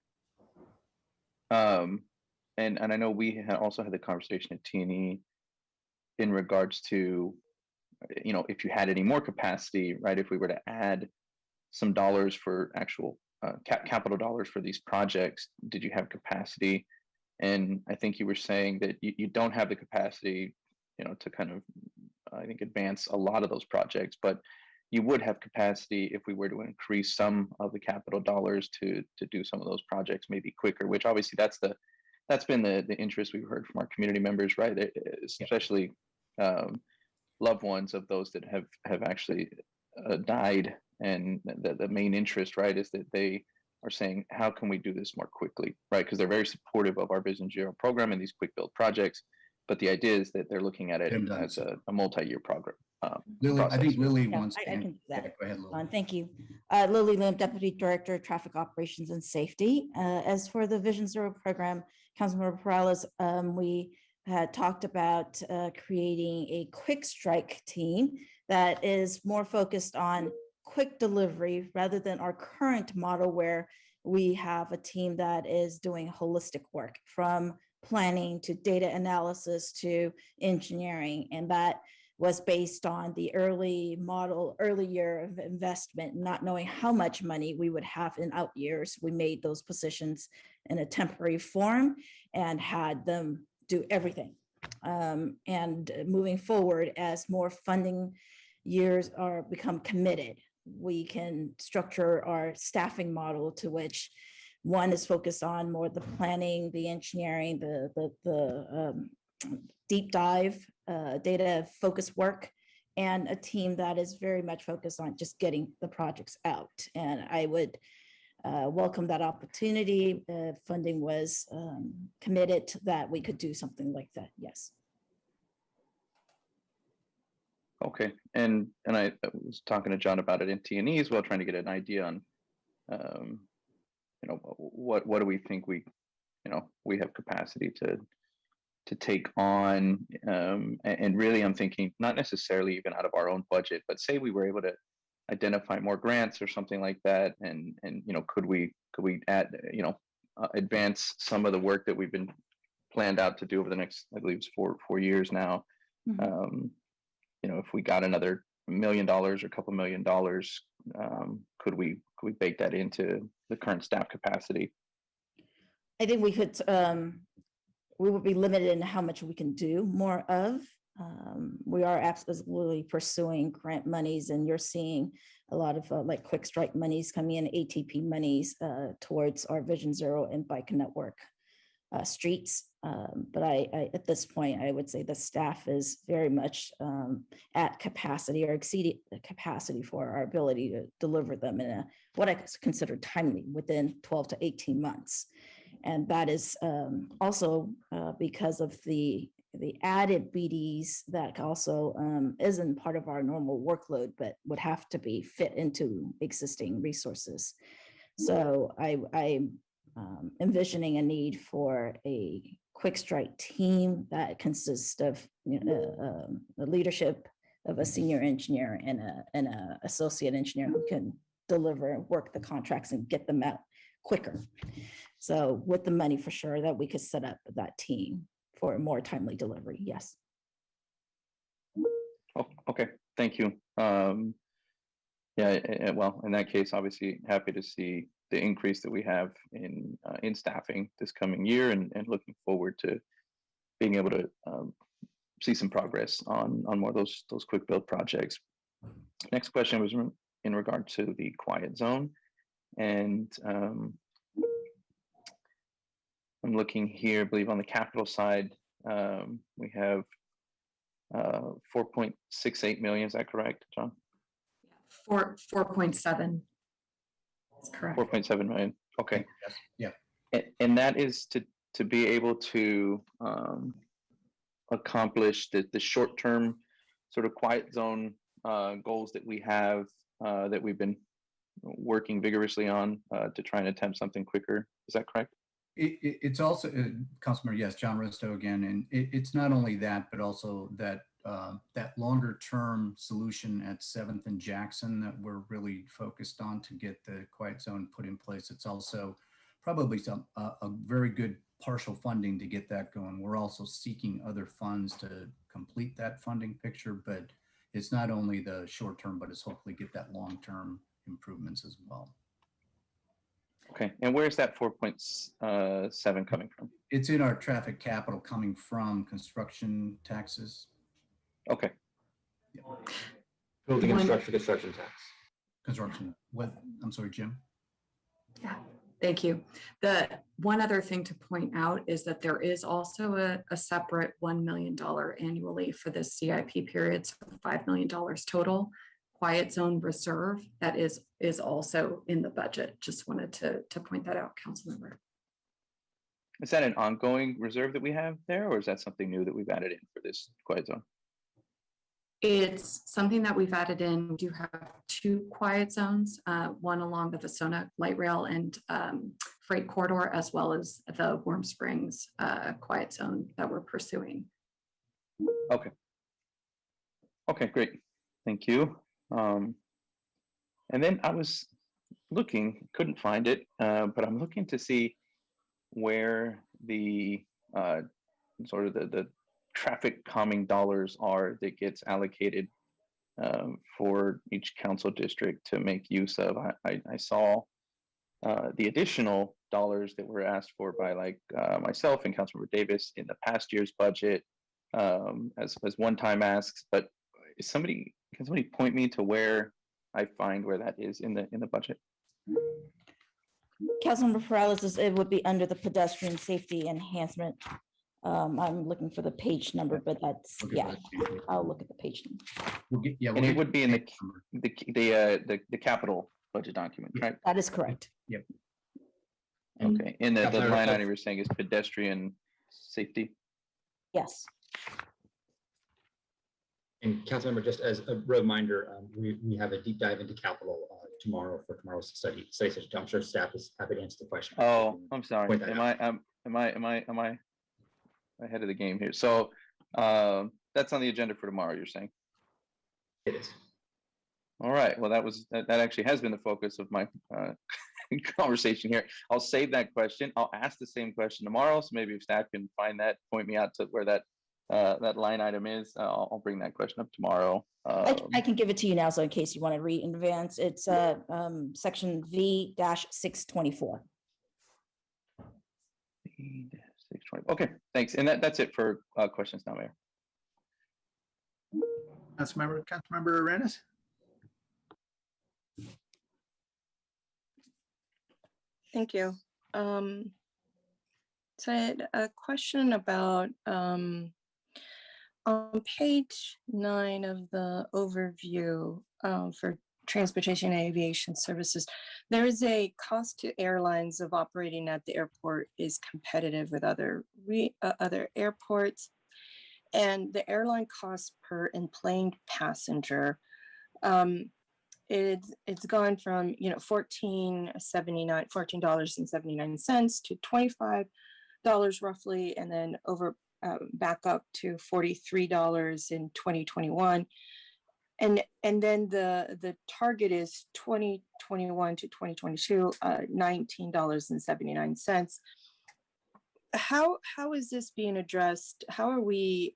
And I know we also had the conversation at T&E in regards to, if you had any more capacity, right? If we were to add some dollars for actual capital dollars for these projects, did you have capacity? And I think you were saying that you don't have the capacity, to kind of, I think, advance a lot of those projects, but you would have capacity if we were to increase some of the capital dollars to do some of those projects maybe quicker, which obviously that's been the interest we've heard from our community members, right? Especially loved ones of those that have actually died. And the main interest, right, is that they are saying, how can we do this more quickly, right? Because they're very supportive of our Vision Zero program and these quick build projects. But the idea is that they're looking at it as a multi-year program. Lily, I think Lily wants I can do that. Yeah, go ahead, Lily. Thank you. Lily Lim, Deputy Director, Traffic Operations and Safety. As for the Vision Zero program, Councilmember Perales, we had talked about creating a quick strike team that is more focused on quick delivery rather than our current model where we have a team that is doing holistic work from planning to data analysis to engineering. And that was based on the early year of investment, not knowing how much money we would have in out years. We made those positions in a temporary form and had them do everything. And moving forward, as more funding years are become committed. We can structure our staffing model to which one is focused on more the planning, the engineering, the deep dive, data focused work, and a team that is very much focused on just getting the projects out. And I would welcome that opportunity. Funding was committed that we could do something like that. Yes. Okay, and I was talking to John about it in T&E as well, trying to get an idea on, you know, what do we think we have capacity to take on, and really I'm thinking not necessarily even out of our own budget, but say we were able to identify more grants or something like that, and you know, could we add, you know, advance some of the work that we've been planned out to do over the next, I believe it's 4 years now. Mm-hmm. You know, if we got another $1 million or a couple $1 million, could we bake that into the current staff capacity? I think we could, we would be limited in how much we can do more of. We are absolutely pursuing grant monies, and you're seeing a lot of like quick strike monies coming in, ATP monies towards our Vision Zero and bike network streets. But I, at this point, I would say the staff is very much at capacity or exceeding the capacity for our ability to deliver them in a, what I consider timely, within 12 to 18 months. And that is also because of the added BDs that also isn't part of our normal workload, but would have to be fit into existing resources. So I'm envisioning a need for a quick strike team that consists of the leadership of a senior engineer and an associate engineer who can deliver, work the contracts and get them out quicker. So with the money, for sure, that we could set up that team for a more timely delivery. Yes. Oh, okay, thank you. Yeah, well, in that case, obviously happy to see the increase that we have in staffing this coming year, and looking forward to being able to see some progress on more of those quick build projects. Next question was in regard to the quiet zone, and I'm looking here, I believe on the capital side, we have 4.68 million. Is that correct, John? 4.7. That's correct. 4.7 million. Okay. Yeah. And that is to be able to accomplish the short-term sort of quiet zone goals that we have, that we've been working vigorously on to try and attempt something quicker. Is that correct? It's also, Councilmember, yes, John Risto again, and it's not only that, but also that that longer term solution at 7th and Jackson that we're really focused on to get the quiet zone put in place. It's also probably a very good partial funding to get that going. We're also seeking other funds to complete that funding picture, but it's not only the short term, but it's hopefully get that long term improvements as well. Okay, and where's that 4.7 coming from? It's in our traffic capital coming from construction taxes. Okay. Yeah. Building and construction tax. Construction, what, I'm sorry, Jim? Yeah, thank you. The one other thing to point out is that there is also a separate $1 million annually for this CIP period, so $5 million total. Quiet zone reserve that is also in the budget. Just wanted to point that out, Councilmember. Is that an ongoing reserve that we have there, or is that something new that we've added in for this quiet zone? It's something that we've added in. We do have 2 quiet zones, one along the Vasona light rail and freight corridor, as well as the Warm Springs quiet zone that we're pursuing. Okay. Okay, great. Thank you. And then I was looking, couldn't find it, but I'm looking to see where the sort of the traffic calming dollars are that gets allocated for each council district to make use of. I saw the additional dollars that were asked for by like myself and Councilmember Davis in the past year's budget as one-time asks, but can somebody point me to where I find where that is in the budget? Councilmember Perales, it would be under the pedestrian safety enhancement. I'm looking for the page number, but that's, yeah, I'll look at the page number. And it would be in the capital budget document, right? That is correct. Yep. Okay, and the line item you're saying is pedestrian safety? Yes. And Councilmember, just as a reminder, we have a deep dive into capital tomorrow for tomorrow's study session. I'm sure staff is happy to answer the question. Oh, I'm sorry. Am I ahead of the game here? So that's on the agenda for tomorrow, you're saying? It is. All right. Well, that actually has been the focus of my conversation here. I'll save that question. I'll ask the same question tomorrow. So maybe if staff can find that, point me out to where that line item is, I'll bring that question up tomorrow. I can give it to you now, so in case you want to read in advance, it's section V-624. V-620. Okay, thanks. And that's it for questions now, Mayor. Councilmember Arenas? Thank you. So I had a question about on page 9 of the overview for transportation and aviation services, there is a cost to airlines of operating at the airport is competitive with other airports, and the airline cost per enplaned passenger. It's gone from $14.79 to $25 roughly, and then back up to $43 in 2021, and then the target is 2021 to 2022 $19.79. How is this being addressed? How are we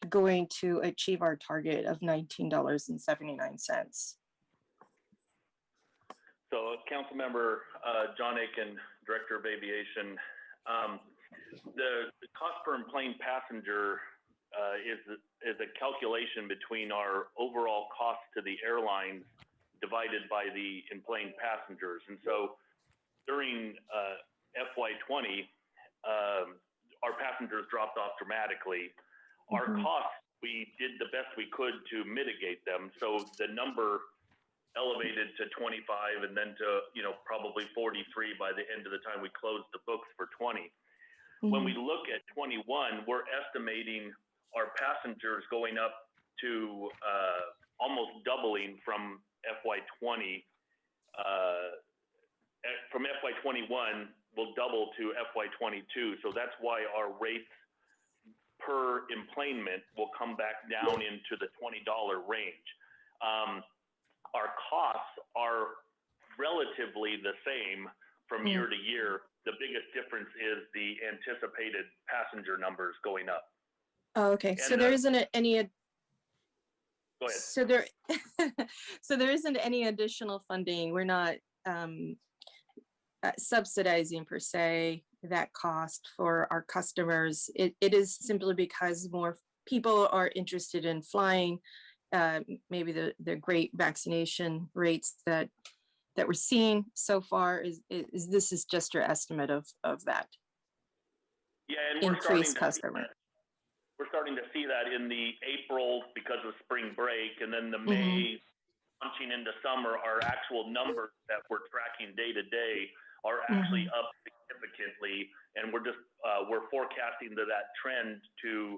going to achieve our target of $19.79? So, Councilmember John Aiken, Director of Aviation, the cost per enplaned passenger is a calculation between our overall cost to the airlines divided by the enplaned passengers. And so, during FY20, our passengers dropped off dramatically. Our costs, we did the best we could to mitigate them. So the number elevated to 25 and then to, probably 43 by the end of the time we closed the books for 20. When we look at 21, we're estimating our passengers going up to almost doubling from FY20. From FY21 will double to FY22. So that's why our rates per emplanement will come back down into the $20 range. Our costs are relatively the same from year to year. The biggest difference is the anticipated passenger numbers going up. Oh, okay. And so there isn't any. Go ahead. So there isn't any additional funding. We're not subsidizing per se that cost for our customers. It is simply because more people are interested in flying. Maybe the great vaccination rates that we're seeing so far is this is just your estimate of that. Yeah, and increased customer. We're starting to see that in the April because of spring break, and then the May launching into summer. Our actual numbers that we're tracking day to day are actually up significantly, and we're forecasting that trend to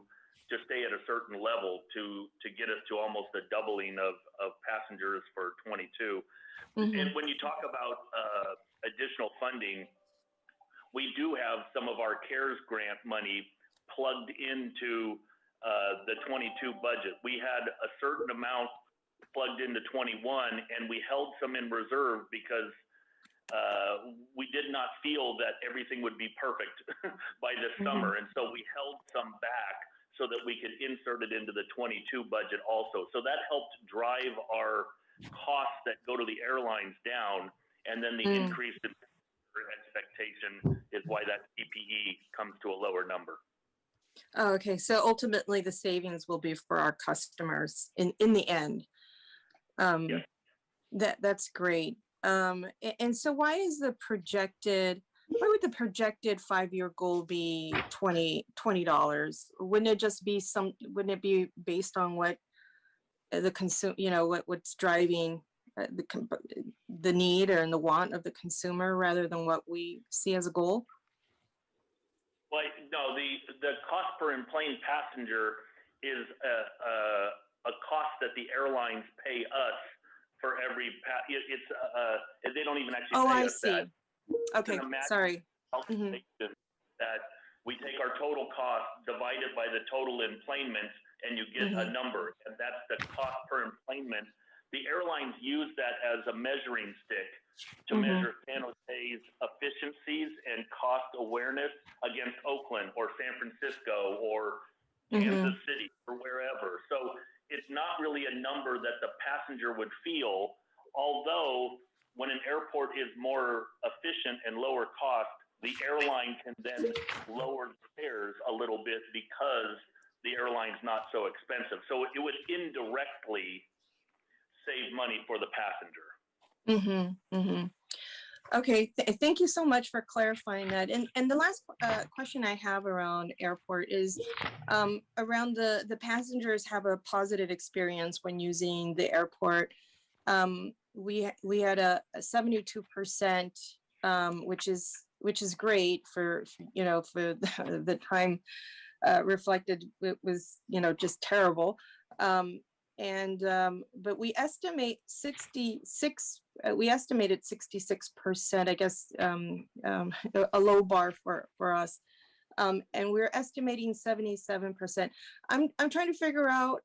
stay at a certain level to get us to almost a doubling of passengers for 22. And when you talk about additional funding, we do have some of our CARES grant money plugged into the 22 budget. We had a certain amount plugged into 21, and we held some in reserve because we did not feel that everything would be perfect by this summer. And so we held some back so that we could insert it into the 22 budget also. So that helped drive our costs that go to the airlines down, and then the increase in expectation is why that PPE comes to a lower number. Oh, okay, so ultimately the savings will be for our customers in the end. That's great. And so why would the projected 5-year goal be $20? Wouldn't it be based on what the consumer, what's driving the need or the want of the consumer rather than what we see as a goal? Well, no, the cost per enplane passenger is a cost that the airlines pay us for every they don't even actually pay us that. Okay, sorry. That we take our total cost, divide it by the total enplanements, and you get a number, and that's the cost per enplanement. The airlines use that as a measuring stick to measure San Jose's efficiencies and cost awareness against Oakland or San Francisco or Kansas City or wherever. So it's not really a number that the passenger would feel, although when an airport is more efficient and lower cost, the airline can then lower the fares a little bit because the airline's not so expensive. So it would indirectly save money for the passenger. Okay, thank you so much for clarifying that. And the last question I have around airport is around the passengers have a positive experience when using the airport. We had a 72%, which is great for the time reflected. It was just terrible. But we estimated 66%, I guess, a low bar for us. And we're estimating 77%. I'm trying to figure out,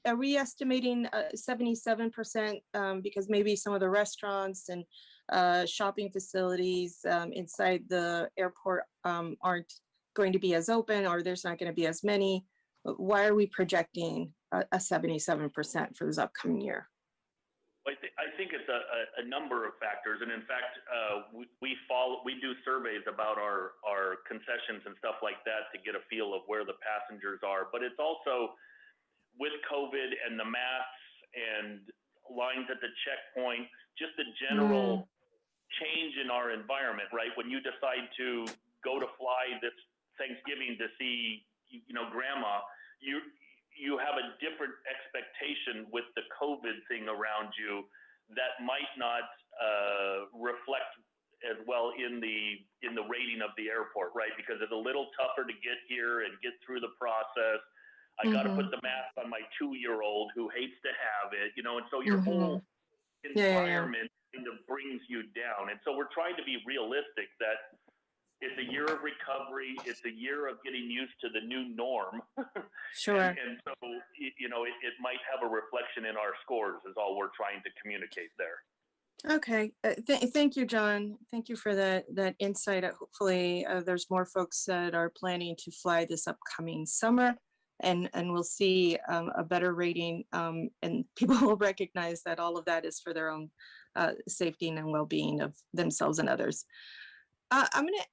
are we estimating 77% because maybe some of the restaurants and shopping facilities inside the airport aren't going to be as open, or there's not going to be as many? Why are we projecting a 77% for this upcoming year? I think it's a number of factors, and in fact, we do surveys about our concessions and stuff like that to get a feel of where the passengers are. But it's also with COVID and the masks and lines at the checkpoint, just a general change in our environment, right? When you decide to go to fly this Thanksgiving to see, grandma, you have a different expectation with the COVID thing around you that might not reflect as well in the rating of the airport, right? Because it's a little tougher to get here and get through the process. I got to put the mask on my 2-year-old who hates to have it, and so your whole environment kind of brings you down. And so we're trying to be realistic that it's a year of recovery. It's a year of getting used to the new norm. Sure. And so, it might have a reflection in our scores is all we're trying to communicate there. Okay. Thank you, John. Thank you for that insight. Hopefully there's more folks that are planning to fly this upcoming summer, and we'll see a better rating, and people will recognize that all of that is for their own safety and well-being of themselves and others. I'm going to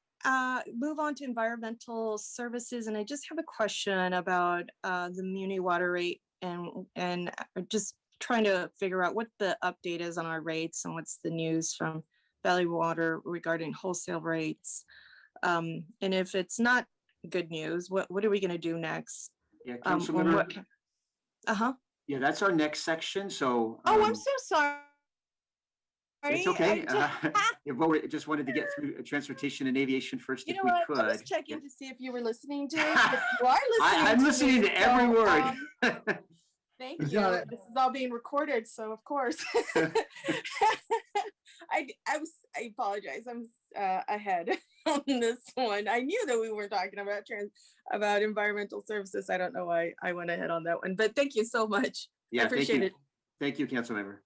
move on to environmental services, and I just have a question about the muni water rate, and just trying to figure out what the update is on our rates and what's the news from Valley Water regarding wholesale rates. And if it's not good news, what are we going to do next? Yeah, Councilmember. Yeah, that's our next section. So. I'm so sorry. It's okay. We just wanted to get through transportation and aviation first, if we could. I was checking to see if you were listening to it. But you are listening. I'm listening to every word. Thank you. This is all being recorded, so of course. I apologize. I'm ahead on this one. I knew that we were talking about environmental services. I don't know why I went ahead on that one, but thank you so much. Yeah, I appreciate it. Thank you, Councilmember.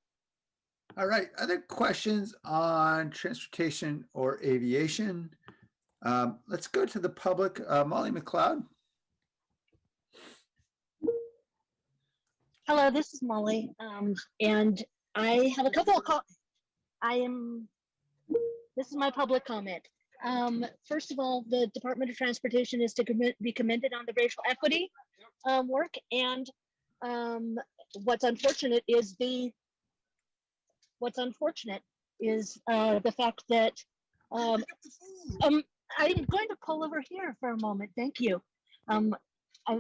All right, other questions on transportation or aviation? Let's go to the public. Molly McLeod. Hello, this is Molly, and I have a couple of this is my public comment. First of all, the Department of Transportation is to be commended on the racial equity work. And what's unfortunate is the fact that I'm going to pull over here for a moment. Thank you. I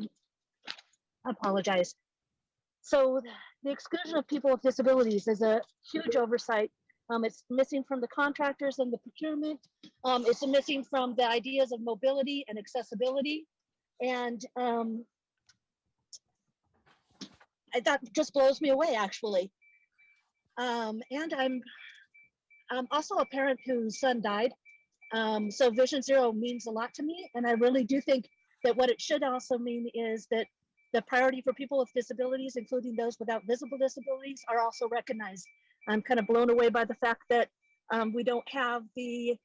apologize. So the exclusion of people with disabilities is a huge oversight. It's missing from the contractors and the procurement. It's missing from the ideas of mobility and accessibility. And that just blows me away, actually. And I'm also a parent whose son died. So Vision Zero means a lot to me. And I really do think that what it should also mean is that the priority for people with disabilities, including those without visible disabilities, are also recognized. I'm kind of blown away by the fact that we don't have the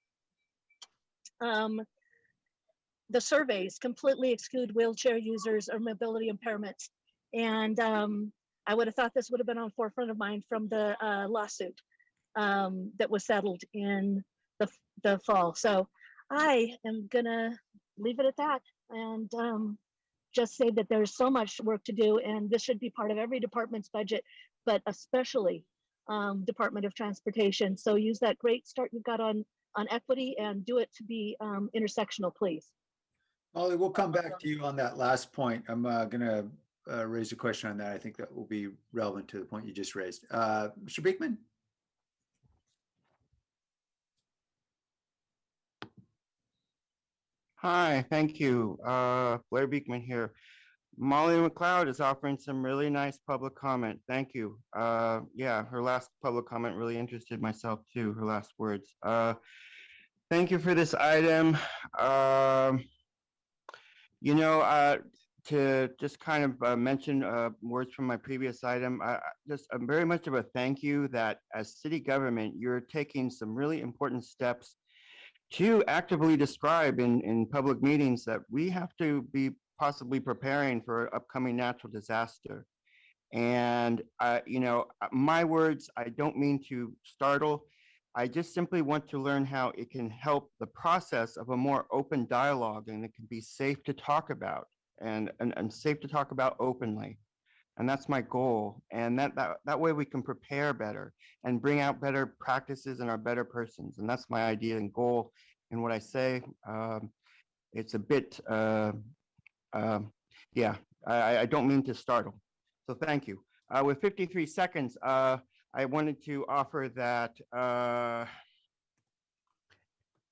surveys completely exclude wheelchair users or mobility impairments. And I would have thought this would have been on forefront of mind from the lawsuit that was settled in the fall. So I am gonna leave it at that and just say that there's so much work to do, and this should be part of every department's budget, but especially Department of Transportation. So use that great start you've got on equity and do it to be intersectional, please. Molly, we'll come back to you on that last point. I'm gonna raise a question on that. I think that will be relevant to the point you just raised. Mr. Beekman? Hi, thank you. Blair Beekman here. Molly McLeod is offering some really nice public comment. Thank you. Yeah, her last public comment really interested myself too, her last words. Thank you for this item. You know, to just kind of mention words from my previous item, just very much of a thank you that as city government, you're taking some really important steps to actively describe in public meetings that we have to be possibly preparing for an upcoming natural disaster. And, you know, my words, I don't mean to startle. I just simply want to learn how it can help the process of a more open dialogue, and it can be safe to talk about and safe to talk about openly. And that's my goal. And that way we can prepare better and bring out better practices and our better persons. And that's my idea and goal. And what I say, it's a bit, yeah, I don't mean to startle. So thank you. With 53 seconds, I wanted to offer that,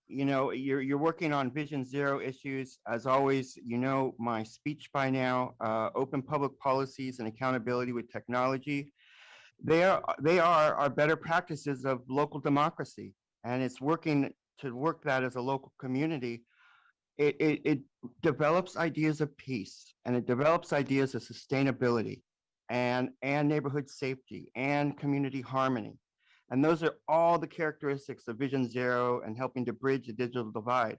you know, you're working on Vision Zero issues. As always, you know my speech by now, open public policies and accountability with technology. They are our better practices of local democracy, and it's working to work that as a local community. It develops ideas of peace, and it develops ideas of sustainability and neighborhood safety and community harmony. And those are all the characteristics of Vision Zero and helping to bridge the digital divide.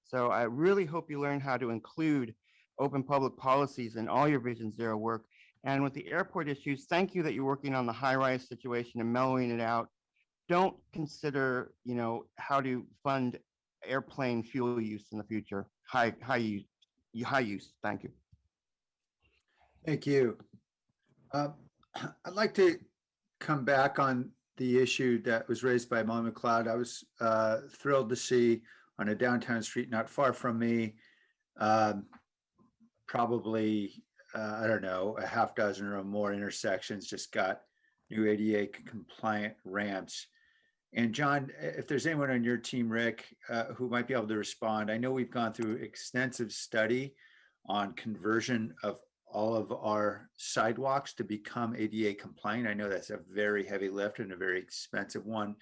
So I really hope you learn how to include open public policies in all your Vision Zero work. And with the airport issues, thank you that you're working on the high-rise situation and mellowing it out. Don't consider, you know, how to fund airplane fuel use in the future. High use. Thank you. Thank you. I'd like to come back on the issue that was raised by Molly McLeod. I was thrilled to see on a downtown street not far from me, probably, I don't know, a half dozen or more intersections just got new ADA compliant ramps. And John, if there's anyone on your team, Rick, who might be able to respond, I know we've gone through extensive study on conversion of all of our sidewalks to become ADA compliant. I know that's a very heavy lift and a very expensive one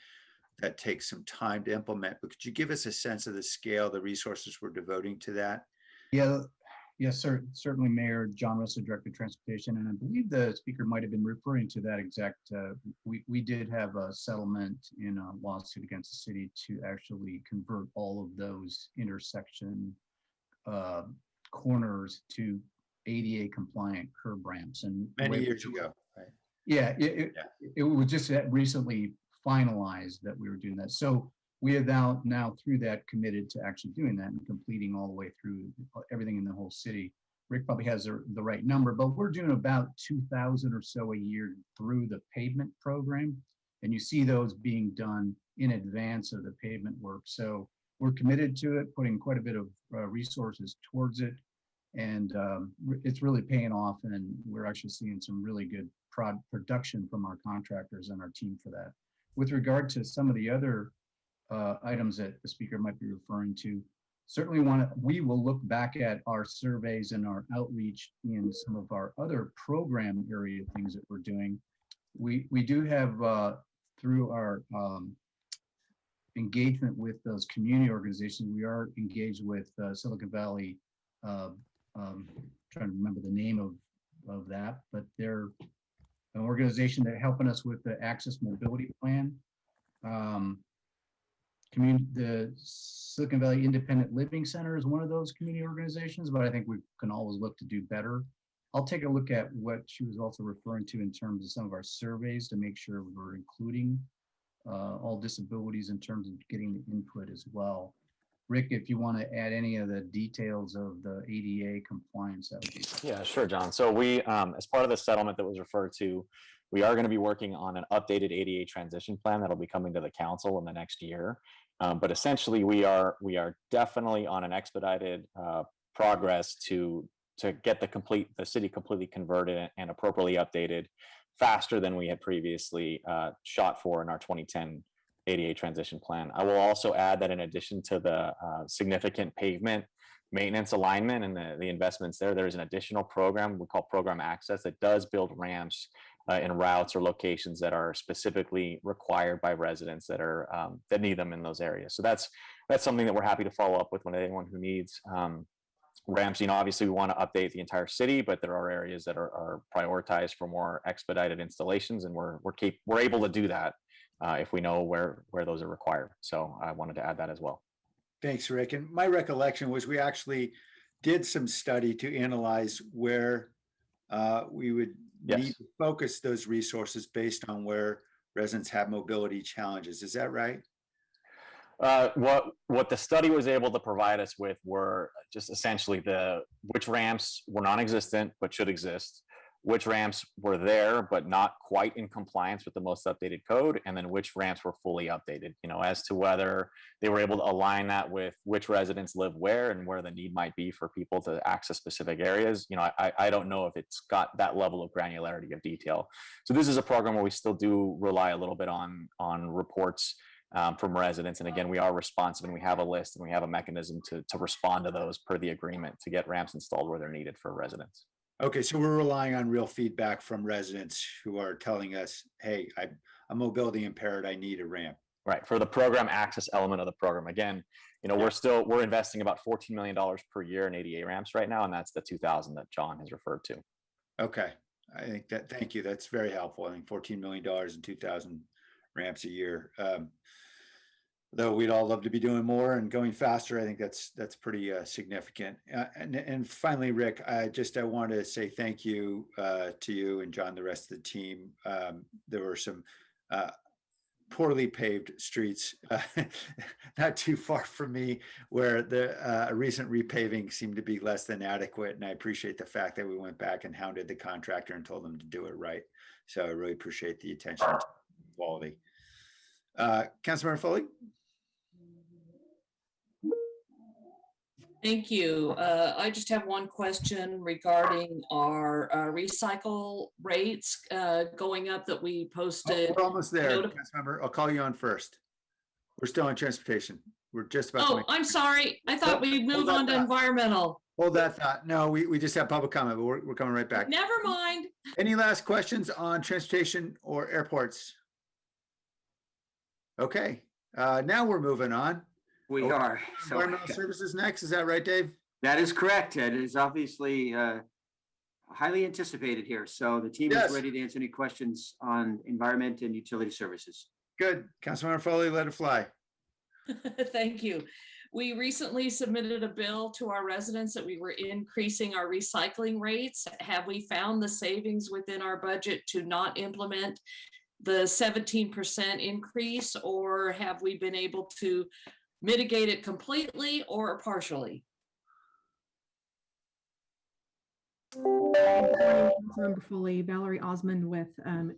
that takes some time to implement, but could you give us a sense of the scale, the resources we're devoting to that? Yeah, yes, sir. Certainly, Mayor John Russell, Director of Transportation, and I believe the speaker might have been referring to that exact. We did have a settlement in a lawsuit against the city to actually convert all of those intersection corners to ADA compliant curb ramps, and many years ago, right? Yeah, it was just recently finalized that we were doing that. So we have now through that committed to actually doing that and completing all the way through everything in the whole city. Rick probably has the right number, but we're doing about 2,000 or so a year through the pavement program. And you see those being done in advance of the pavement work. So we're committed to it, putting quite a bit of resources towards it. And it's really paying off. And we're actually seeing some really good production from our contractors and our team for that. With regard to some of the other items that the speaker might be referring to, certainly we will look back at our surveys and our outreach in some of our other program area things that we're doing. We do have through our engagement with those community organizations, we are engaged with Silicon Valley, trying to remember the name of that, but they're an organization that helping us with the Access Mobility Plan. The Silicon Valley Independent Living Center is one of those community organizations, but I think we can always look to do better. I'll take a look at what she was also referring to in terms of some of our surveys to make sure we're including all disabilities in terms of getting the input as well. Rick, if you want to add any of the details of the ADA compliance, that would be. Yeah, sure, John. So we, as part of the settlement that was referred to, we are going to be working on an updated ADA transition plan that'll be coming to the council in the next year. But essentially, we are definitely on an expedited progress to get the city completely converted and appropriately updated faster than we had previously shot for in our 2010 ADA transition plan. I will also add that in addition to the significant pavement maintenance alignment and the investments there's an additional program we call Program Access that does build ramps in routes or locations that are specifically required by residents that are that need them in those areas. So that's something that we're happy to follow up with when anyone who needs ramps. Obviously we want to update the entire city, but there are areas that are prioritized for more expedited installations, and we're able to do that if we know where those are required. So I wanted to add that as well. Thanks, Rick. And my recollection was we actually did some study to analyze where we would need to focus those resources based on where residents have mobility challenges. Is that right? What the study was able to provide us with were just essentially which ramps were non-existent but should exist, which ramps were there but not quite in compliance with the most updated code, and then which ramps were fully updated. As to whether they were able to align that with which residents live where and where the need might be for people to access specific areas. I don't know if it's got that level of granularity of detail. So this is a program where we still do rely a little bit on reports from residents. And again, we are responsive and we have a list and we have a mechanism to respond to those per the agreement to get ramps installed where they're needed for residents. Okay, so we're relying on real feedback from residents who are telling us, hey, I'm mobility impaired, I need a ramp. Right, for the program access element of the program. Again, we're investing about $14 million per year in ADA ramps right now, and that's the 2,000 that John has referred to. Okay, I think thank you, that's very helpful. I think $14 million and 2,000 ramps a year. Though we'd all love to be doing more and going faster, I think that's pretty significant. And finally, Rick, I want to say thank you to you and John, the rest of the team. There were some poorly paved streets not too far from me where the recent repaving seemed to be less than adequate. And I appreciate the fact that we went back and hounded the contractor and told them to do it right. So I really appreciate the attention to quality. Councilmember Foley. Thank you. I just have one question regarding our recycle rates going up that we posted. We're almost there, Councilmember. I'll call you on first. We're still on transportation. We're just about to I'm sorry. I thought we'd move on to environmental. Hold that thought. No, we just have public comment, but we're coming right back. Never mind. Any last questions on transportation or airports? Okay, now we're moving on. We are. So, environmental services next, is that right, Dave? That is correct. It is obviously highly anticipated here. So the team is ready to answer any questions on environment and utility services. Good. Councilmember Foley, let it fly. Thank you. We recently submitted a bill to our residents that we were increasing our recycling rates. Have we found the savings within our budget to not implement the 17% increase, or have we been able to mitigate it completely or partially? Good morning, Councilmember Foley. Valerie Osmond with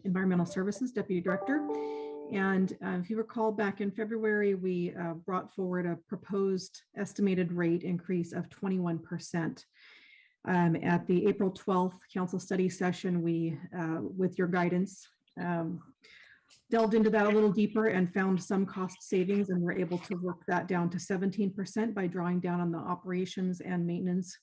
Environmental Services, Deputy Director. And if you recall, back in February, we brought forward a proposed estimated rate increase of 21%. At the April 12th Council Study Session, we, with your guidance, delved into that a little deeper and found some cost savings, and were able to work that down to 17% by drawing down on the operations and maintenance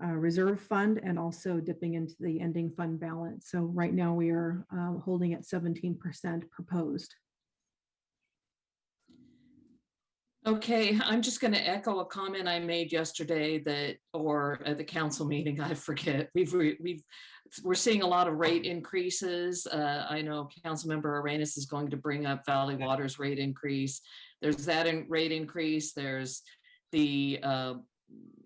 reserve fund, and also dipping into the ending fund balance. So right now we are holding at 17% proposed. Okay, I'm just going to echo a comment I made yesterday that, or at the council meeting, I forget. We're seeing a lot of rate increases. I know Councilmember Arenas is going to bring up Valley Water's rate increase. There's that rate increase. There's the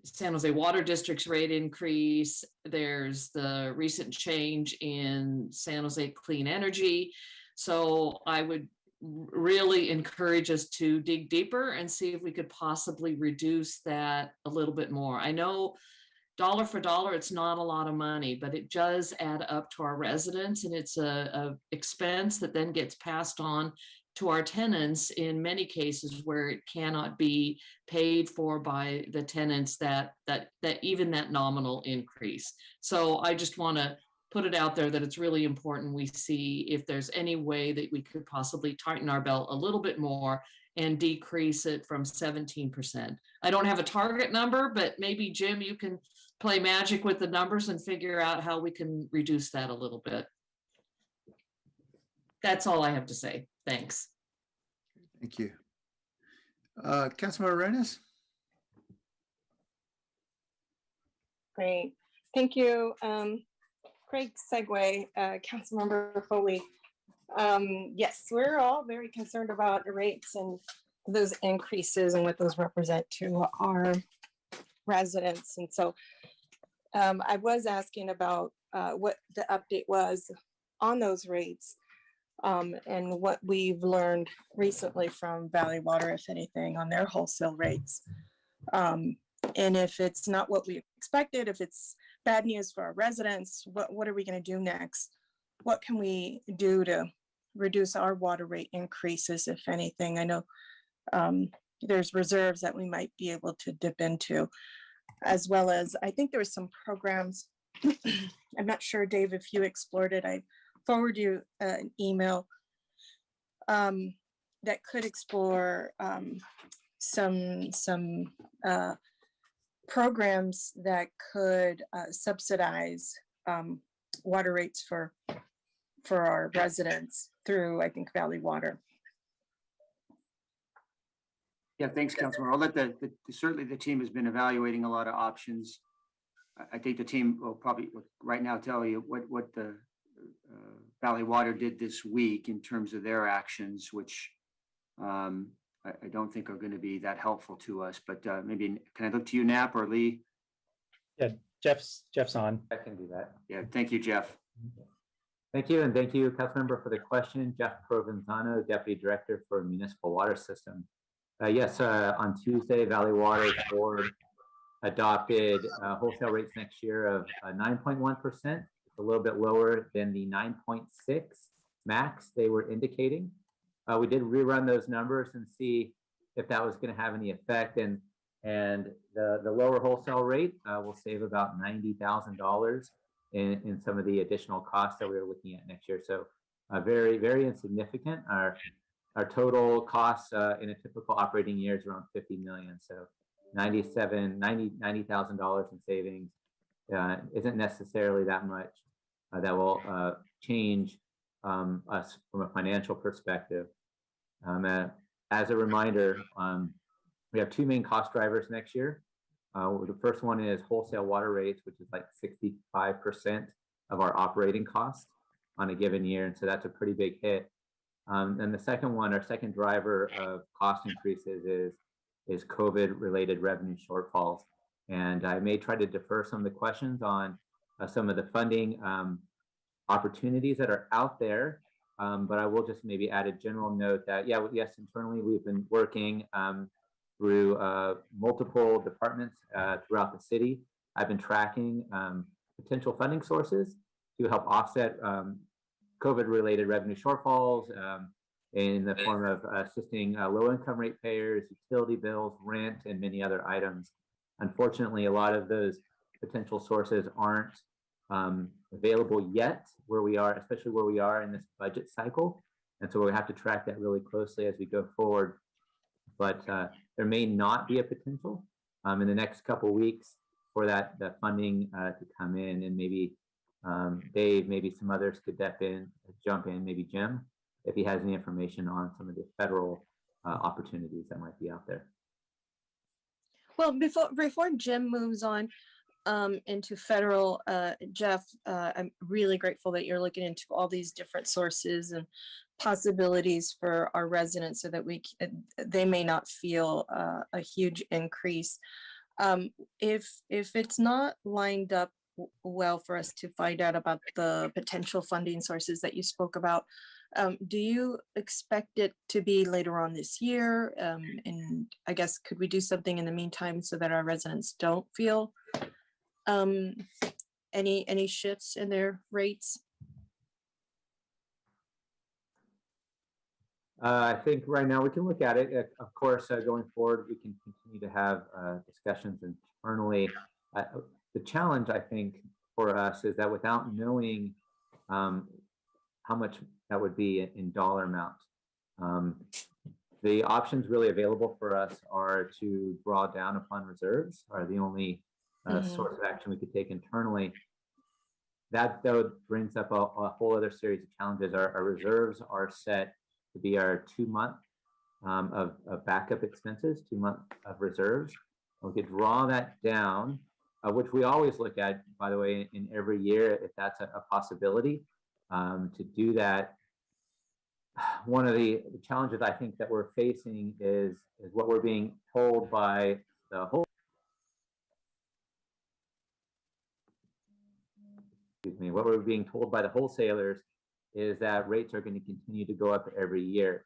San Jose Water District's rate increase. There's the recent change in San Jose Clean Energy. So I would really encourage us to dig deeper and see if we could possibly reduce that a little bit more. I know dollar for dollar, it's not a lot of money, but it does add up to our residents, and it's a expense that then gets passed on to our tenants in many cases where it cannot be paid for by the tenants, that even that nominal increase. So I just want to put it out there that it's really important we see if there's any way that we could possibly tighten our belt a little bit more and decrease it from 17%. I don't have a target number, but maybe Jim, you can play magic with the numbers and figure out how we can reduce that a little bit. That's all I have to say. Thanks. Thank you. Councilmember Arenas? Great. Thank you. Great segue, Councilmember Foley. Yes, we're all very concerned about the rates and those increases and what those represent to our residents. And so I was asking about what the update was on those rates and what we've learned recently from Valley Water, if anything, on their wholesale rates. And if it's not what we expected, if it's bad news for our residents, what are we going to do next? What can we do to reduce our water rate increases, if anything? I know there's reserves that we might be able to dip into, as well as I think there were some programs. I'm not sure, Dave, if you explored it. I forward you an email that could explore some programs that could subsidize water rates for our residents through, I think, Valley Water. Yeah, thanks, Councilor. I'll let certainly the team has been evaluating a lot of options. I think the team will probably right now tell you what the Valley Water did this week in terms of their actions, which I don't think are going to be that helpful to us, but maybe can I look to you, Knapp or Lee? Yeah, Jeff's on. I can do that. Yeah, thank you, Jeff. Thank you, and thank you, Councilmember, for the question. Jeff Provenzano, Deputy Director for Municipal Water System. Yes, on Tuesday, Valley Water's board adopted wholesale rates next year of 9.1%. It's a little bit lower than the 9.6 max they were indicating. We did rerun those numbers and see if that was going to have any effect, and the lower wholesale rate will save about $90,000 in some of the additional costs that we were looking at next year. So very, very insignificant. Our total costs in a typical operating year is around 50 million. So $90,000 in savings isn't necessarily that much that will change us from a financial perspective. As a reminder, we have two main cost drivers next year. The first one is wholesale water rates, which is like 65% of our operating cost on a given year. And so that's a pretty big hit. And the second one, our second driver of cost increases is COVID-related revenue shortfalls. And I may try to defer some of the questions on some of the funding opportunities that are out there but I will just maybe add a general note that, yeah, yes, internally we've been working through multiple departments throughout the city. I've been tracking potential funding sources to help offset COVID-related revenue shortfalls in the form of assisting low-income ratepayers, utility bills, rent, and many other items. Unfortunately, a lot of those potential sources aren't available yet where we are, especially where we are in this budget cycle. And so we have to track that really closely as we go forward. But there may not be a potential in the next couple of weeks for that funding to come in, and maybe Dave, maybe some others could jump in, maybe Jim, if he has any information on some of the federal opportunities that might be out there. Well, before Jim moves on into federal, Jeff, I'm really grateful that you're looking into all these different sources and possibilities for our residents so that they may not feel a huge increase. If it's not lined up well for us to find out about the potential funding sources that you spoke about, do you expect it to be later on this year? And I guess, could we do something in the meantime so that our residents don't feel any shifts in their rates? I think right now we can look at it. Of course, going forward, we can continue to have discussions internally. The challenge, I think, for us is that without knowing how much that would be in dollar amount, the options really available for us are to draw down upon reserves, are the only source of action we could take internally. That, though, brings up a whole other series of challenges. Our reserves are set to be our 2 month of backup expenses, 2 months of reserves. We could draw that down, which we always look at, by the way, in every year, if that's a possibility to do that. One of the challenges I think that we're facing is what we're being told by the whole. What we're being told by the wholesalers is that rates are going to continue to go up every year.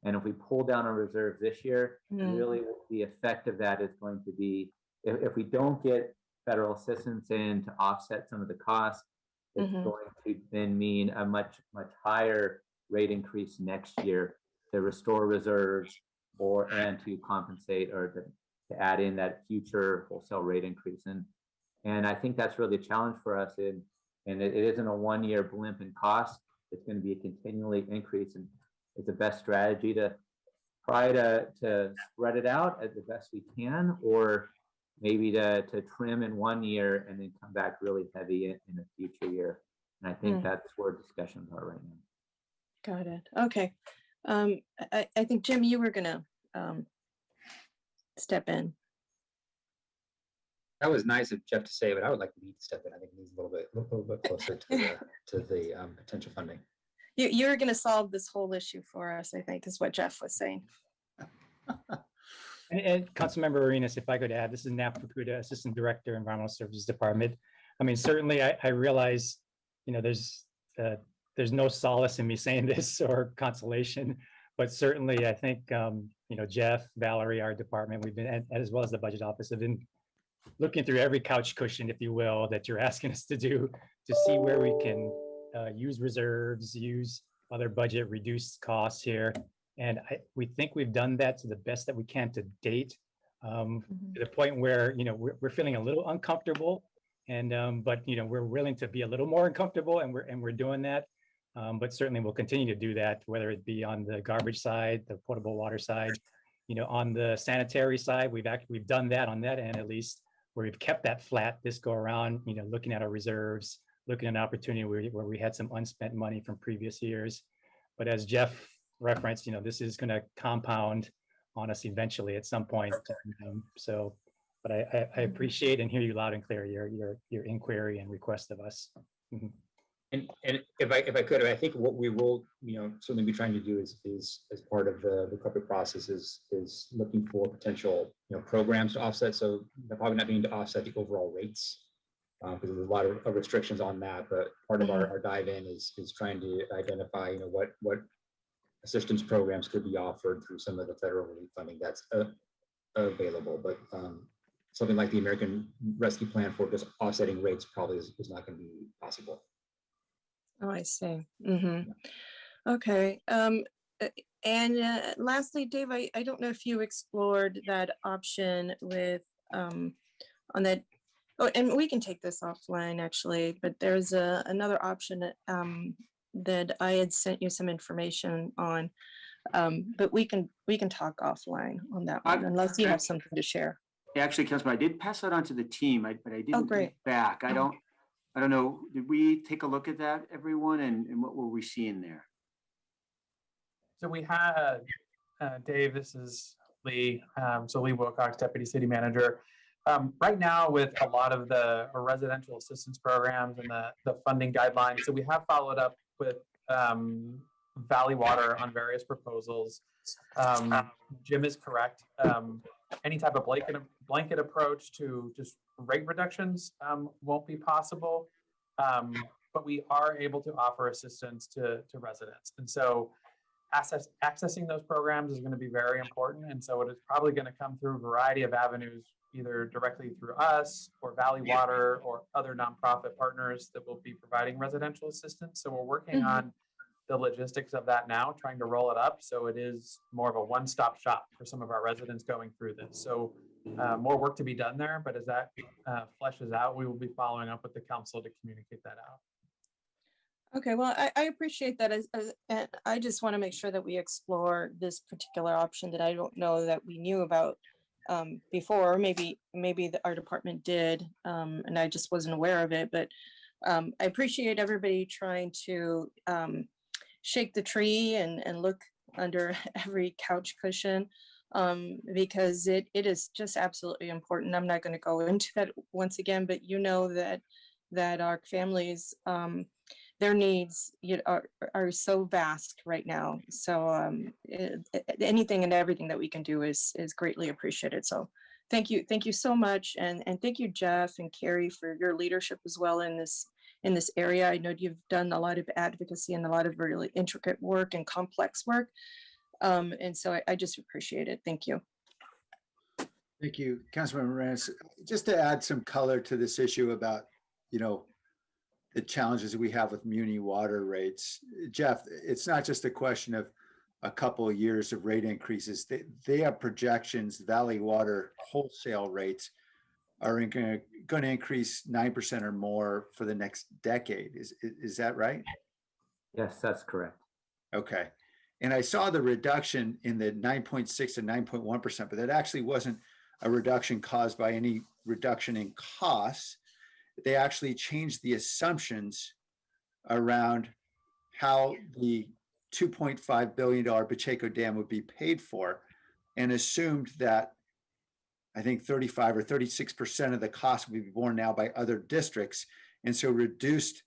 And if we pull down our reserves this year, really the effect of that is going to be, if we don't get federal assistance in to offset some of the costs, it's going to then mean a much higher rate increase next year to restore reserves and to compensate or to add in that future wholesale rate increase. And I think that's really a challenge for us. And it isn't a 1 year blimp in cost. It's going to be a continually increase, and it's the best strategy to try to spread it out as the best we can, or maybe to trim in 1 year and then come back really heavy in a future year. And I think that's where discussions are right now. Got it. Okay. I think, Jim, you were gonna step in. That was nice of Jeff to say, but I would like me to step in. I think he's a little bit closer to the potential funding. You're going to solve this whole issue for us, I think, is what Jeff was saying. And Councilmember Arenas, if I could add, this is Nap Fukuda, Assistant Director, Environmental Services Department. I mean, certainly I realize, there's no solace in me saying this or consolation, but certainly I think, Jeff, Valerie, our department, we've been, as well as the budget office, have been looking through every couch cushion, if you will, that you're asking us to do to see where we can use reserves, use other budget, reduce costs here. And we think we've done that to the best that we can to date, to the point where, we're feeling a little uncomfortable, and but, we're willing to be a little more uncomfortable, and we're doing that. But certainly we'll continue to do that, whether it be on the garbage side, the potable water side, on the sanitary side, we've done that on that end, at least, where we've kept that flat this go around, looking at our reserves, looking at an opportunity where we had some unspent money from previous years. But as Jeff referenced, this is going to compound on us eventually at some point. But I appreciate and hear you loud and clear, your inquiry and request of us. And if I could, I think what we will, certainly be trying to do is as part of the recovery process is looking for potential, programs to offset. So they're probably not being to offset the overall rates, because there's a lot of restrictions on that. But part of our dive in is trying to identify, you know, what assistance programs could be offered through some of the federal relief funding that's available. But something like the American Rescue Plan for just offsetting rates probably is not going to be possible. Oh, I see. Okay. And lastly, Dave, I don't know if you explored that option with on that. Oh, and we can take this offline actually, but there's another option that I had sent you some information on, but we can talk offline on that one unless you have something to share. Actually, Councilman, I did pass that on to the team, but I didn't great. get back. I don't know. Did we take a look at that, everyone, and what were we seeing there? So we had, Dave, this is Lee. So Lee Wilcox, Deputy City Manager. Right now with a lot of the residential assistance programs and the funding guidelines, so we have followed up with Valley Water on various proposals. Jim is correct. Any type of blanket approach to just rate reductions won't be possible, but we are able to offer assistance to residents. And so accessing those programs is going to be very important. And so it is probably going to come through a variety of avenues, either directly through us or Valley Water or other nonprofit partners that will be providing residential assistance. So we're working on the logistics of that now, trying to roll it up so it is more of a one-stop shop for some of our residents going through this. So more work to be done there, but as that fleshes out, we will be following up with the council to communicate that out. Okay, well, I appreciate that. And I just want to make sure that we explore this particular option that I don't know that we knew about before. Maybe our department did, and I just wasn't aware of it. But I appreciate everybody trying to shake the tree and look under every couch cushion, because it is just absolutely important. I'm not going to go into that once again, but you know that our families, their needs are so vast right now. So anything and everything that we can do is greatly appreciated. So thank you so much, and thank you, Jeff and Carrie, for your leadership as well in this area. I know you've done a lot of advocacy and a lot of really intricate work and complex work, and so I just appreciate it. Thank you. Thank you, Councilmember Moranis. Just to add some color to this issue about, you know, the challenges we have with muni water rates. Jeff, it's not just a question of a couple of years of rate increases. They have projections. Valley Water wholesale rates are going to increase 9% or more for the next decade. Is that right? Yes, that's correct. Okay. And I saw the reduction in the 9.6 to 9.1%, but that actually wasn't a reduction caused by any reduction in costs. They actually changed the assumptions around how the $2.5 billion Pacheco Dam would be paid for, and assumed that I think 35 or 36% of the cost will be borne now by other districts, and so reduced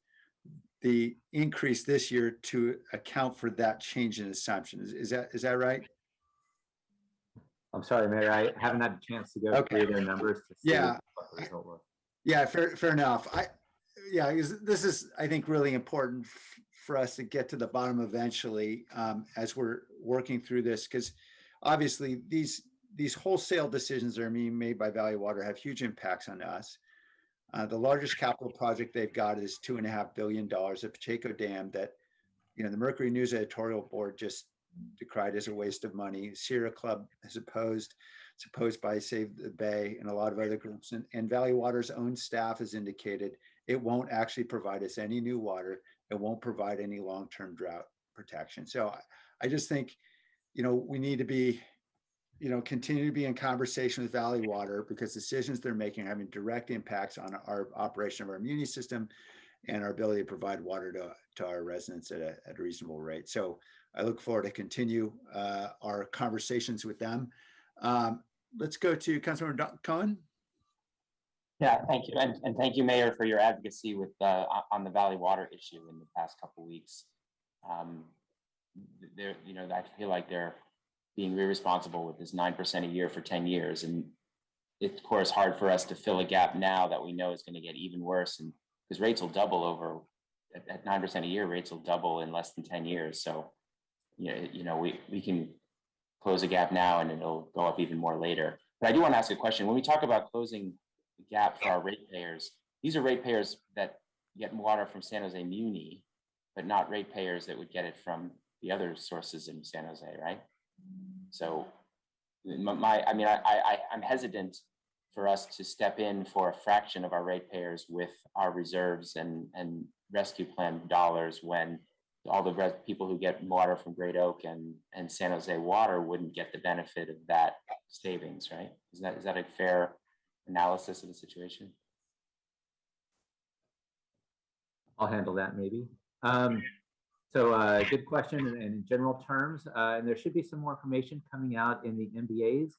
the increase this year to account for that change in assumptions. Is that right? I'm sorry, Mayor, I haven't had a chance to go through their numbers to see what the result was. Yeah, fair enough. This is, I think, really important for us to get to the bottom eventually as we're working through this, because obviously these wholesale decisions that are being made by Valley Water have huge impacts on us. The largest capital project they've got is $2.5 billion at Pacheco Dam that, you know, the Mercury News editorial board just decried as a waste of money. Sierra Club has opposed. It's opposed by Save the Bay and a lot of other groups. And Valley Water's own staff has indicated it won't actually provide us any new water. It won't provide any long-term drought protection. So I just think, you know, we need to be, you know, continue to be in conversation with Valley Water, because decisions they're making are having direct impacts on our operation of our muni system and our ability to provide water to our residents at a reasonable rate. So I look forward to continue our conversations with them. Let's go to Councilmember Cohen. Yeah, thank you. And thank you, Mayor, for your advocacy with on the Valley Water issue in the past couple of weeks. You know, I feel like they're being irresponsible with this 9% a year for 10 years. And it's of course hard for us to fill a gap now that we know is going to get even worse, and because rates will double over at 9% a year, rates will double in less than 10 years. So, we can close a gap now and it'll go up even more later. But I do want to ask a question. When we talk about closing the gap for our ratepayers, these are ratepayers that get water from San Jose Muni, but not ratepayers that would get it from the other sources in San Jose, right? So I'm hesitant for us to step in for a fraction of our ratepayers with our reserves and rescue plan dollars when all the people who get water from Great Oak and San Jose Water wouldn't get the benefit of that savings, right? Is that a fair analysis of the situation? I'll handle that maybe. Good question. And in general terms, and there should be some more information coming out in the MBAs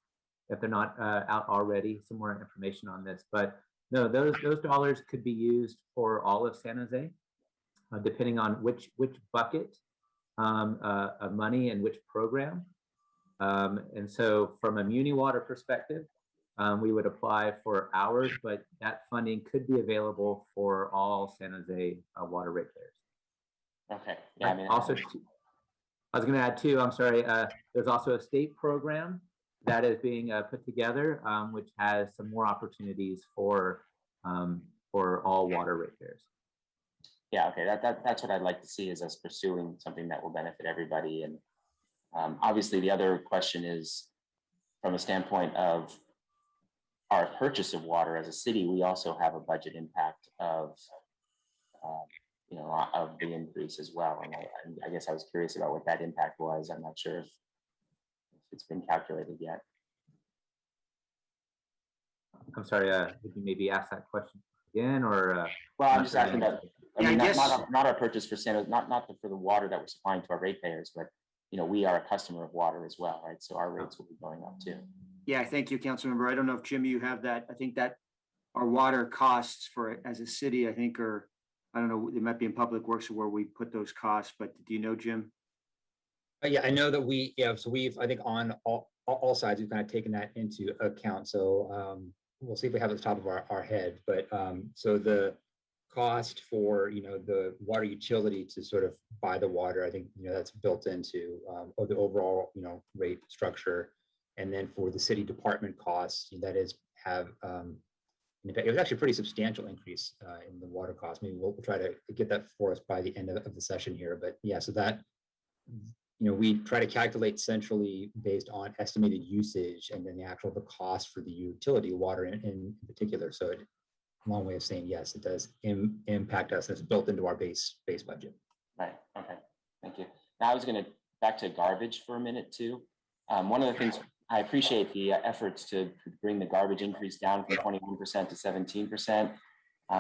if they're not out already. Some more information on this, but no, those dollars could be used for all of San Jose, depending on which bucket of money and which program. And so, from a Muni Water perspective, we would apply for ours, but that funding could be available for all San Jose water ratepayers. Okay. Yeah. I was going to add too. I'm sorry. There's also a state program that is being put together, which has some more opportunities for all water ratepayers. Yeah. Okay. That's what I'd like to see, is us pursuing something that will benefit everybody. And obviously, the other question is from a standpoint of our purchase of water as a city. We also have a budget impact of the increase as well. And I guess I was curious about what that impact was. I'm not sure if it's been calculated yet. I'm sorry, would you maybe ask that question again, or? Well, I'm just asking about, not our purchase for San Jose, not for the water that we're supplying to our ratepayers, but we are a customer of water as well, right? So our rates will be going up too. Yeah, thank you, Councilmember. I don't know if Jim, you have that. I think that our water costs for as a city, I think, are, I don't know, it might be in Public Works where we put those costs, but do you know, Jim? Yeah, I know that I think on all sides, we've kind of taken that into account. So we'll see if we have it at the top of our head. But so the cost for, the water utility to sort of buy the water, I think, that's built into the overall, rate structure. And then for the city department costs, that is in fact, it was actually a pretty substantial increase in the water cost. Maybe we'll try to get that for us by the end of the session here. But yeah, so that, we try to calculate centrally based on estimated usage and then the cost for the utility water in particular. So a long way of saying, yes, it does impact us. It's built into our base budget. Right. Okay. Thank you. Now I was going to back to garbage for a minute too. One of the things, I appreciate the efforts to bring the garbage increase down from 21% to 17%.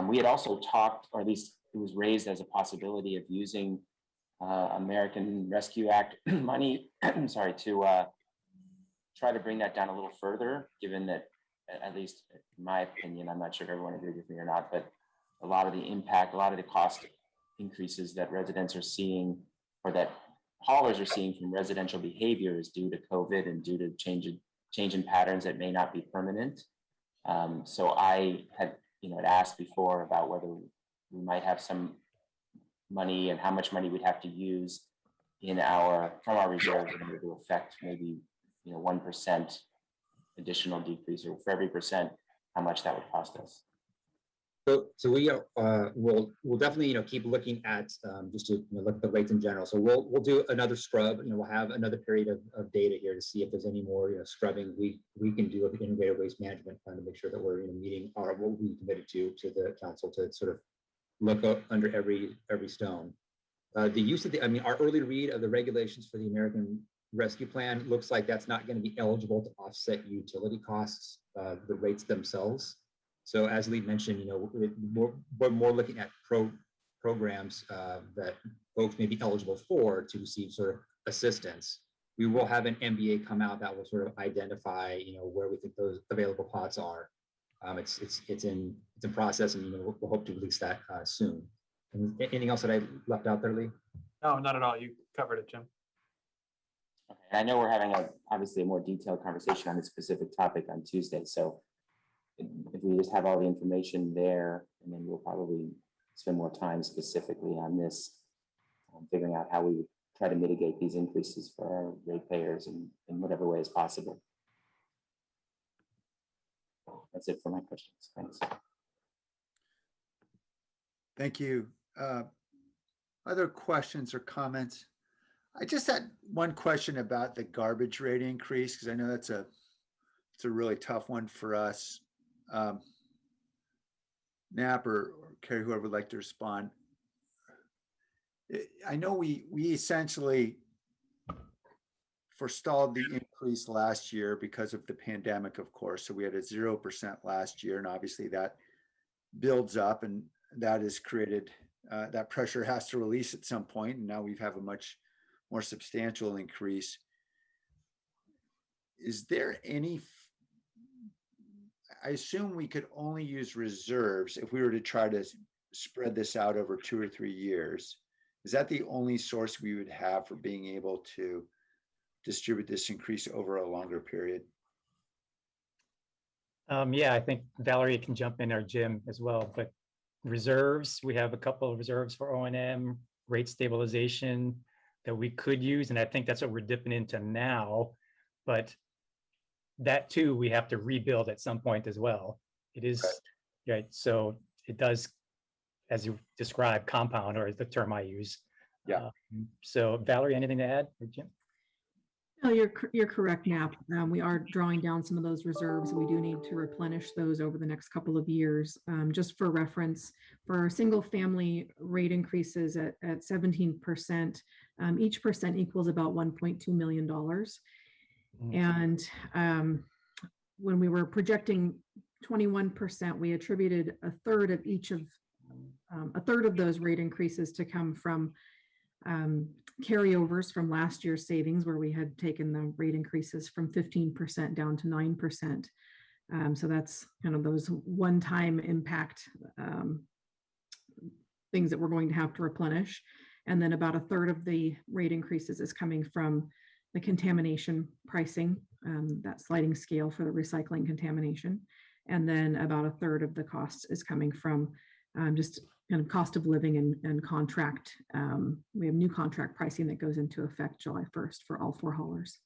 We had also talked, or at least it was raised as a possibility of using American Rescue Act money, sorry, to try to bring that down a little further, given that, at least in my opinion, I'm not sure if everyone agrees with me or not, but a lot of the impact, a lot of the cost increases that residents are seeing, or that haulers are seeing from residential behavior, is due to COVID and due to change in patterns that may not be permanent. So I had asked before about whether we might have some money and how much money we'd have to use from our reserves in order to affect maybe 1% additional decrease, or for every percent, how much that would cost us. So we we'll definitely keep looking at just to look at the rates in general. So we'll do another scrub. We'll have another period of data here to see if there's any more scrubbing we can do of the integrated waste management plan to make sure that we're meeting what we committed to the council, to sort of look up under every stone. The use of our early read of the regulations for the American Rescue Plan looks like that's not going to be eligible to offset utility costs, the rates themselves. So as Lee mentioned, we're more looking at programs that folks may be eligible for to receive sort of assistance. We will have an MBA come out that will sort of identify, where we think those available pots are. It's in process, and we'll hope to release that soon. And anything else that I left out there, Lee? No, not at all. You covered it, Jim. Okay. I know we're having obviously a more detailed conversation on this specific topic on Tuesday, so if we just have all the information there, and then we'll probably spend more time specifically on this, figuring out how we would try to mitigate these increases for our ratepayers in whatever way is possible. That's it for my questions. Thanks. Thank you. Other questions or comments? I just had one question about the garbage rate increase, because I know it's a really tough one for us. Knapp or Carrie, whoever would like to respond. I know we essentially forestalled the increase last year because of the pandemic, of course. So we had a 0% last year, and obviously that builds up, and that has created that pressure has to release at some point. And now we have a much more substantial increase. Is there any? I assume we could only use reserves if we were to try to spread this out over 2 or 3 years. Is that the only source we would have for being able to distribute this increase over a longer period? Yeah, I think Valerie can jump in, or Jim as well, but reserves, we have a couple of reserves for O&M, rate stabilization that we could use. And I think that's what we're dipping into now, but that too, we have to rebuild at some point as well. It is, right. So it does, as you described, compound, or the term I use. Yeah. So Valerie, anything to add, or Jim? No, you're correct, Knapp. We are drawing down some of those reserves. We do need to replenish those over the next couple of years. Just for reference, for our single family rate increases at 17%, each percent equals about $1.2 million. And when we were projecting 21%, we attributed a third of those rate increases to come from carryovers from last year's savings, where we had taken the rate increases from 15% down to 9%. So that's kind of those one-time impact things that we're going to have to replenish. And then about a third of the rate increases is coming from the contamination pricing, that sliding scale for the recycling contamination. And then about a third of the cost is coming from just kind of cost of living and contract. We have new contract pricing that goes into effect July 1st for all 4 haulers.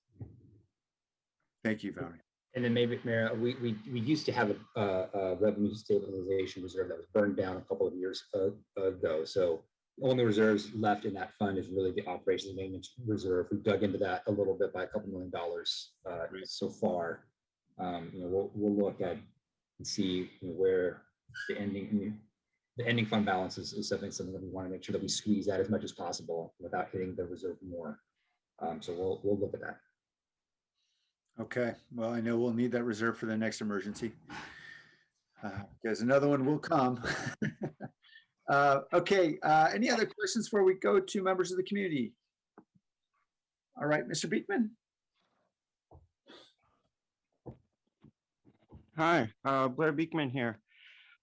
Thank you, Valerie. And then maybe, Mayor, we used to have a revenue stabilization reserve that was burned down a couple of years ago. So only reserves left in that fund is really the operations and maintenance reserve. We dug into that a little bit by a couple $1 million so far. We'll look at and see where the ending fund balance is something that we want to make sure that we squeeze out as much as possible without hitting the reserve more. So we'll look at that. Okay. Well, I know we'll need that reserve for the next emergency, because another one will come. Okay. Any other questions before we go to members of the community? All right, Mr. Beekman. Hi, Blair Beekman here.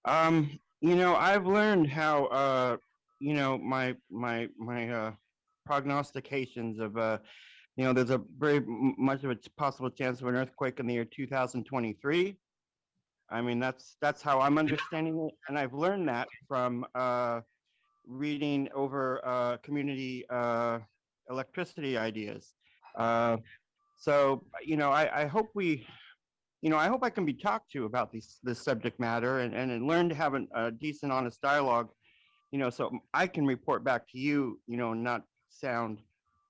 I've learned how, my prognostications of, there's a very much of a possible chance of an earthquake in the year 2023. I mean, that's how I'm understanding it. And I've learned that from reading over community electricity ideas. So, I hope I hope I can be talked to about this subject matter and learn to have a decent, honest dialogue, so I can report back to you, not sound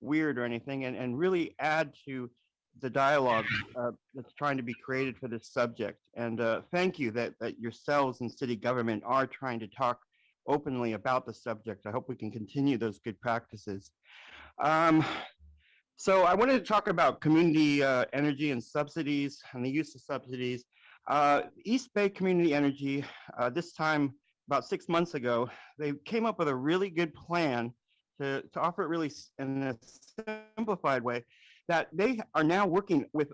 weird or anything, and really add to the dialogue that's trying to be created for this subject. And thank you that yourselves and city government are trying to talk openly about the subject. I hope we can continue those good practices. So I wanted to talk about community energy and subsidies and the use of subsidies. East Bay Community Energy, this time about 6 months ago, they came up with a really good plan to offer it really in a simplified way, that they are now working with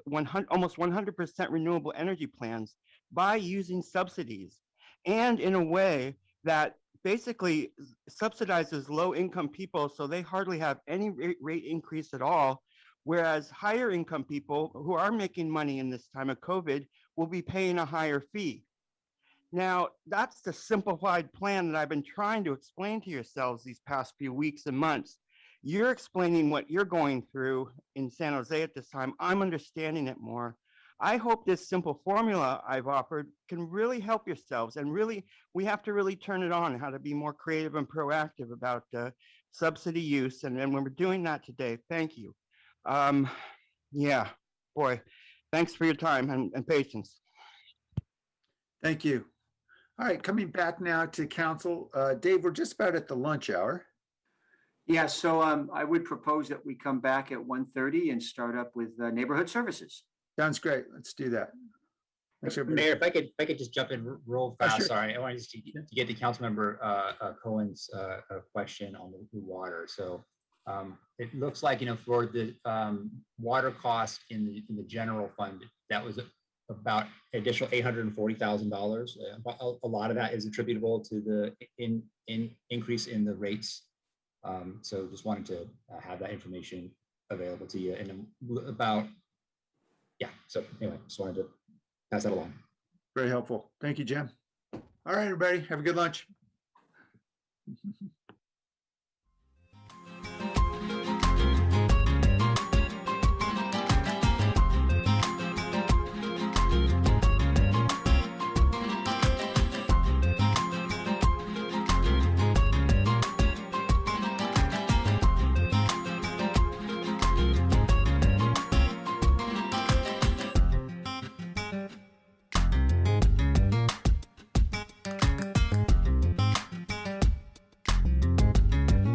almost 100% renewable energy plans by using subsidies, and in a way that basically subsidizes low-income people, so they hardly have any rate increase at all, whereas higher income people who are making money in this time of COVID will be paying a higher fee. Now, that's the simplified plan that I've been trying to explain to yourselves these past few weeks and months. You're explaining what you're going through in San Jose at this time. I'm understanding it more. I hope this simple formula I've offered can really help yourselves, and really, we have to really turn it on, how to be more creative and proactive about subsidy use. And when we're doing that today, thank you. Yeah, boy, thanks for your time and patience. Thank you. All right, coming back now to council. Dave, we're just about at the lunch hour. Yeah, so I would propose that we come back at 1:30 and start up with neighborhood services. Sounds great. Let's do that. Mayor, if I could just jump in real fast. Sure. Sorry, I wanted to get to Councilmember Cohen's question on the water. So it looks like, for the water cost in the general fund, that was about additional $840,000. A lot of that is attributable to the increase in the rates. So just wanted to have that information available to you. And about, yeah, so anyway, just wanted to pass that along. Very helpful. Thank you, Jim. All right, everybody, have a good lunch.